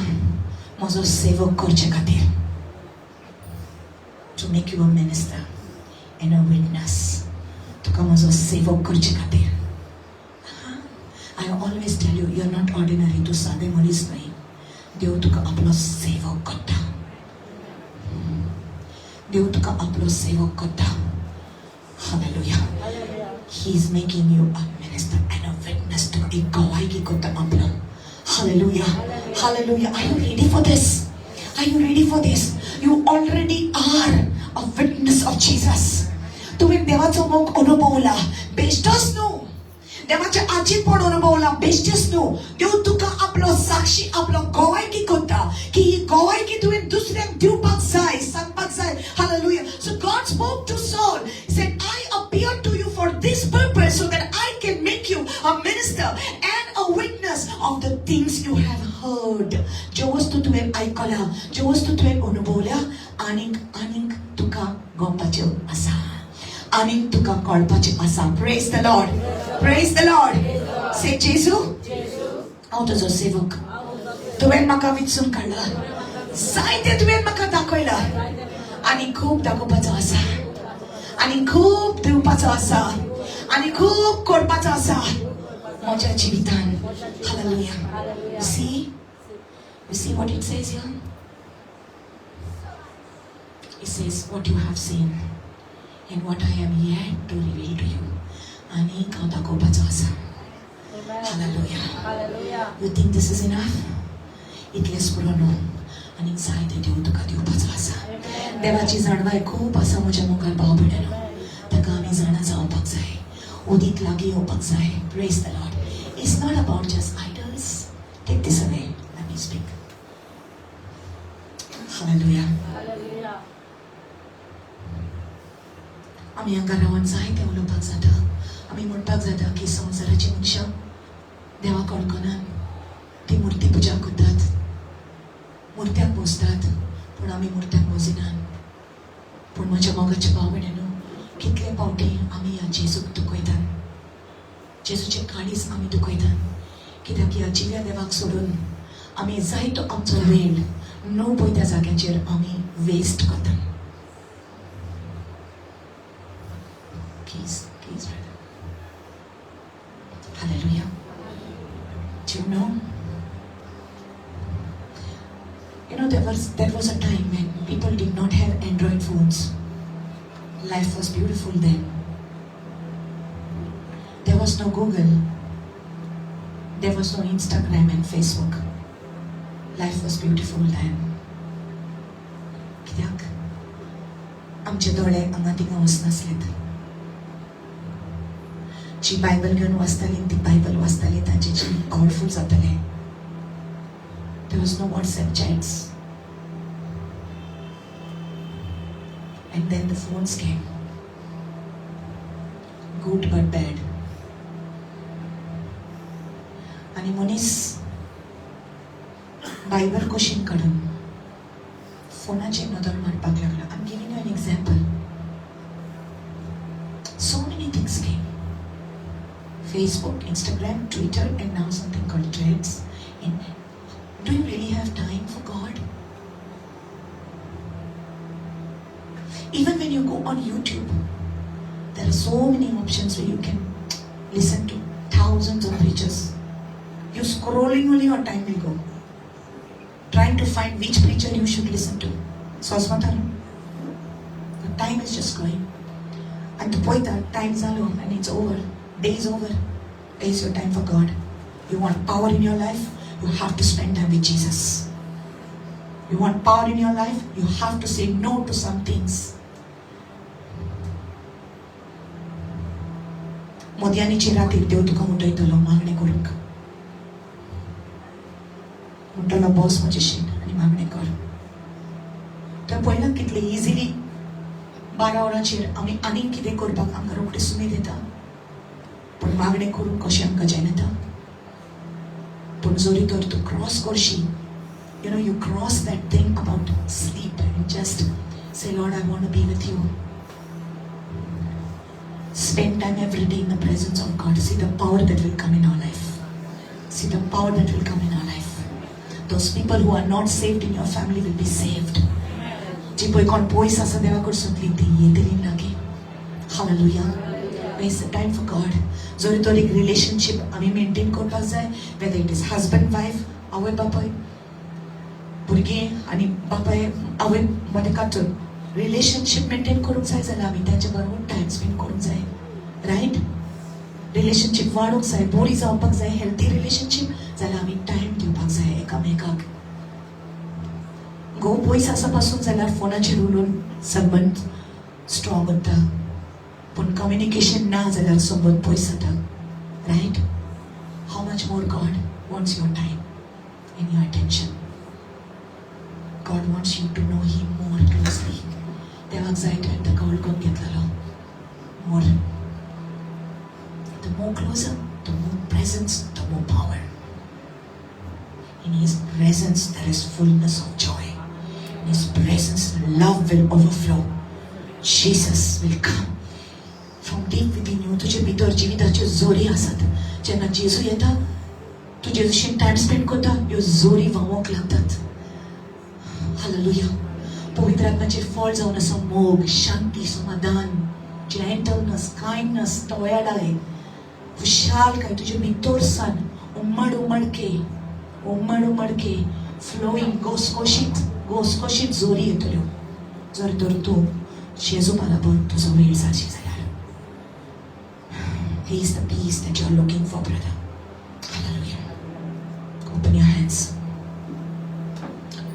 म्हजो सेवक करचे खातीर to make you a minister and a witness तुका म्हजो सेवक करचे खातीर I always tell you you're not ordinary तूं सादें मनीस न्हय देव तुका आपलो सेवक करता देव तुका आपलो सेवक करता Hallelujah He is making you a minister and a witness तुका एक गवाही करता आपलो Hallelujah. Hallelujah. Are you ready for this? Are you ready for this? You already are a witness of Jesus. तुम्ही देवाचा मोग अनुभवला बेश्टच न्हू देवाचे आजीपण अनुभवला बेश्टच न्हू देव तुका आपलो साक्षी आपलो गवायकी करता की ही गवायकी तुवें दुसऱ्याक दिवपाक जाय सांगपाक जाय Hallelujah. So God spoke to Saul. He said, I appeared to you for this purpose so that I can make you a minister and a witness of the things you have heard. जो वस्तू तुवें आयकला जो वस्तू तुवें अनुभवल्या आनीक तुका गोंवपाच्यो आसा आनीक तुका कळपाचें आसा Praise the Lord. Praise the Lord. Say जेजू हांव तुजो सेवक तुवें म्हाका विचून काडला जायते तुवें म्हाका दाखयला आनी खूब दाखोवपाचो आसा आनी खूब दिवपाचो आसा आनी खूब करपाचो आसा म्हज्या जिवितान Hallelujah. You see what it says here? It says what you have seen and what I am yet to reveal to you. Ani हांव दाखोवपाचो आसा. Hallelujah. You think this is enough? इतलेंच पुरो न्हू आनी जायते देव तुका दिवपाचो आसा. देवाची जाणवाय खूब आसा म्हज्या मुखार भाव भयणीनो. ताका आमी जाणा जावपाक जाय. उदीक लागीं येवपाक जाय. Praise the Lord. It's not about just idols. Take this away. Let me speak. Hallelujah. आमी हांगा रावन जायते उलोवपाक जाता आमी म्हणपाक जाता की संवसाराची मनशां देवाक वळखनात ती मुर्ती पुजा करतात मुर्त्याक मोजतात पूण आमी मुर्त्याक मोजिनात पूण म्हज्या मोगाच्या भाव भयणीनो कितले फावटी आमी ह्या जेजूक दुखयतात जेजूचे काळीज आमी दुखयतात कित्याक ह्या जिव्या देवाक सोडून आमी जायतो आमचो वेळ नो पळय त्या जाग्याचेर आमी वेस्ट करता. Please, brother. Hallelujah. Do you know? There was a time when people did not have Android phones. Life was beautiful then. There was no Google. There was no Instagram and Facebook. Life was beautiful then. कित्याक आमचे दोळे हांगा थिंगा वचनासलेत. जी Bible घेवन वाचताली ती Bible वाचताली तांचे जीव powerful जाताले. There was no WhatsApp chats. And then the phones came. Good but bad. आणि मनीस बायबल कुशीन काडून फोनाचेर नदर मारपाक लागला. I'm giving you an example. So many things came. Facebook, Instagram, Twitter, and now something called Threads. And do you really have time for God? Even when you go on YouTube, there are so many options where you can listen to thousands of preachers. You scrolling only, your time will go. Trying to find which preacher you should listen to. So the time is just going. And the point that time is over and it's over. Day is over. Day is your time for God. You want power in your life? You have to spend time with Jesus. You want power in your life? You have to say no to some things. मोदयांनी रातीर देव तुका उठयतलो मागणें करूंक. म्हणटलो boss म्हजेशीन आनी मागणें कर. तर पळयलां कितले इजिली 12 वरांचेर आमी आनीक कितें करपाक आमकां रोखडी सुमेद येता. पूण मागणें करून कशें आमकां जायनाता. पूण जोरी तर तूं cross करशी, you cross that thing about sleep and just say, Lord, I want to be with you. Spend time every day in the presence of God. See the power that will come in our life. See the power that will come in our life. Those people who are not saved in your family will be saved. जी पळय कोण पयस आसा देवा कडसून ती येतली लागी. Hallelujah. It's the time for God. जोरी तर एक रिलेशनशिप आमी मेंटेन करपाक जाय. Whether it is husband, wife, आवय बापाय, भुरगीं आनी बापाय आवय मदें कातून रिलेशनशिप मेंटेन करूंक जाय जाल्यार आमी तांचे बरोबर टायम स्पेंड करूंक जाय. रायट? रिलेशनशिप वाडूंक जाय, बरी जावपाक जाय, हेल्थी रिलेशनशिप जाल्यार आमी टायम दिवपाक जाय एकामेकाक. घोव पयस आसा पासून जाल्यार फोनाचेर उलोवन संबंद स्ट्रॉंग उरता. पूण कम्युनिकेशन ना जाल्यार संबंद पयस जाता. Right? How much more God wants your time and your attention. God wants you to know Him more closely. देवाक जाय तर ताका वळखून घेतलेलो. More. The more closer, the more presence, the more power. In His presence there is fullness of joy. In His presence love will overflow. Jesus will come from deep within you. तुझे भितर जिविताच्यो जोरी आसात. जेन्ना जेजू येता, तू जेजूशी time spend करता, ह्यो जोरी व्हांवोंक लागतात. Hallelujah. पवित्र आत्म्याचे फळ जावन आसा मोग, शांती, समाधान, जेंटलनेस, काइंडनेस, दयाळाय, खुशालकाय तुजे भितर सान उमड उमडके फ्लोईंग घोसघोशीत जोरी येतल्यो. जर तर तूं जेजू बरोबर तुजो वेळ जाची जाल्यार. He is the peace that you are looking for, brother. Hallelujah. Open your hands.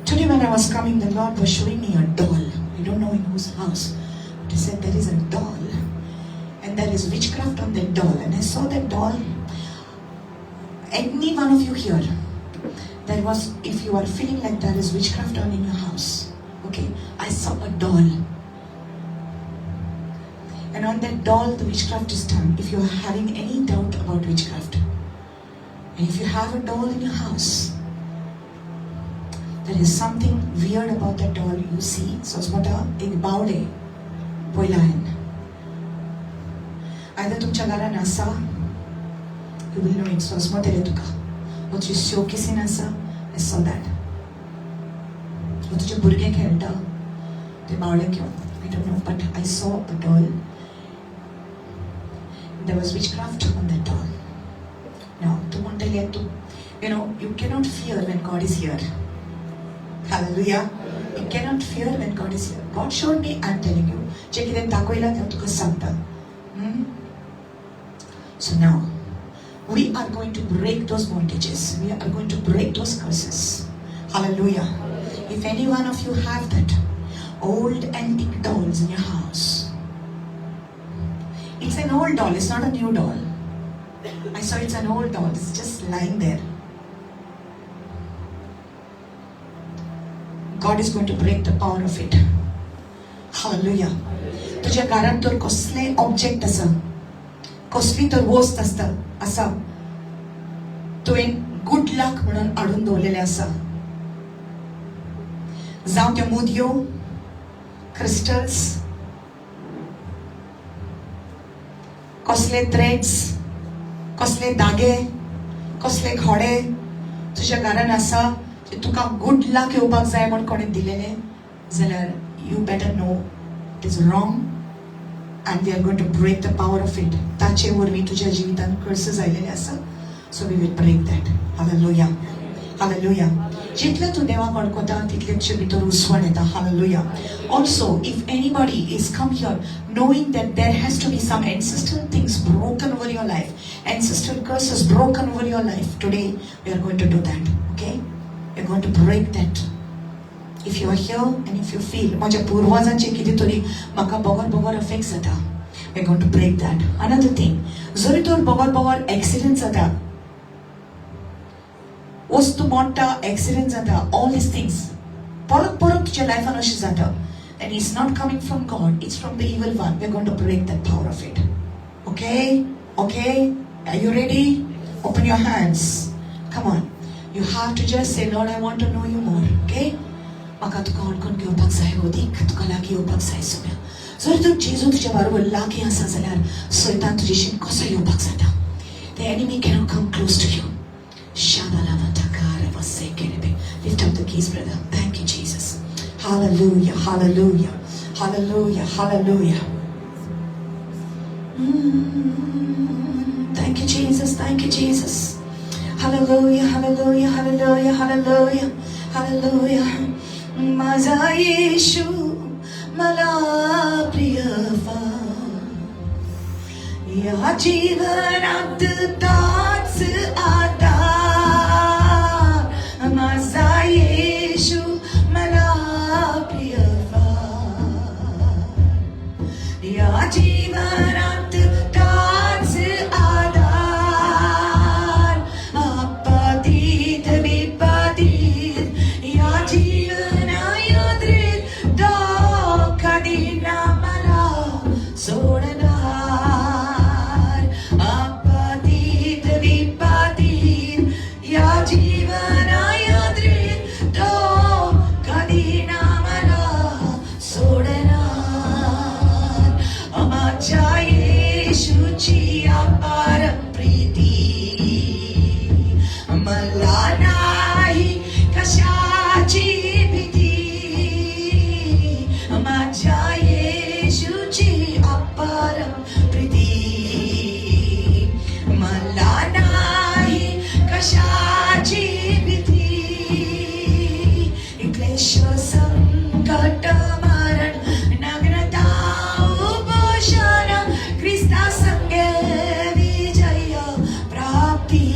Today when I was coming, the Lord was showing me a doll. I don't know in whose house. But He said there is a doll. And there is witchcraft on that doll. And I saw that doll. Any one of you here, there was, if you are feeling like there is witchcraft on in your house, okay, I saw a doll. And on that doll, the witchcraft is done. If you are having any doubt about witchcraft, and if you have a doll in your house, there is something weird about that doll. You see, so smota ek baule poilain. Either तुमच्या घरान आसा, you will know it. So smota le tuka. What you show kissing आसा, I saw that. तुझे भुरगे खेळटा ते बावळे घेऊन. I don't know, but I saw a doll. There was witchcraft on that doll. Now, tu montele tu, you know, you cannot fear when God is here. Hallelujah. You cannot fear when God is here. God showed me, I'm telling you. जे कितें दाखयला तें तुका सांगता. So now, we are going to break those bondages. We are going to break those curses. Hallelujah. If any one of you have that old antique dolls in your house, it's an old doll, it's not a new doll. I saw it's an old doll, it's just lying there. God is going to break the power of it. Hallelujah. तुझ्या घरात तर कसले object आसा, कसली तर वस्त आसा, तुवें गुड लक म्हणून हाडून दवरलेले आसा. जावं त्यो मुदयो, क्रिस्टल्स, कसले थ्रेड्स, कसले दागे, कसले घोडे तुझ्या घरान आसा जे तुका गुड लक येवपाक जाय म्हणून कोणें दिलेले, जाल्यार you better know it is wrong and we are going to break the power of it. ताचे वरवीं तुझ्या जिवितान कर्सेस आयलेले आसा. So we will break that. Hallelujah. Hallelujah. जितले तू देवाक अडकता तितले तुजे भितर उसवण येता. Hallelujah. Also, if anybody is come here knowing that there has to be some ancestral things broken over your life, ancestral curses broken over your life, today we are going to do that. Okay? We are going to break that. If you are here and if you feel माझ्या पूर्वजांचे कितें तरी म्हाका Bogor affect जाता, we are going to break that. Another thing, जरी तर Bogor accident जाता, वस्तू मोडटा, accident जाता, all these things परत तुज्या लायफान अशें जाता, and it's not coming from God, it's from the evil one. We are going to break that power of it. Okay? Okay? Are you ready? Open your hands. Come on. You have to just say, Lord, I want to know you more. Okay? म्हाका तुका अडकून घेवपाक जाय, अदीक तुका लागीं येवपाक जाय. सगळ्या जर तर जेजू तुज्या बरोबर लागीं आसा जाल्यार सैतान तुजेशी कसो येवपाक जाता. The enemy cannot come close to you. Lift up the keys, brother. Thank you, Jesus. Hallelujah, hallelujah, hallelujah, hallelujah. Thank you, Jesus. Thank you, Jesus. Hallelujah, hallelujah, hallelujah, hallelujah, hallelujah. माझा येशू मला प्रियवा, या जीवनात ताच आधार. माझा येशू मला प्रियवा, या जीवनात ताच आधार. आपत्तीत विपत्तीत या सोडणार. आपत्तीत विपत्तीत या जीवनायद्रीत तो कधी ना मला सोडणार. माझ्या येशूची अपार प्रीती मला नाही कशाची भीती. माझ्या येशूची अपार प्रीती मला नाही कशाची भीती. क्लेश संकट मरण नग्नता उपोषण ख्रिस्ता संगे विजय प्राप्ती.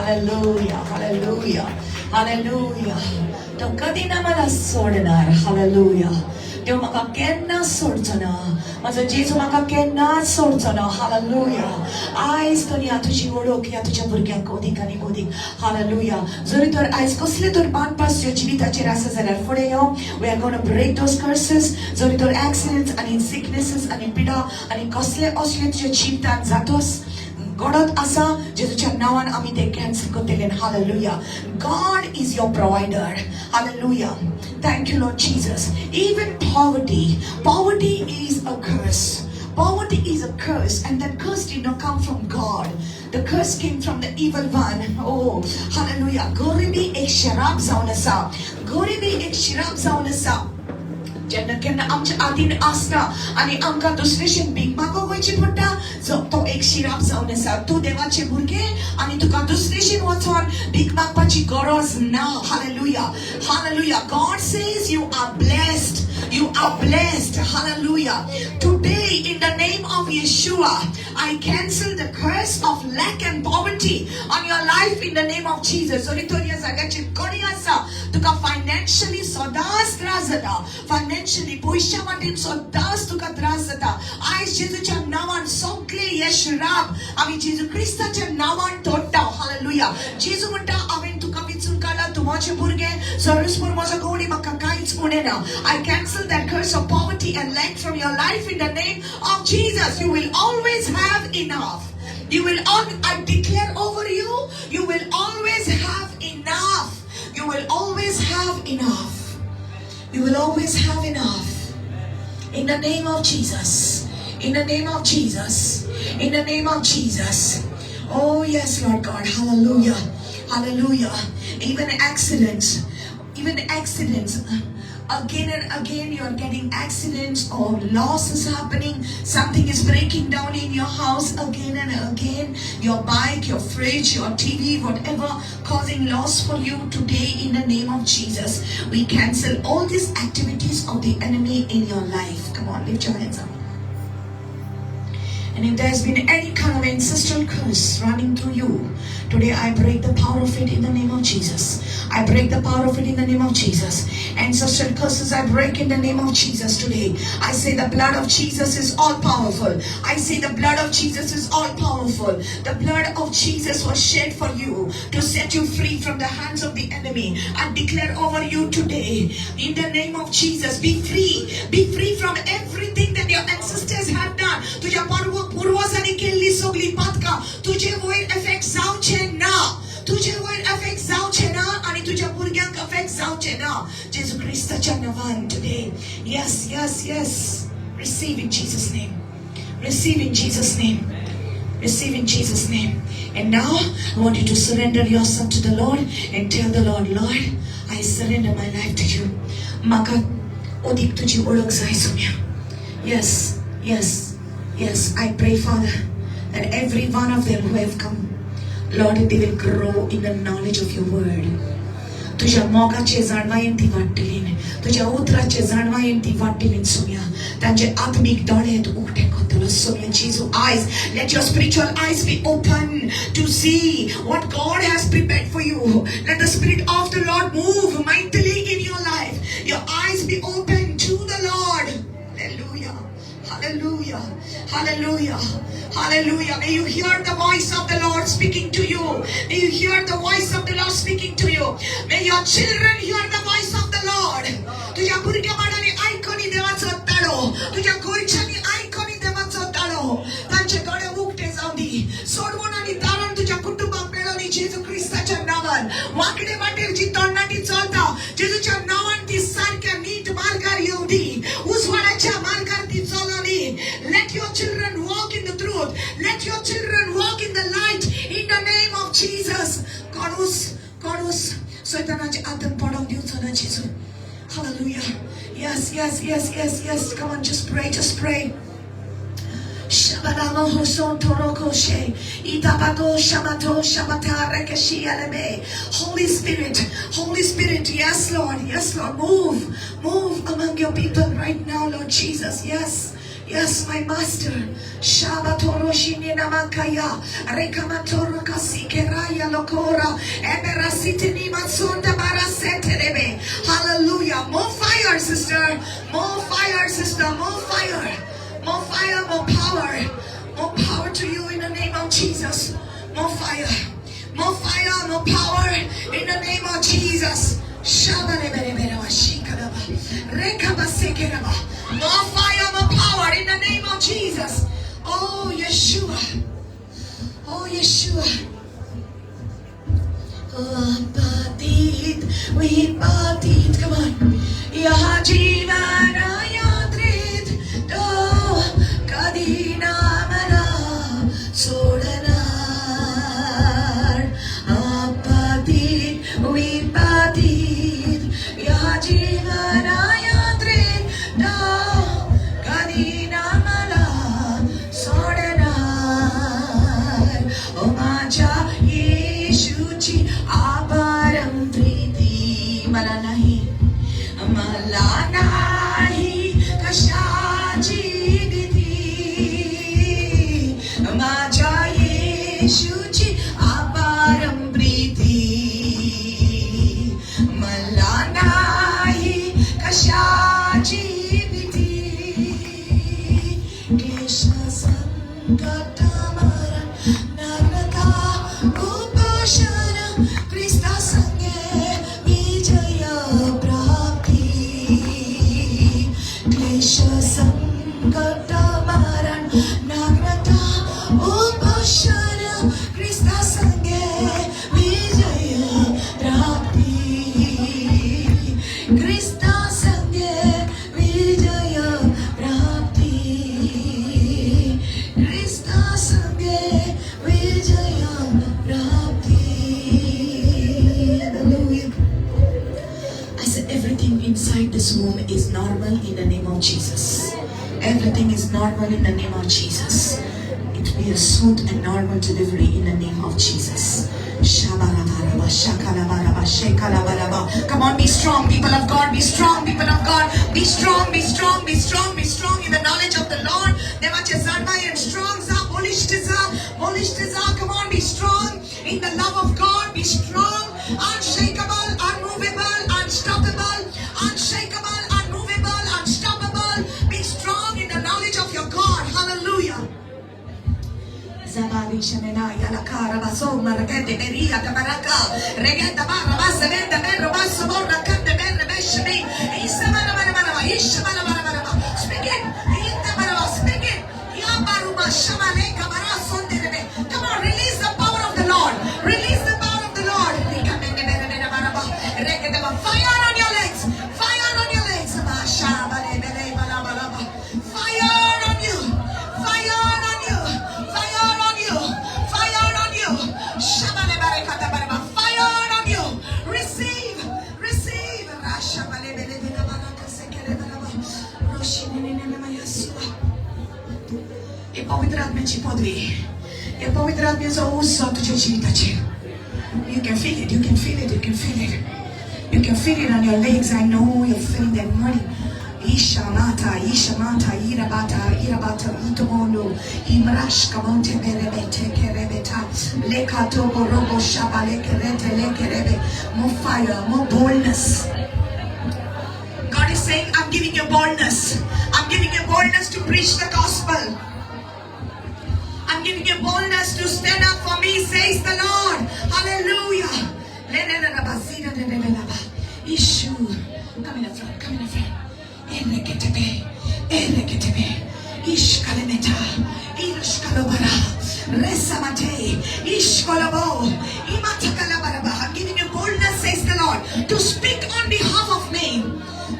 Hallelujah, hallelujah, hallelujah. तो कधी ना मला सोडणार. Hallelujah. देव म्हाका केन्ना सोडचो ना. माझो जेजू म्हाका केन्नाच सोडचो ना. Hallelujah. आयज तरी ह्या तुजी ओळख ह्या तुज्या भुरग्यांक ओदीक आनी ओदीक. Hallelujah. जरी तर आयज कसले तर बांदपास तुज्या जिविताचेर आसा जाल्यार फुडें यो. We are going to break those curses. जरी तर accidents आनी sicknesses आनी पिडा आनी कसले असले तुज्या जिवितांत जातोस घडत आसा जेजूच्या नावान आमी ते कॅन्सल करतले. Hallelujah. God is your provider. Hallelujah. Thank you, Lord Jesus. Even poverty is a curse. Poverty is a curse, and that curse did not come from God. The curse came from the evil one. Oh, hallelujah. गरिबी एक शराब जावन आसा. गरिबी एक शराब जावन आसा. जेन्ना केन्ना आमच्या आदीन आसता आनी आमकां दुसरेशेन भीक मागोवची पडटा तो एक शिराप जावन आसा. तूं देवाचे भुरगें आनी तुका दुसरेशेन वचोन भीक मागपाची गरज ना. Hallelujah. Hallelujah. God says you are blessed. You are blessed. Hallelujah. Today in the name of Yeshua, I cancel the curse of lack and poverty on your life in the name of Jesus. So Victoria Zagachi Kodiasa tuka financially sodas trazada. Financially poisha matin sodas tuka trazada. I Jesuच्या नावान सगळे यशराब आमी जेजू क्रिस्ताच्या नावान तोडटा. Hallelujah. जेजू म्हणटा हांवें तुका विचून काडला तूं म्हजें भुरगें सरस्पूर म्हजो गवडी म्हाका कांयच उणेना. I cancel that curse of poverty and lack from your life in the name of Jesus. You will always have enough. You will I declare over you, you will always have enough. You will always have enough. You will always have enough. In the name of Jesus. In the name of Jesus. In the name of Jesus. Oh yes, Lord God. Hallelujah. Hallelujah. Even accidents. Again and again you are getting accidents or loss is happening. Something is breaking down in your house again and again. Your bike, your fridge, your TV, whatever causing loss for you today in the name of Jesus. We cancel all these activities of the enemy in your life. Come on, lift your hands up. And if there's been any kind of ancestral curse running through you, today I break the power of it in the name of Jesus. I break the power of it in the name of Jesus. Ancestral curses I break in the name of Jesus today. I say the blood of Jesus is all powerful. I say the blood of Jesus is all powerful. The blood of Jesus was shed for you to set you free from the hands of the enemy. I declare over you today in the name of Jesus, be free. Be free from everything that your ancestors have done. तुझ्या पूर्वजांनी केल्ली सगळी पातकां तुझे वयर effect जावचे ना. तुझे वयर एफेक्ट जावचे ना आणि तुझ्या भुरग्यांक एफेक्ट जावचे ना. जेजू ख्रिस्ताच्या नावान today. Yes, yes, yes. Receive in Jesus' name. Receive in Jesus' name. Receive in Jesus' name. And now I want you to surrender yourself to the Lord and tell the Lord, Lord, I surrender my life to you. Maka odik tuji oळख जाय Saumya. Yes, yes, yes. I pray, Father, that every one of them who have come, Lord, they will grow in the knowledge of your word. तुझ्या मोगाचे जाणवायेन ती वाडटलीं. तुझ्या उतराचे जाणवायेन ती वाडटलीं सोम्या. तांचे आत्मीक दोळे उगटे करतलो सोम्या. जेजू, eyes, let your spiritual eyes be open to see what God has prepared for you. Let the Spirit of the Lord move mightily in your life. Your eyes be open to the Lord. Hallelujah. Hallelujah. Hallelujah. Hallelujah. May you hear the voice of the Lord speaking to you. May you hear the voice of the Lord speaking to you. May your children hear the voice of the Lord. तुझ्या भुरग्या बाळांनी आयकनी देवाचो ताळो. तुझ्या गोंयच्यांनी आयकनी देवाचो ताळो. तांचे दोळे उगटे जावं दी. सोडवण आनी दारण तुझ्या कुटुंबाक मेळोनी जेजू ख्रिस्ताच्या नावान. वांकडे वाटेर जी तरणाटी चलता जेजूच्या नावान ती सारक्या नीट मार्गार येवं दी. उजवाडाच्या मार्गार ती चलोनी. Let your children walk in the truth. Let your children walk in the light in the name of Jesus. Kodus सैतानाचे आतंक पडोवंक दिवचो ना जेजू. Hallelujah. Yes, yes, yes, yes, yes. Come on, just pray, just pray. Shabalamo hoson torokoshe. Itabago shamato shamata rekeshi aleme. Holy Spirit, yes, Lord, move among your people right now, Lord Jesus. Yes. Yes, my master. Shabatoroshini namakaya. Rekamatoro kasikeraya lokora. Eberasitini matsunda baraseterebe. Hallelujah. More fire, sister. More fire, sister. More fire. More fire, more power. More power to you in the name of Jesus. More fire. More fire, more power in the name of Jesus. More fire, more power in the name of Jesus. Oh, Yeshua. Oh, Yeshua. Oh, Patit, we Patit. Come on. Yaha Jivana Yadrit, Do Kadina Mara Sodanar. Oh, Patit, we Patit. Yaha Jivana Yadrit, Do Kadina Mara Sodanar. Oh, Maja Yeshuchi Aparam Priti Malanahi. Malanahi kashaji diti maja Yeshuchi aparam priti malanahi kashaji diti Krishna sankatamara narnata upashana Krista sange vijaya Sankatamaran Nagrata Upashana Krista Sange Vijaya Prapti Krista Sange Vijaya Prapti Krista Sange Vijaya Prapti. Hallelujah. I said everything inside this room is normal in the name of Jesus. Everything is normal in the name of Jesus. It will be a smooth and normal delivery in the name of Jesus. Come on, be strong, people of God. Be strong, people of God. Be strong, be strong, be strong, be strong in the knowledge of the Lord. Come on, be strong in the love of God. Be strong, unshakable, unmovable, unstoppable, unshakable, unmovable, unstoppable. Be strong in the knowledge of your God. Hallelujah. Zabari Shamena Yalakara Baso Maragete Beria Tabaraka Regeta Barabas Venda Berrobasso Borra Cande Berre Beshmi Isabana Marama Ishabana Marama Speak it, speak it, Yabaruba Shamane Kabara Sonderebe. Come on, release the power of the Lord. Release the power of the Lord. Fire on your legs. Fire on your legs. Fire on you. Fire on you. Fire on you. Fire on you. Fire on you. Receive. Receive. I pavitra आत्मे चिपodvi. I pavitra आत्मे जो उस तुझे जीविता चे. You can feel it. You can feel it. You can feel it. You can feel it on your legs. I know you're feeling that money. Ishamata, Irabata, Itomono, Imrash, Kamonte, Berebete, Kerebeta, Lekato, Robo, Shabale, Kerete, Lekerebe, more fire, more boldness. God is saying, I'm giving you boldness. I'm giving you boldness to preach the gospel. I'm giving you boldness to stand up for me, says the Lord. Hallelujah. Issue. Come in the front, come in the front. Ereketebe, Ishkalemeta, Ishkalobara, Resamate, Ishkolabo, Imatakalabaraba. I'm giving you boldness, says the Lord, to speak on behalf of me.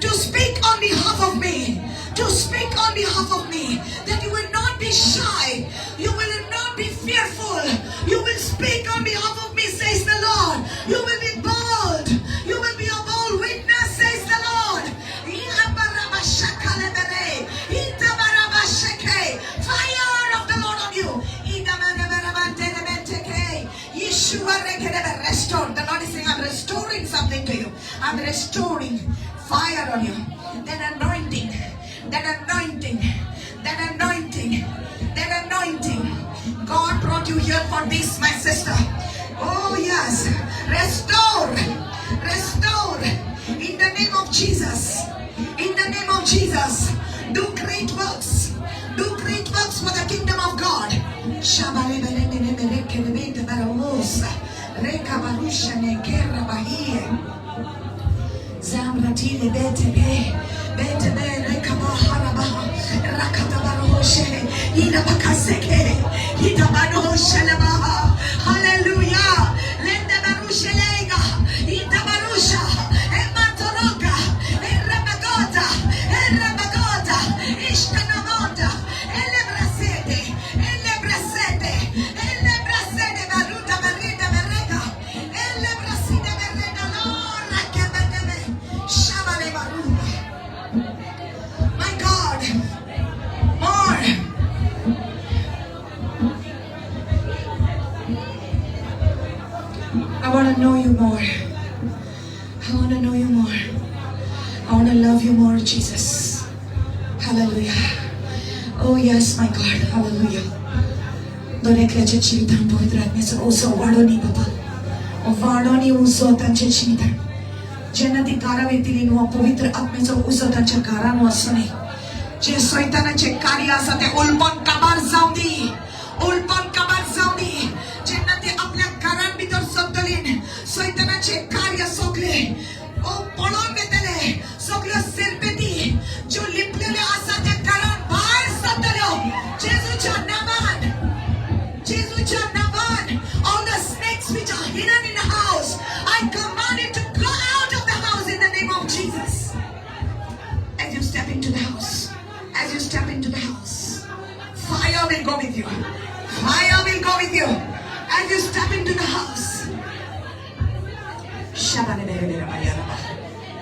To speak on behalf of me. To speak on behalf of me. That you will not be shy. You will not be fearful. You will speak on behalf of me, says the Lord. You will be bold. You will be a bold witness, says the Lord. Fire of the Lord on you. Restore. The Lord is saying, I'm restoring something to you. I'm restoring fire on you. That anointing, that anointing, that for this, my sister. Oh yes. Restore. Restore. In the name of Jesus. In the name of Jesus. Do great works. Do great works for the kingdom of God. Zamratile betebe, betebe rekaba haraba, rakata baroshe, ida bakaseke, ida baroshe lebaha. Hallelujah. Lende baroshe lega, ida barosha, ematoroga, erabagota, erabagota, ishkanamota, elebrasete, elebrasete, elebrasete baruta barita berega, elebrasite berega lora kebetebe, shabale baruta. My God, more. I want to know you more. I want to know you more. I want to love you more, Jesus. Hallelujah. Oh yes, my God. Hallelujah. दरेकल्याच्या जीवितान पवित्र आत्म्याचा उसव वाढवणी बाबा. वाढवणी उसव त्यांच्या जीवितान. ज्यांना ती कारावे दिली व पवित्र आत्म्याचा उसव त्यांच्या कारांवर असणे. जे शैतानाचे कार्य असतात ते उलपण काबार जाऊ दे. उलपण काबार जाऊ दे. ज्यांना ते आपल्या घरांभितर सोडतलीन शैतानाचे कार्य सगळे ओ पळून घेतले. सगळे सिरपेटी जो लिपलेले असतात ते घरात बाहेर सोडतलो. जेजूच्या नावान. जेजूच्या नावान. All the snakes which are hidden in the house, I command it to go out of the house in the name of Jesus. As you step into the house, as you step into the house, fire will go with you. Fire will go with you. As you step into the house.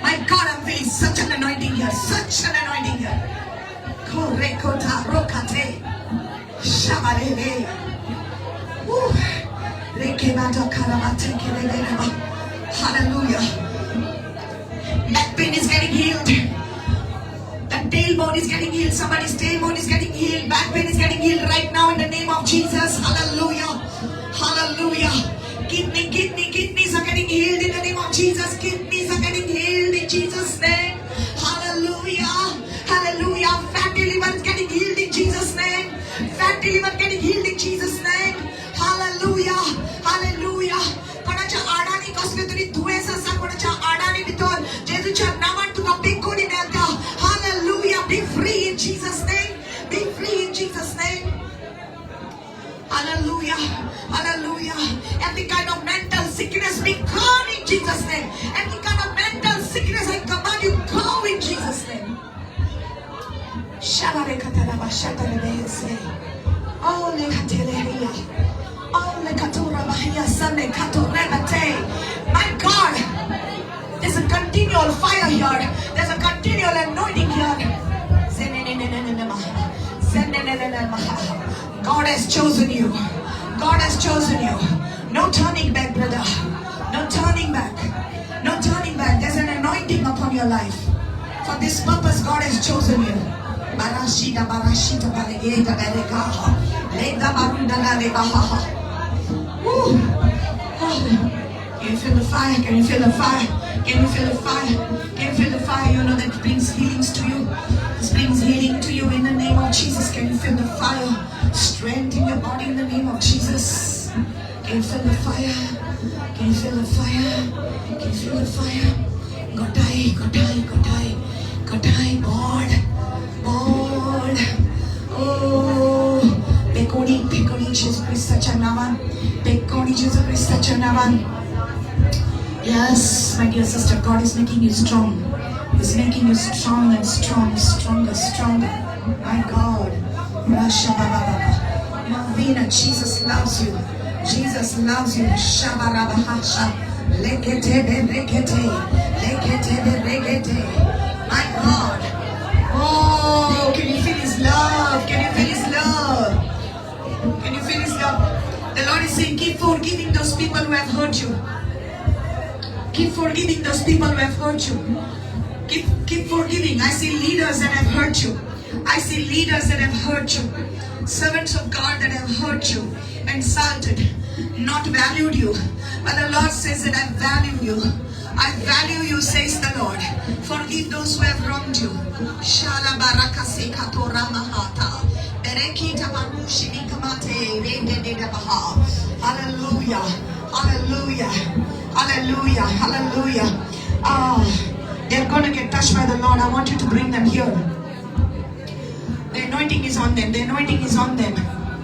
My God, I'm feeling such an anointing here. Such an anointing here. Korekota rokate. Shabalele. Hallelujah. Back pain is getting healed. The tailbone is getting healed. Somebody's tailbone is getting healed. Back pain is getting healed right now in the name of Jesus. Hallelujah. Hallelujah. Kidneys are getting healed in the name of Jesus. Kidneys are getting healed in Jesus' name. Hallelujah. Hallelujah. Fatty liver is getting healed in Jesus' name. Fatty liver getting healed in Jesus' name. Hallelujah. Hallelujah. कोणाच्या आडानी कसले तरी दुयेस असा कोणाच्या आडानी भितर जेजूच्या नावान तुका बिकोडी मेळटा. Hallelujah. Be free in Jesus' name. Be free in Jesus' name. Hallelujah. Hallelujah. Every kind of mental sickness be gone in Jesus' name. Every kind of mental sickness I command you go in Jesus' name. Shabare kataraba shatarebe. Oh lekateleria. Oh lekatura bahia sane katorebate. My God. There's a continual fire here. There's a continual anointing here. God has chosen you. God has chosen you. No turning back, brother. No turning back. No turning back. There's an anointing upon your life. For this purpose, God has chosen you. Barashida barashita balegeda bereka. Lega barunda lebaha. Can you feel the fire? Can you feel the fire? Can you feel the fire? Can you feel the fire? You know that it brings healings to you. This brings healing to you in the name of Jesus. Can you feel the fire? Strength in your body in the name of Jesus. Can you feel the fire? Can you feel the fire? Can you feel the fire? Godai, Godai, Godai, Godai, board, board. Oh, Pekoni, Pekoni, Jesus Christ, Naman. Pekoni, Jesus Christ, Naman. Yes, my dear sister, God is making you strong. He's making you strong and strong, stronger, stronger. My God. Malvina, Jesus loves you. Jesus loves you. Shabarabahasha. Lekete berekete. Lekete berekete. My God. Oh, can you feel His love? Can you feel His love? Can you feel His love? The Lord is saying, keep forgiving those people who have hurt you. Keep forgiving those people who have hurt you. Keep forgiving. I see leaders that have hurt you. I see leaders that have hurt you. Servants of God that have hurt you. insulted, not valued you. But the Lord says that I value you. I value you, says the Lord. Forgive those who have wronged you. Shala baraka sekato ramahata. Berekita barushi nikamate rende baha. Hallelujah. Hallelujah. Hallelujah. Hallelujah. They're going to get touched by the Lord. I want you to bring them here. The anointing is on them. The anointing is on them.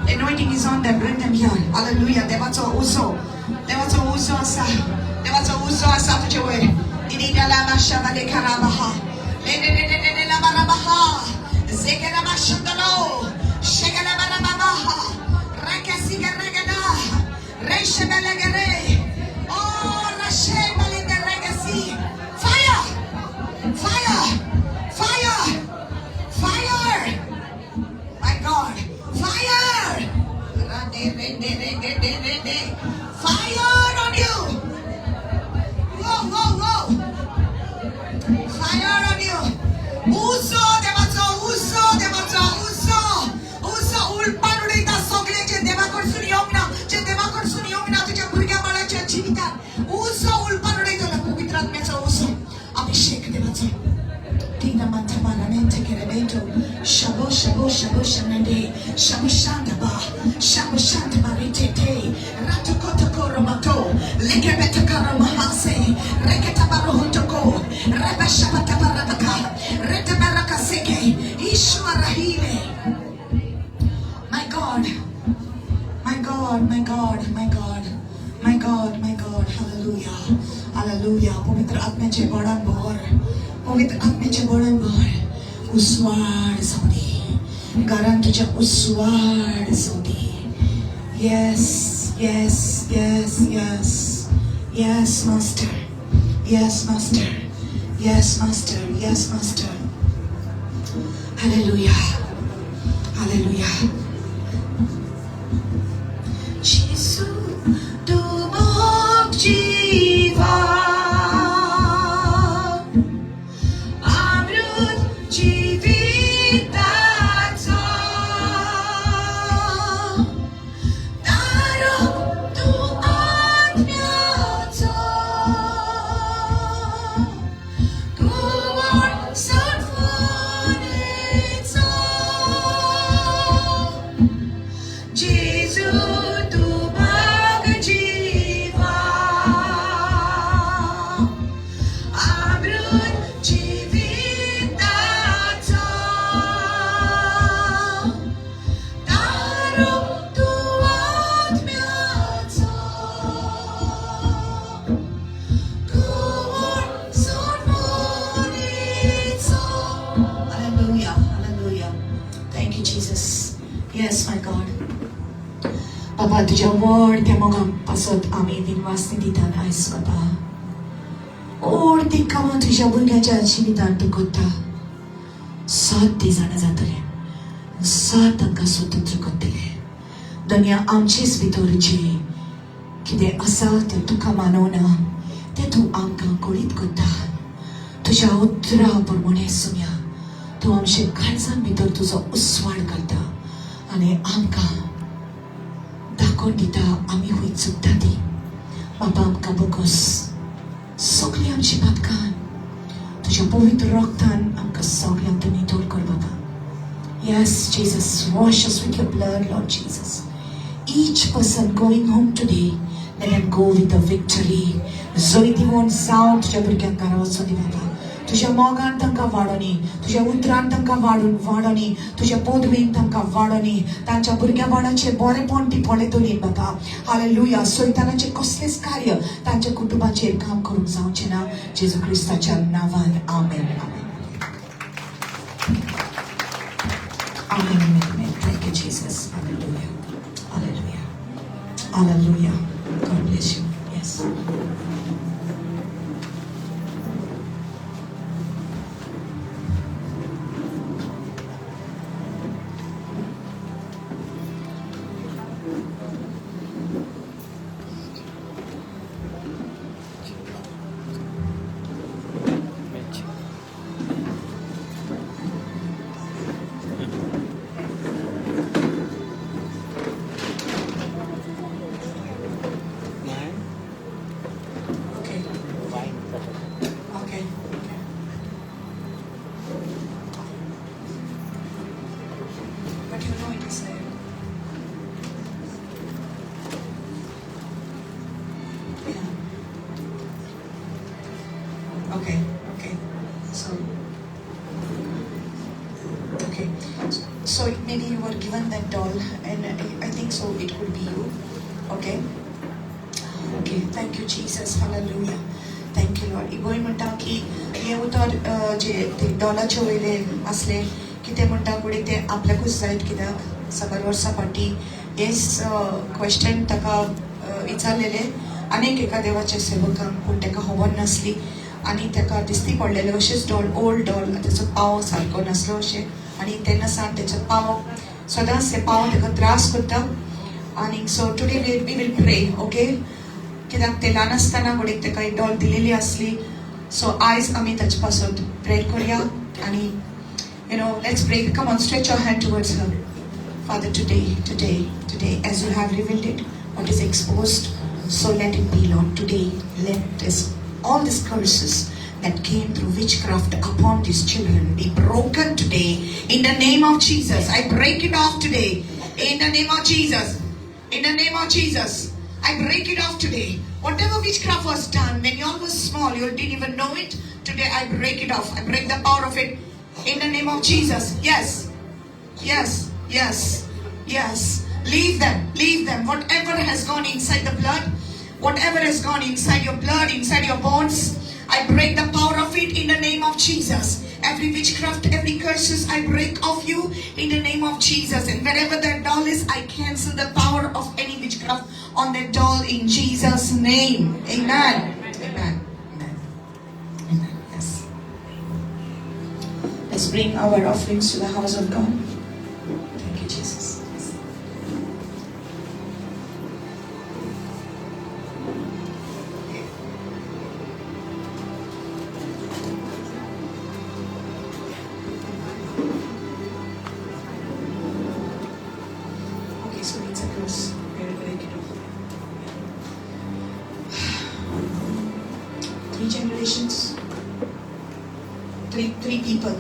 The anointing is on them. Bring them here. Hallelujah. Devato uso. Devato uso asa. Devato uso asa to joy. Idida la masha de karabaha. Lede la barabaha. Zekera mashandalo. Shegala barabaha. Rekasiga regada. Reshebelegere. Oh, Rashebelegere regasi. Fire! Fire! Fire! Fire! My God! Fire! Fire on you! Whoa, whoa, whoa! Fire on you! Uso, ulpanudita sogle je devakor suniomna तुझ्या भुरग्या बाळाच्या जीवितात उso ulpanudita la पवित्र आत्म्याचा उso अभिषेक देवाचा Dina mantamanamente kerebento shabo shanande shabo shandaba ritete ratukota koromato lekebeta karomahase reketa barohotoko rebashabata barabaka retebaraka seke ishwarahile. My God, my God, my God, my God, my God, my God, hallelujah, hallelujah. पवित्र आत्म्याचे बळान भर, पवित्र आत्म्याचे बळान भर, उस्वाड जाऊदे, घरान तुझ्या उस्वाड जाऊदे. Yes, yes, yes, yes, yes, Master, yes, Master, yes, Master, yes, Master. Hallelujah, hallelujah. Jesu, du mog jiva, amrut jivitaचा, दारम तू आत्म्याचा, तू वर सत्वनेचा. Jesu, tu mag jiva, amrut jivitaचा, darum tu आत्म्याचा, tu were सन्मानीचा. Hallelujah, hallelujah. Thank you, Jesus. Yes, my God. Papa, तुझ्या word त्या मोगापासून आम्ही दिनवासनी दितान आयस बाबा. ओर ती कामां तुझ्या भुरग्याच्या जिवितांत तू करता. 7 जाणां जातले. 7 तांकां स्वतंत्र करतले. दुनिया आमचेच भितरची कितें आसा तें तुका मानवना तें तूं आमकां कळीत करता. तुझ्या उतरा प्रमाणे सुम्या तूं आमचे काळजां भितर तुजो उस्वाड करता आनी आमकां दाखोवन दिता आमी हुंय चुकता ती. बाबा आमकां बोगोस सगळीं आमची पातकां तुज्या पवित्र रक्तान आमकां सगळ्यांक तूं नितळ कर बाबा. Yes, Jesus, wash us with your blood, Lord Jesus. Each person going home today, let them go with the victory. जोय दिवोन जावन तुज्या भुरग्यांक घरा वचून दी बाबा. तुझ्या मोगान तांकां वाडोनी, तुझ्या उतरान तांकां वाडोनी, तुझ्या पदवेन तांकां वाडोनी, तांच्या भुरग्या बाळांचे बरेपण ती पळयतली बाबा. हालेलुया. सैतानाचे कसलेच कार्य तांच्या कुटुंबाचेर काम करूंक जावचें ना. जेजू क्रिस्ताच्या नांवान आमेन. Amen. Amen. Thank you, Jesus. Hallelujah. Hallelujah. Hallelujah. God bless you. Yes. Okay, okay. So, okay. So maybe you were given that doll, and I think so it could be you. Okay. Okay. Thank you, Jesus. Hallelujah. Thank you, Lord. इगोई म्हणटा की हे उतर जे ते डॉलाचे वयले असले की ते म्हणटा कुडी ते आपल्याकूच जायत कित्याक सगळ्या वर्सां फाटी हेच क्वेश्चन ताका विचारलेले अनेक एका देवाच्या सेवकांक पूण ताका खबर नासली आनी ताका दिसती पडलेले अशेंच डॉल ओल्ड डॉल ताचो पाव सारको नासलो अशें आनी तेन्ना सावन ताचो पाव सदांच ते पाव ताका त्रास करता आनी so today we will pray okay कित्याक ते ल्हान आसतना घडीक ताका एक डॉल दिलेली असली सो आयज आमी ताचे पासून प्रेयर करुया आनी you know, let's pray. Come on, stretch your hand towards her. Father, today, as you have revealed it, what is exposed, so let it be, Lord. Today, let this, all these curses that came through witchcraft upon these children be broken today. In the name of Jesus, I break it off today. In the name of Jesus. In the name of Jesus. I break it off today. Whatever witchcraft was done when you all were small, you didn't even know it. Today I break it off. I break the power of it. In the name of Jesus. Yes. Yes. Yes. Yes. Leave them. Leave them. Whatever has gone inside the blood, whatever has gone inside your blood, inside your bones, I break the power of it in the name of Jesus. Every witchcraft, every curses, I break off you in the name of Jesus. And wherever that doll is, I cancel the power of any witchcraft on that doll in Jesus' name. Amen. Amen. Amen. Amen. Yes. Let's bring our offerings to the house of God. Thank you, Jesus. Yes. Okay, so it's a curse. Very, very beautiful. 3 generations, three people,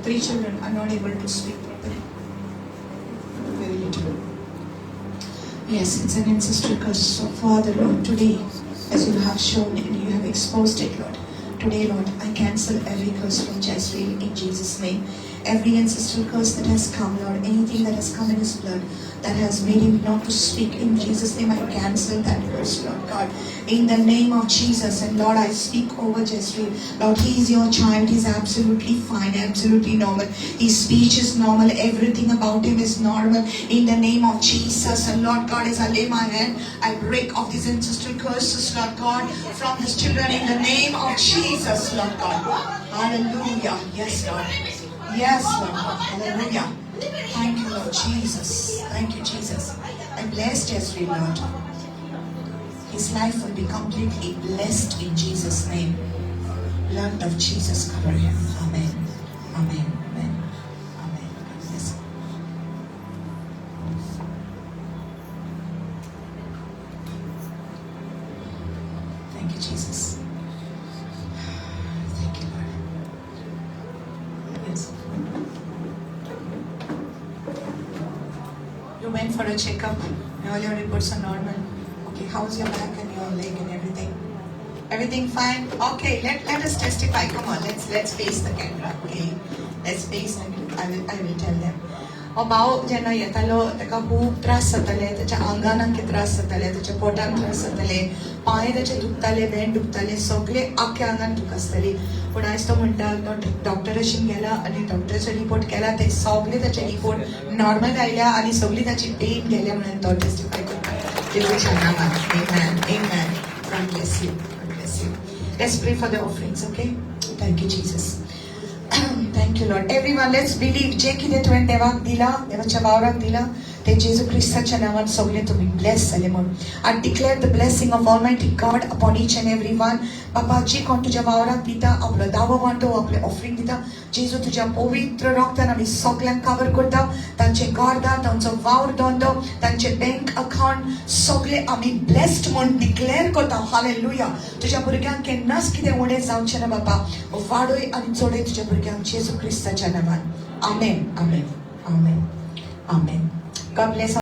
3 children are not able to speak properly. Very little. Yes, it's an ancestral curse. So Father, Lord, today, as you have shown and you have exposed it, Lord, today, Lord, I cancel every curse from Jezreel in Jesus' name. Every ancestral curse that has come, Lord, anything that has come in his blood that has made him not to speak, in Jesus' name, I cancel that curse, Lord God. In the name of Jesus, and Lord, I speak over Jezreel. Lord, he is your child. He is absolutely fine, absolutely normal. His speech is normal. Everything about him is normal. In the name of Jesus, and Lord God, as I lay my hand, I break off these ancestral curses, Lord God, from these children in the name of Jesus, Lord God. Hallelujah. Yes, Lord. Yes, Lord God. Hallelujah. Thank you, Lord Jesus. Thank you, Jesus. I bless Jezreel, Lord. His life will be completely blessed in Jesus' name. Blood of Jesus cover him. Amen. Amen. Amen. Amen. Yes. Thank you, Jesus. Thank you, Lord. Yes. You went for a checkup. All your reports are normal. Okay, how's your back and your leg and everything? Everything fine? Okay, let us testify. Come on, let's face the camera. Okay, let's face and I will tell them. भाव जेन्ना येतालो ताका खूब त्रास जाताले त्याच्या आंगान त्रास जाताले त्याच्या पोटान त्रास जाताले पांय त्याचे दुखताले बेंड दुखताले सगळे आख्या आंगान दूख आसताली पूण आयज तो म्हणटा डॉक्टराशीन गेला आनी डॉक्टराचो रिपोर्ट केला ते सगळे त्याचे रिपोर्ट नॉर्मल आयल्या आनी सगळी ताची पेन गेल्या म्हणून तो टेस्टिफाय करता देवाच्या नांवान amen amen God bless you God bless you let's pray for the offerings okay thank you Jesus Thank you, Lord. Everyone, let's believe. जे कितें तुवें देवाक दिला, देवाच्या वावराक दिला, ते जेजू क्रिस्ताच्या नांवान सगळें तुमी ब्लेस जाले म्हूण. I declare the blessing of Almighty God upon each and every one. बाबा, जे कोण तुज्या वावराक दिता, आपलो दावो वांटो, आपले ऑफरिंग दिता, जेजू तुज्या पवित्र रक्तान आमी सगळ्यांक कवर करता. तांचे घरदार, तांचो वावर धंदो, तांचे बँक अकाउंट सगळे आमी ब्लेस्ड म्हूण डिक्लेअर करता. हालेलुया. तुज्या भुरग्यांक केन्नाच कितें उणें जावचें ना बाबा. वाडोय आनी चोडय तुज्या भुरग्यांक जेजू क्रिस्ताच्या नांवान. Amen. Amen. Amen. Amen. God bless.